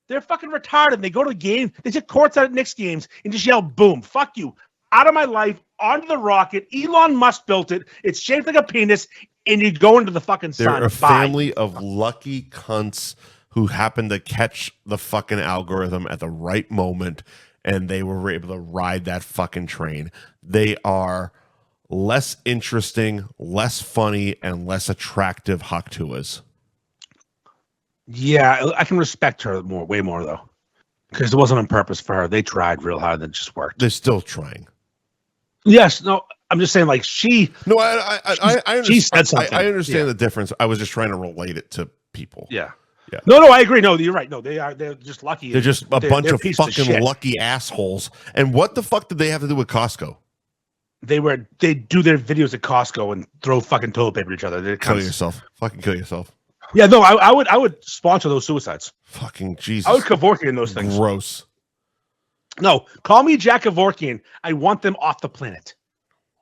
They're fucking retarded. They go to a game. They sit courtside at Knicks games and just yell, "Boom. Fuck you. Out of my life. Onto the rocket. Elon Musk built it. It's shaped like a penis. And you go into the fucking sun." They're a family of lucky cunts who happened to catch the fucking algorithm at the right moment, and they were able to ride that fucking train. They are less interesting, less funny, and less attractive Haktuas. Yeah, I can respect her way more though, because it wasn't on purpose for her. They tried real hard, and it just worked. They're still trying. Yes, no, I'm just saying, like she. No, I understand. She said something. I understand the difference. I was just trying to relate it to people. Yeah. Yeah. No, I agree. No, you're right. No, they're just lucky. They're just a bunch of fucking lucky assholes. And what the fuck did they have to do with Costco? They do their videos at Costco and throw fucking toilet paper at each other. Kill yourself. Fucking kill yourself. Yeah, no, I would sponsor those suicides. Fucking Jesus. I would Kevorkian those things. Gross. No, call me Jack Kevorkian. I want them off the planet.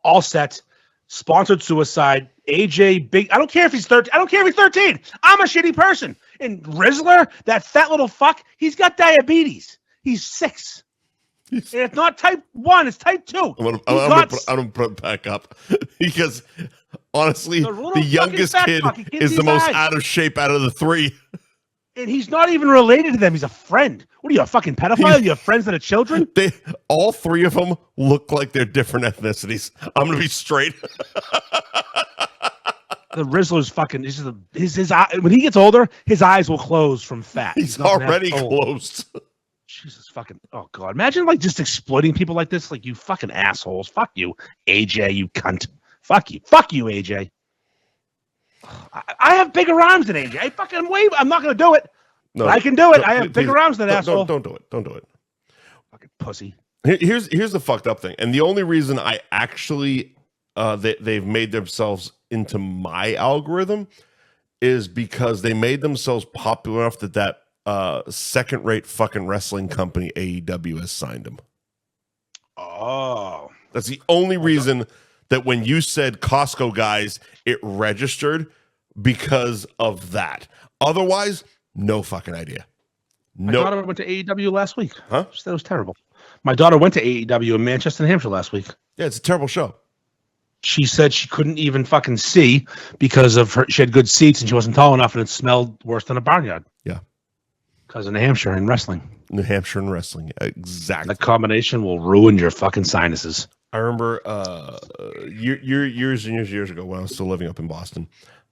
All set. Sponsored suicide. AJ, big. I don't care if he's 13. I don't care if he's 13. I'm a shitty person. And Rizzler, that fat little fuck, he's got diabetes. He's 6. And it's not type 1, it's type 2. I'm gonna put it back up because honestly, the youngest kid is the most out of shape out of the 3. And he's not even related to them. He's a friend. What are you, a fucking pedophile? You have friends that are children? All three of them look like they're different ethnicities. I'm going to be straight. The Rizzler's fucking. His eye, when he gets older, his eyes will close from fat. He's already closed. Jesus fucking. Oh god! Imagine like just exploiting people like this. Like, you fucking assholes. Fuck you, AJ. You cunt. Fuck you. Fuck you, AJ. I have bigger arms than AJ. I'm not gonna do it. No, I can do it. I have bigger arms than asshole. Don't do it. Don't do it. Fucking pussy. Here's the fucked up thing, and the only reason I actually they've made themselves into my algorithm is because they made themselves popular enough that second-rate fucking wrestling company AEW has signed them. Oh, that's the only reason that when you said Costco Guys, it registered because of that. Otherwise, no fucking idea. My daughter went to AEW last week. Huh? That was terrible. My daughter went to AEW in Manchester, New Hampshire last week. Yeah, it's a terrible show. She said she couldn't even fucking see because of her. She had good seats and she wasn't tall enough, and it smelled worse than a barnyard. Yeah, because of New Hampshire and wrestling. New Hampshire and wrestling, exactly. The combination will ruin your fucking sinuses. I remember years and years ago when I was still living up in Boston.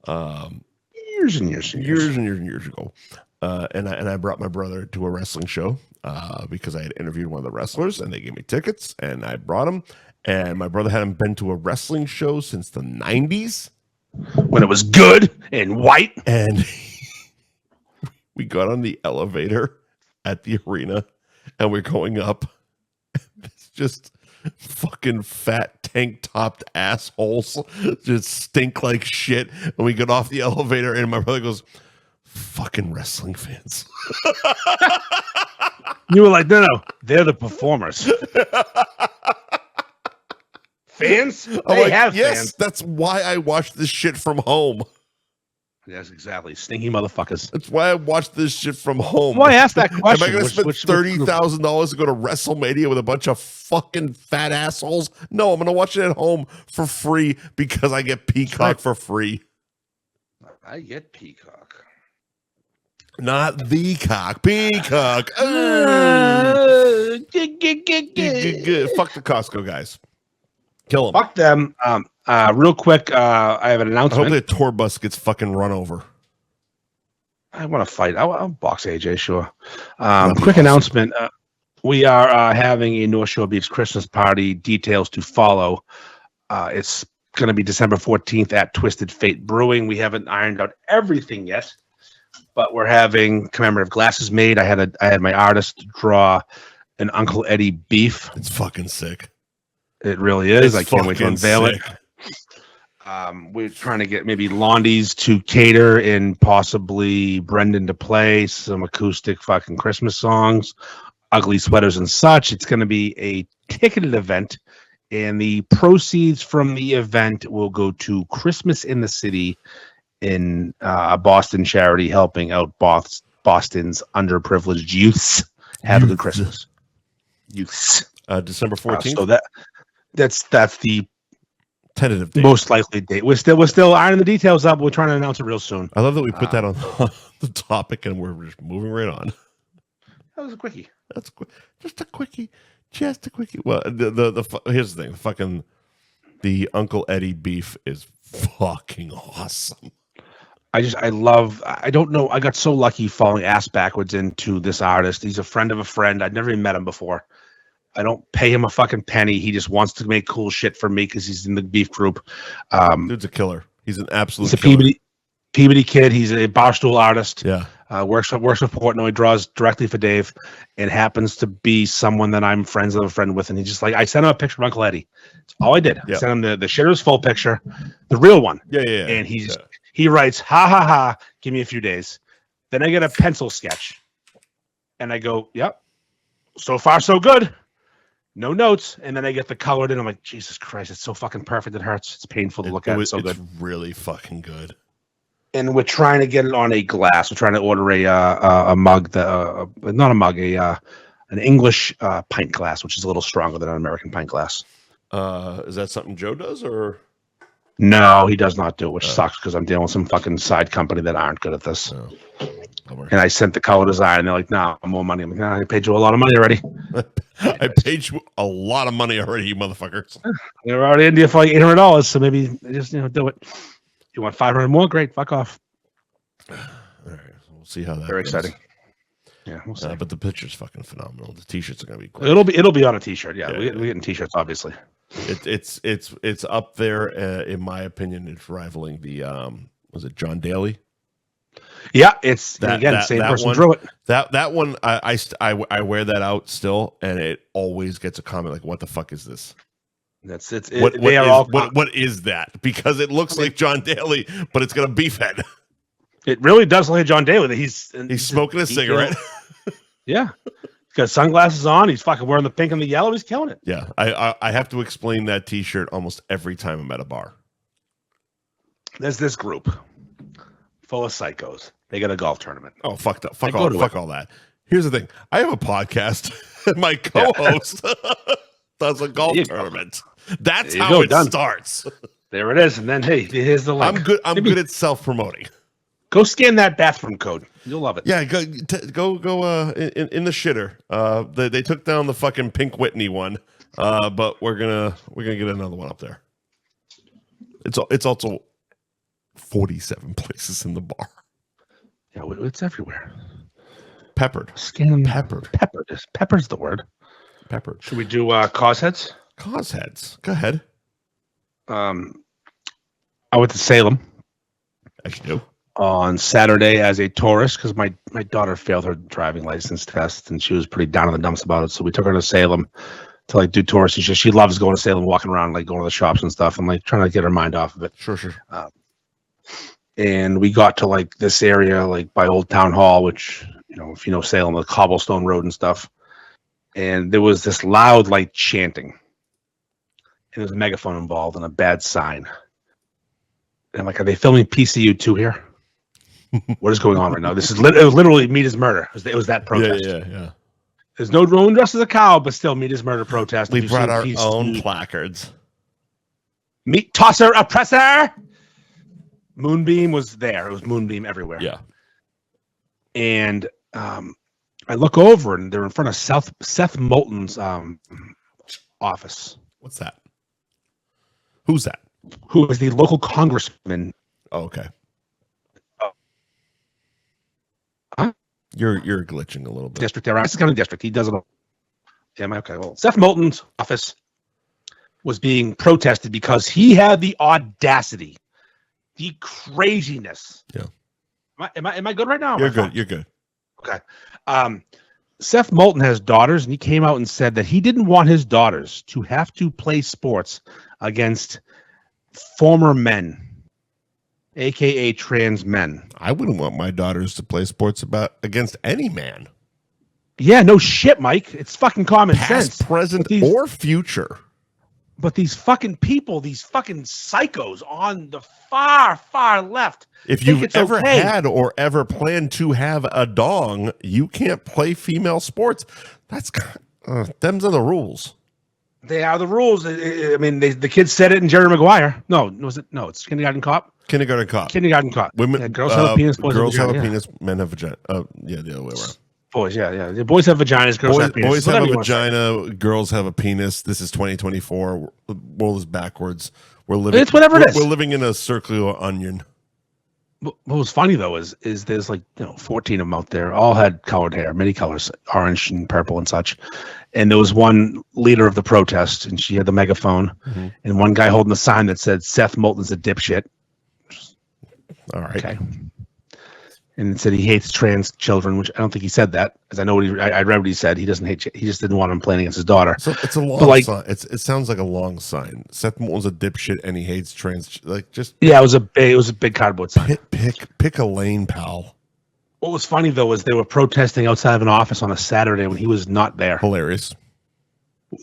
Years and years ago. And I brought my brother to a wrestling show because I had interviewed one of the wrestlers, and they gave me tickets, and I brought him. And my brother hadn't been to a wrestling show since the 90s. When it was good and white. And we got on the elevator at the arena, and we're going up. It's just fucking fat tank-topped assholes just stink like shit. And we get off the elevator, and my brother goes, fucking wrestling fans. You were like, no, they're the performers. Fans? Yes, fans. That's why I watch this shit from home. Yes, exactly. Stinky motherfuckers. That's why I watch this shit from home. Well, I asked that question. Am I going to spend $30,000 to go to WrestleMania with a bunch of fucking fat assholes? No, I'm going to watch it at home for free because I get Peacock for free. I get Peacock. Not the cock. Peacock. Fuck the Costco guys. Kill them. Fuck them. Real quick, I have an announcement. I hope the tour bus gets fucking run over. I want to fight. I'll box AJ, sure. Quick announcement. We are having a North Shore Beefs Christmas party. Details to follow. It's going to be December 14th at Twisted Fate Brewing. We haven't ironed out everything yet, but we're having commemorative glasses made. I had my artist draw an Uncle Eddie beef. It's fucking sick. It really is. I can't wait to unveil it. We're trying to get maybe Londies to cater and possibly Brendan to play some acoustic fucking Christmas songs, ugly sweaters and such. It's going to be a ticketed event, and the proceeds from the event will go to Christmas in the City in a Boston charity helping out Boston's underprivileged youths. Have a good Christmas. Youths. December 14th. So that's the tentative date. Most likely date. We're still ironing the details up. We're trying to announce it real soon. I love that we put that on the topic and we're just moving right on. That was a quickie. That's just a quickie. Well, here's the thing. The Uncle Eddie beef is fucking awesome. I don't know. I got so lucky falling ass backwards into this artist. He's a friend of a friend. I'd never even met him before. I don't pay him a fucking penny. He just wants to make cool shit for me because he's in the beef group. Dude's a killer. He's an absolute killer. Peabody kid. He's a barstool artist. Yeah. Works with Portnoy, draws directly for Dave, and happens to be someone that I'm friends of a friend with. And he's just like, I sent him a picture of Uncle Eddie. That's all I did. Yeah. I sent him the shitter's full picture, the real one. Yeah. And he writes, ha ha ha, give me a few days. Then I get a pencil sketch. And I go, yep. So far, so good. No notes. And then I get the colored, and I'm like, Jesus Christ, it's so fucking perfect. It hurts. It's painful to look at. It's so good. It's really fucking good. And we're trying to get it on a glass. We're trying to order a mug, not a mug, an English pint glass, which is a little stronger than an American pint glass. Is that something Joe does, or? No, he does not do it, which sucks because I'm dealing with some fucking side company that aren't good at this. And I sent the color design, and they're like, "No, more money." I'm like, "Nah, I paid you a lot of money already." I paid you a lot of money already, you motherfuckers. They were already in India for like $800, so maybe they just do it. You want 500 more? Great, fuck off. All right, we'll see how that. Very goes. exciting. Yeah, we'll see. But the picture's fucking phenomenal. The t-shirts are gonna be great. It'll be on a t-shirt. Yeah, we're getting t-shirts, obviously. It's up there. In my opinion, it's rivaling the was it John Daly? Yeah, it's the same person one, drew it. That one, I wear that out still, and it always gets a comment like, "What the fuck is this?" What is that? Because it looks like John Daly, but it's got a beef head. It really does look like John Daly. He's smoking a cigarette. Yeah, he's got sunglasses on. He's fucking wearing the pink and the yellow. He's killing it. Yeah, I have to explain that T-shirt almost every time I'm at a bar. There's this group full of psychos. They got a golf tournament. Oh, fuck all that. Here's the thing. I have a podcast. My co-host does a golf tournament. That's how it starts. There it is. And then, hey, here's the link. I'm good at self-promoting. Go scan that bathroom code. You'll love it. Yeah, go in the shitter. They took down the fucking Pink Whitney one, but we're gonna get another one up there. It's also 47 places in the bar. Yeah, it's everywhere. Peppered. Scan peppered. Pepper's the word. Peppered. Should we do cause heads? Cause heads. Go ahead. I went to Salem. As you do. On Saturday as a tourist because my daughter failed her driving license test and she was pretty down in the dumps about it. So we took her to Salem to like do tours. She loves going to Salem, walking around, like going to the shops and stuff, and like trying to get her mind off of it. Sure. And we got to like this area, like by Old Town Hall, which, you know, if you know Salem, the cobblestone road and stuff. And there was this loud like chanting. And there was a megaphone involved and a bad sign. And I'm like, are they filming PCU 2 here? What is going on right now? This is it was literally Meat is Murder. It was that protest. Yeah. There's no one dressed as a cow, but still Meat is Murder protest. We brought our own placards. Meat tosser oppressor. Moonbeam was there. It was Moonbeam everywhere. Yeah. And I look over and they're in front of Seth Moulton's office. What's that? Who's that? Who is the local congressman? Oh, okay. Huh? You're glitching a little bit. District there. It's kind of district. He does it all. Yeah, okay. Well, Seth Moulton's office was being protested because he had the audacity, the craziness. Yeah. Am I good right now? You're good. You're good. Okay. Seth Moulton has daughters, and he came out and said that he didn't want his daughters to have to play sports against former men, aka trans men. I wouldn't want my daughters to play sports against any man. Yeah, no shit, Mike. It's fucking common sense. Past, present, or future. But these fucking people, these fucking psychos on the far, far left. If you've ever had or ever planned to have a dong, you can't play female sports. That's them's are the rules. They are the rules. I mean, the kids said it in Jerry Maguire. No, was it? No, it's Kindergarten Cop. Kindergarten Cop. Kindergarten Cop. Women, yeah, girls have a penis. Girls have a penis. Men have a vagina. Yeah, the other way around. Boys, yeah. The boys have vaginas. Girls have penises. Boys have a vagina. Girls have a penis. This is 2024. The world is backwards. We're living. It's whatever it is. We're living in a circular onion. What was funny though is there's like 14 of them out there, all had colored hair, many colors, orange and purple and such. And there was one leader of the protest, and she had the megaphone, and one guy holding a sign that said "Seth Moulton's a dipshit." All right. Okay. And it said he hates trans children, which I don't think he said that, because I know I read what he said. He doesn't hate. He just didn't want him playing against his daughter. So it's a long sign. It sounds like a long sign. Seth Moulton's a dipshit, and he hates trans. Like just it was a big cardboard sign. Pick a lane, pal. What was funny though was they were protesting outside of an office on a Saturday when he was not there. Hilarious.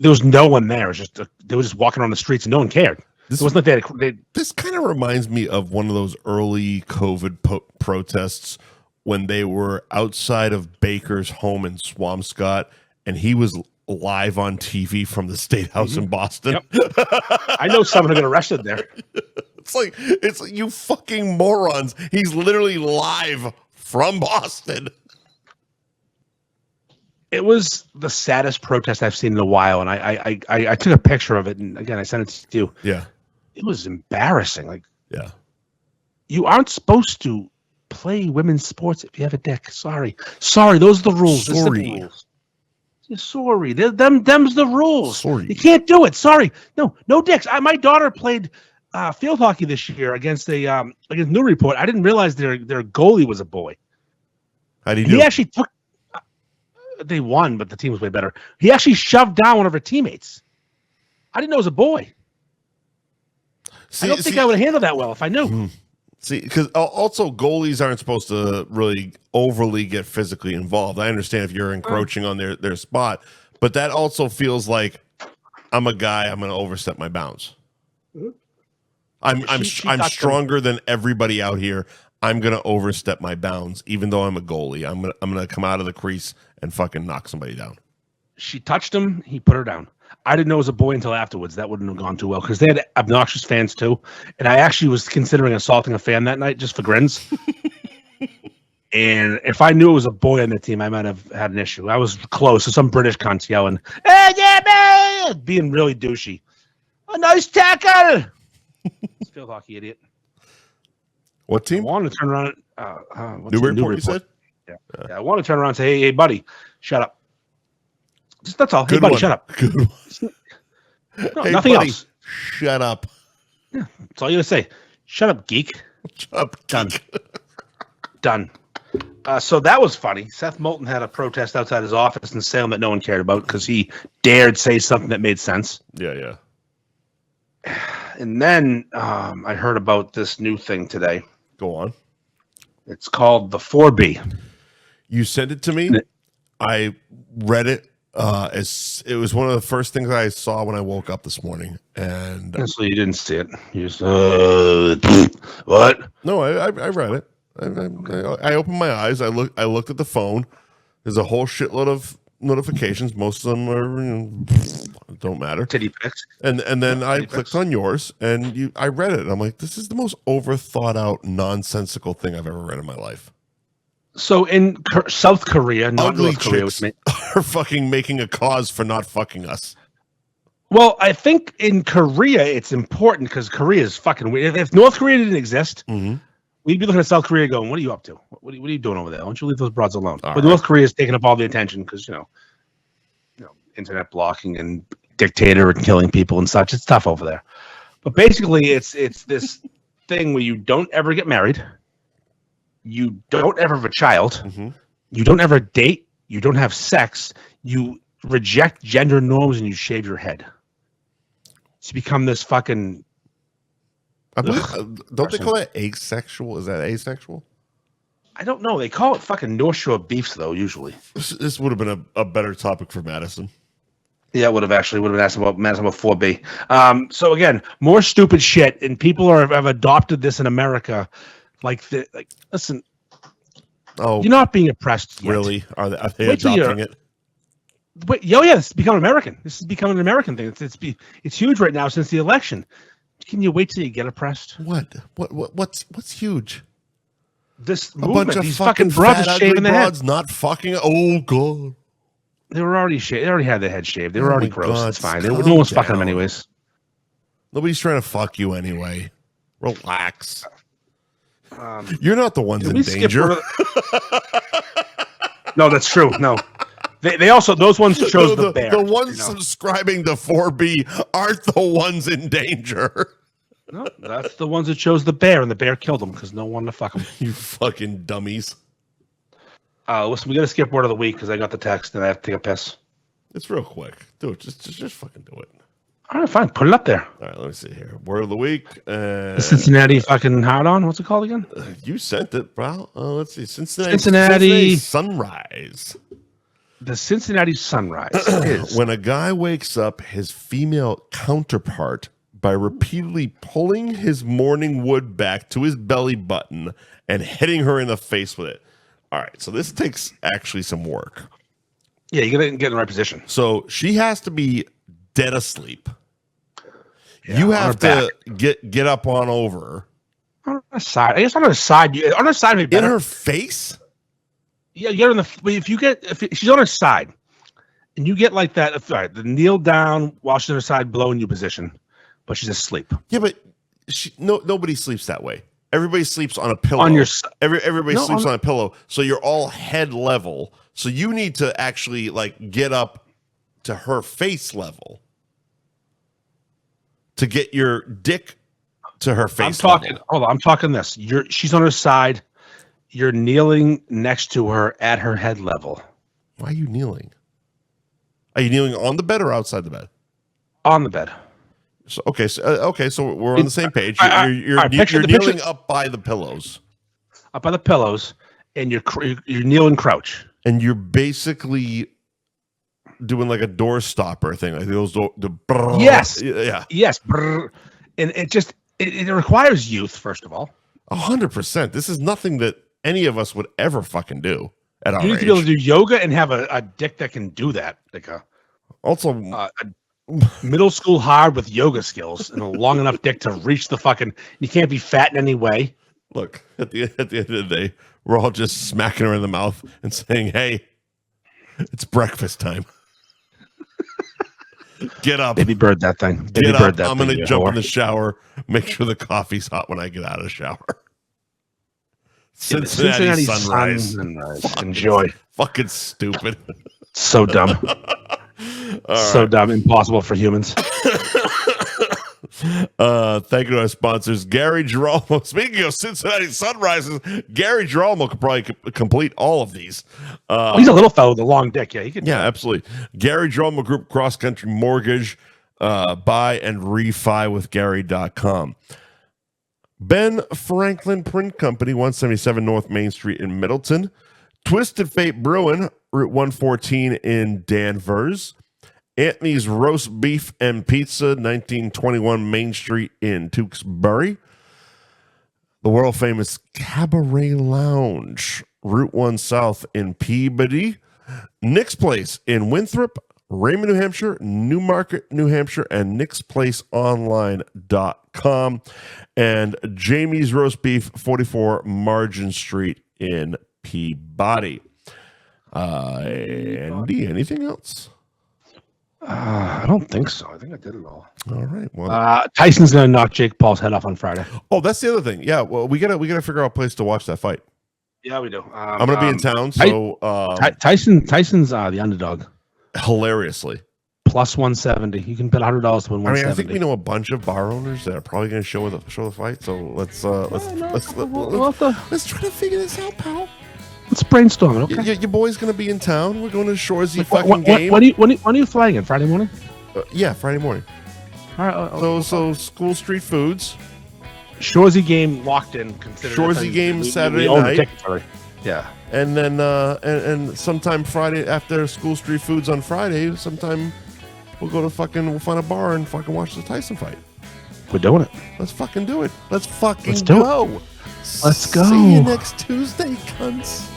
There was no one there. It was just they were just walking around the streets and no one cared. It wasn't like this kind of reminds me of one of those early COVID protests when they were outside of Baker's home in Swampscott, and he was live on TV from the State House in Boston. Yep. I know someone who got arrested there. It's like you fucking morons. He's literally live from Boston. It was the saddest protest I've seen in a while, and I took a picture of it, and again I sent it to you. Yeah, it was embarrassing. Like, yeah, you aren't supposed to play women's sports if you have a dick. Sorry, those are the rules. Sorry. Sorry, them's the rules. Sorry, you can't do it. Sorry, no dicks. My daughter played field hockey this year against Newburyport. I didn't realize their goalie was a boy. How do you do? He actually took. They won, but the team was way better. He actually shoved down one of her teammates. I didn't know it was a boy. I don't think I would handle that well if I knew. See, because also goalies aren't supposed to really overly get physically involved. I understand if you're encroaching on their spot, but that also feels like I'm a guy. I'm going to overstep my bounds. I'm stronger than everybody out here. I'm going to overstep my bounds, even though I'm a goalie. I'm going to come out of the crease and fucking knock somebody down. She touched him. He put her down. I didn't know it was a boy until afterwards. That wouldn't have gone too well because they had obnoxious fans too. And I actually was considering assaulting a fan that night just for grins. And if I knew it was a boy on the team, I might have had an issue. I was close to some British cunts yelling, "Hey, yeah, man!" being really douchey. A nice tackle. Field hockey idiot. What team? I wanted to turn around. Newburyport, you said? Yeah. I want to turn around and say, hey, buddy, shut up. Just that's all. Good hey, buddy, one. Shut up. Good one. No, hey, nothing buddy, else. Shut up. Yeah, that's all you gotta say. Shut up, geek. Shut up, geek. Done. So that was funny. Seth Moulton had a protest outside his office in Salem that no one cared about because he dared say something that made sense. Yeah. And then I heard about this new thing today. Go on. It's called the 4B. You sent it to me. I read it. It was one of the first things I saw when I woke up this morning. And so you didn't see it. You just what? No, I read it. I opened my eyes. I looked at the phone. There's a whole shitload of notifications. Most of them are don't matter. Titty pics. And then I clicked on yours, and I read it. And I'm like, this is the most overthought out, nonsensical thing I've ever read in my life. So in South Korea, not ugly North Korea, chicks are fucking making a cause for not fucking us. Well, I think in Korea it's important because Korea is fucking weird. If North Korea didn't exist, we'd be looking at South Korea going, "What are you up to? What are you doing over there? Why don't you leave those broads alone?" But North Korea is taking up all the attention because you know, internet blocking and dictator and killing people and such. It's tough over there. But basically, it's this thing where you don't ever get married, you don't ever have a child, you don't ever date, you don't have sex, you reject gender norms, and you shave your head. To become this fucking. I believe, don't they call that asexual? Is that asexual? I don't know. They call it fucking North Shore beefs, though, usually. This would have been a better topic for Madison. Yeah, would have been asked about Madison about 4B. So again, more stupid shit, and people have adopted this in America. Listen. Oh, you're not being oppressed yet. Really? Are they adopting it? Wait, this is becoming American. This is becoming an American thing. It's huge right now since the election. Can you wait till you get oppressed? What's huge? This a movement, bunch of these fucking brothers fat, shaving their heads. Not fucking. Oh god. They were already shaved. They already had their head shaved. They were already gross. God, it's fine. No one's fucking them anyways. Nobody's trying to fuck you anyway. Relax. You're not the ones in danger. No, that's true. No. They also, those ones chose the bear. The ones subscribing to 4B aren't the ones in danger. No, that's the ones that chose the bear, and the bear killed them because no one wanted to fuck them. You fucking dummies. Listen, we got to skip word of the week because I got the text and I have to take a piss. It's real quick. Do it. Just fucking do it. All right, fine. Put it up there. All right, let me see here. Word of the week. The Cincinnati fucking hard-on. What's it called again? You sent it, bro. Let's see. Cincinnati Sunrise. The Cincinnati Sunrise is when a guy wakes up his female counterpart by repeatedly pulling his morning wood back to his belly button and hitting her in the face with it. All right, so this takes actually some work. Yeah, you gotta get in the right position. So she has to be dead asleep. Yeah, you have to get up on over. All Side. I guess on her side. On her side, maybe In better. her face? Yeah, you get on the. If she's on her side, and you get like that, the kneel down while she's on her side, blowing you position, but she's asleep. Yeah, but nobody sleeps that way. Everybody sleeps on a pillow. On your everybody sleeps on a pillow, so you're all head level. So you need to actually like get up to her face level to get your dick to her face. Level. Hold on, I'm talking this. She's on her side. You're kneeling next to her at her head level. Why are you kneeling? Are you kneeling on the bed or outside the bed? On the bed. So so we're on the same page. You're kneeling up by the pillows. Up by the pillows, and you're kneeling crouch. And you're basically doing like a door stopper thing, like those Yes. Yeah. Yes. Brrr. And it requires youth, first of all. 100%. This is nothing that any of us would ever fucking do at our age. You need to be able to do yoga and have a dick that can do that. Like a middle school hard with yoga skills and a long enough dick to reach the fucking. You can't be fat in any way. Look, at the end of the day, we're all just smacking her in the mouth and saying, "Hey, it's breakfast time. Get up, baby bird that thing. Baby bird that I'm gonna jump in the shower. Make sure the coffee's hot when I get out of the shower." Cincinnati sunrise. Enjoy. Fucking stupid. So dumb. So dumb. Impossible for humans. Thank you to our sponsors, Gary Girolamo. Speaking of Cincinnati sunrises, Gary Girolamo could probably complete all of these. He's a little fellow with a long dick. Yeah, he can. Yeah, absolutely. Gary Girolamo Group Cross Country Mortgage. Buy and refi with Gary.com. Ben Franklin Print Company, 177 North Main Street in Middleton. Twisted Fate Brewing, Route 114 in Danvers. Anthony's Roast Beef and Pizza, 1921 Main Street in Tewksbury. The world famous Cabaret Lounge, Route 1 South in Peabody. Nick's Place in Winthrop, Raymond, New Hampshire, Newmarket, New Hampshire, and nicksplaceonline.com. And Jamie's Roast Beef, 44 Margin Street in Peabody. Andy, anything else? I don't think so. I think I did it all. All right. Well, Tyson's gonna knock Jake Paul's head off on Friday. Oh, that's the other thing. Yeah. Well, we gotta figure out a place to watch that fight. Yeah, we do. I'm gonna be in town, so Tyson's the underdog. Hilariously, plus 170. You can bet $100 to win 170. I mean, I think we know a bunch of bar owners that are probably going to show the fight. So let's try to figure this out, pal. Let's brainstorm it. Okay. Your boy's going to be in town. We're going to Shoresy game. When are you flying in? Friday morning? Yeah, Friday morning. All right. So School Street Foods. Shoresy game locked in. Shoresy game Saturday night. Yeah. And then and sometime Friday after School Street Foods on Friday, sometime we'll go to we'll find a bar and fucking watch the Tyson fight. We're doing it. Let's fucking do it. Let's go. Let's go. See you next Tuesday, cunts.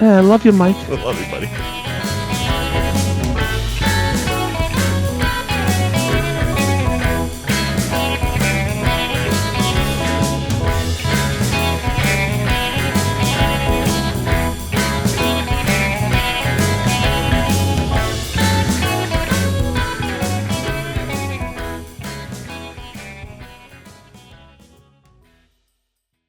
I love you, Mike. I love you, buddy.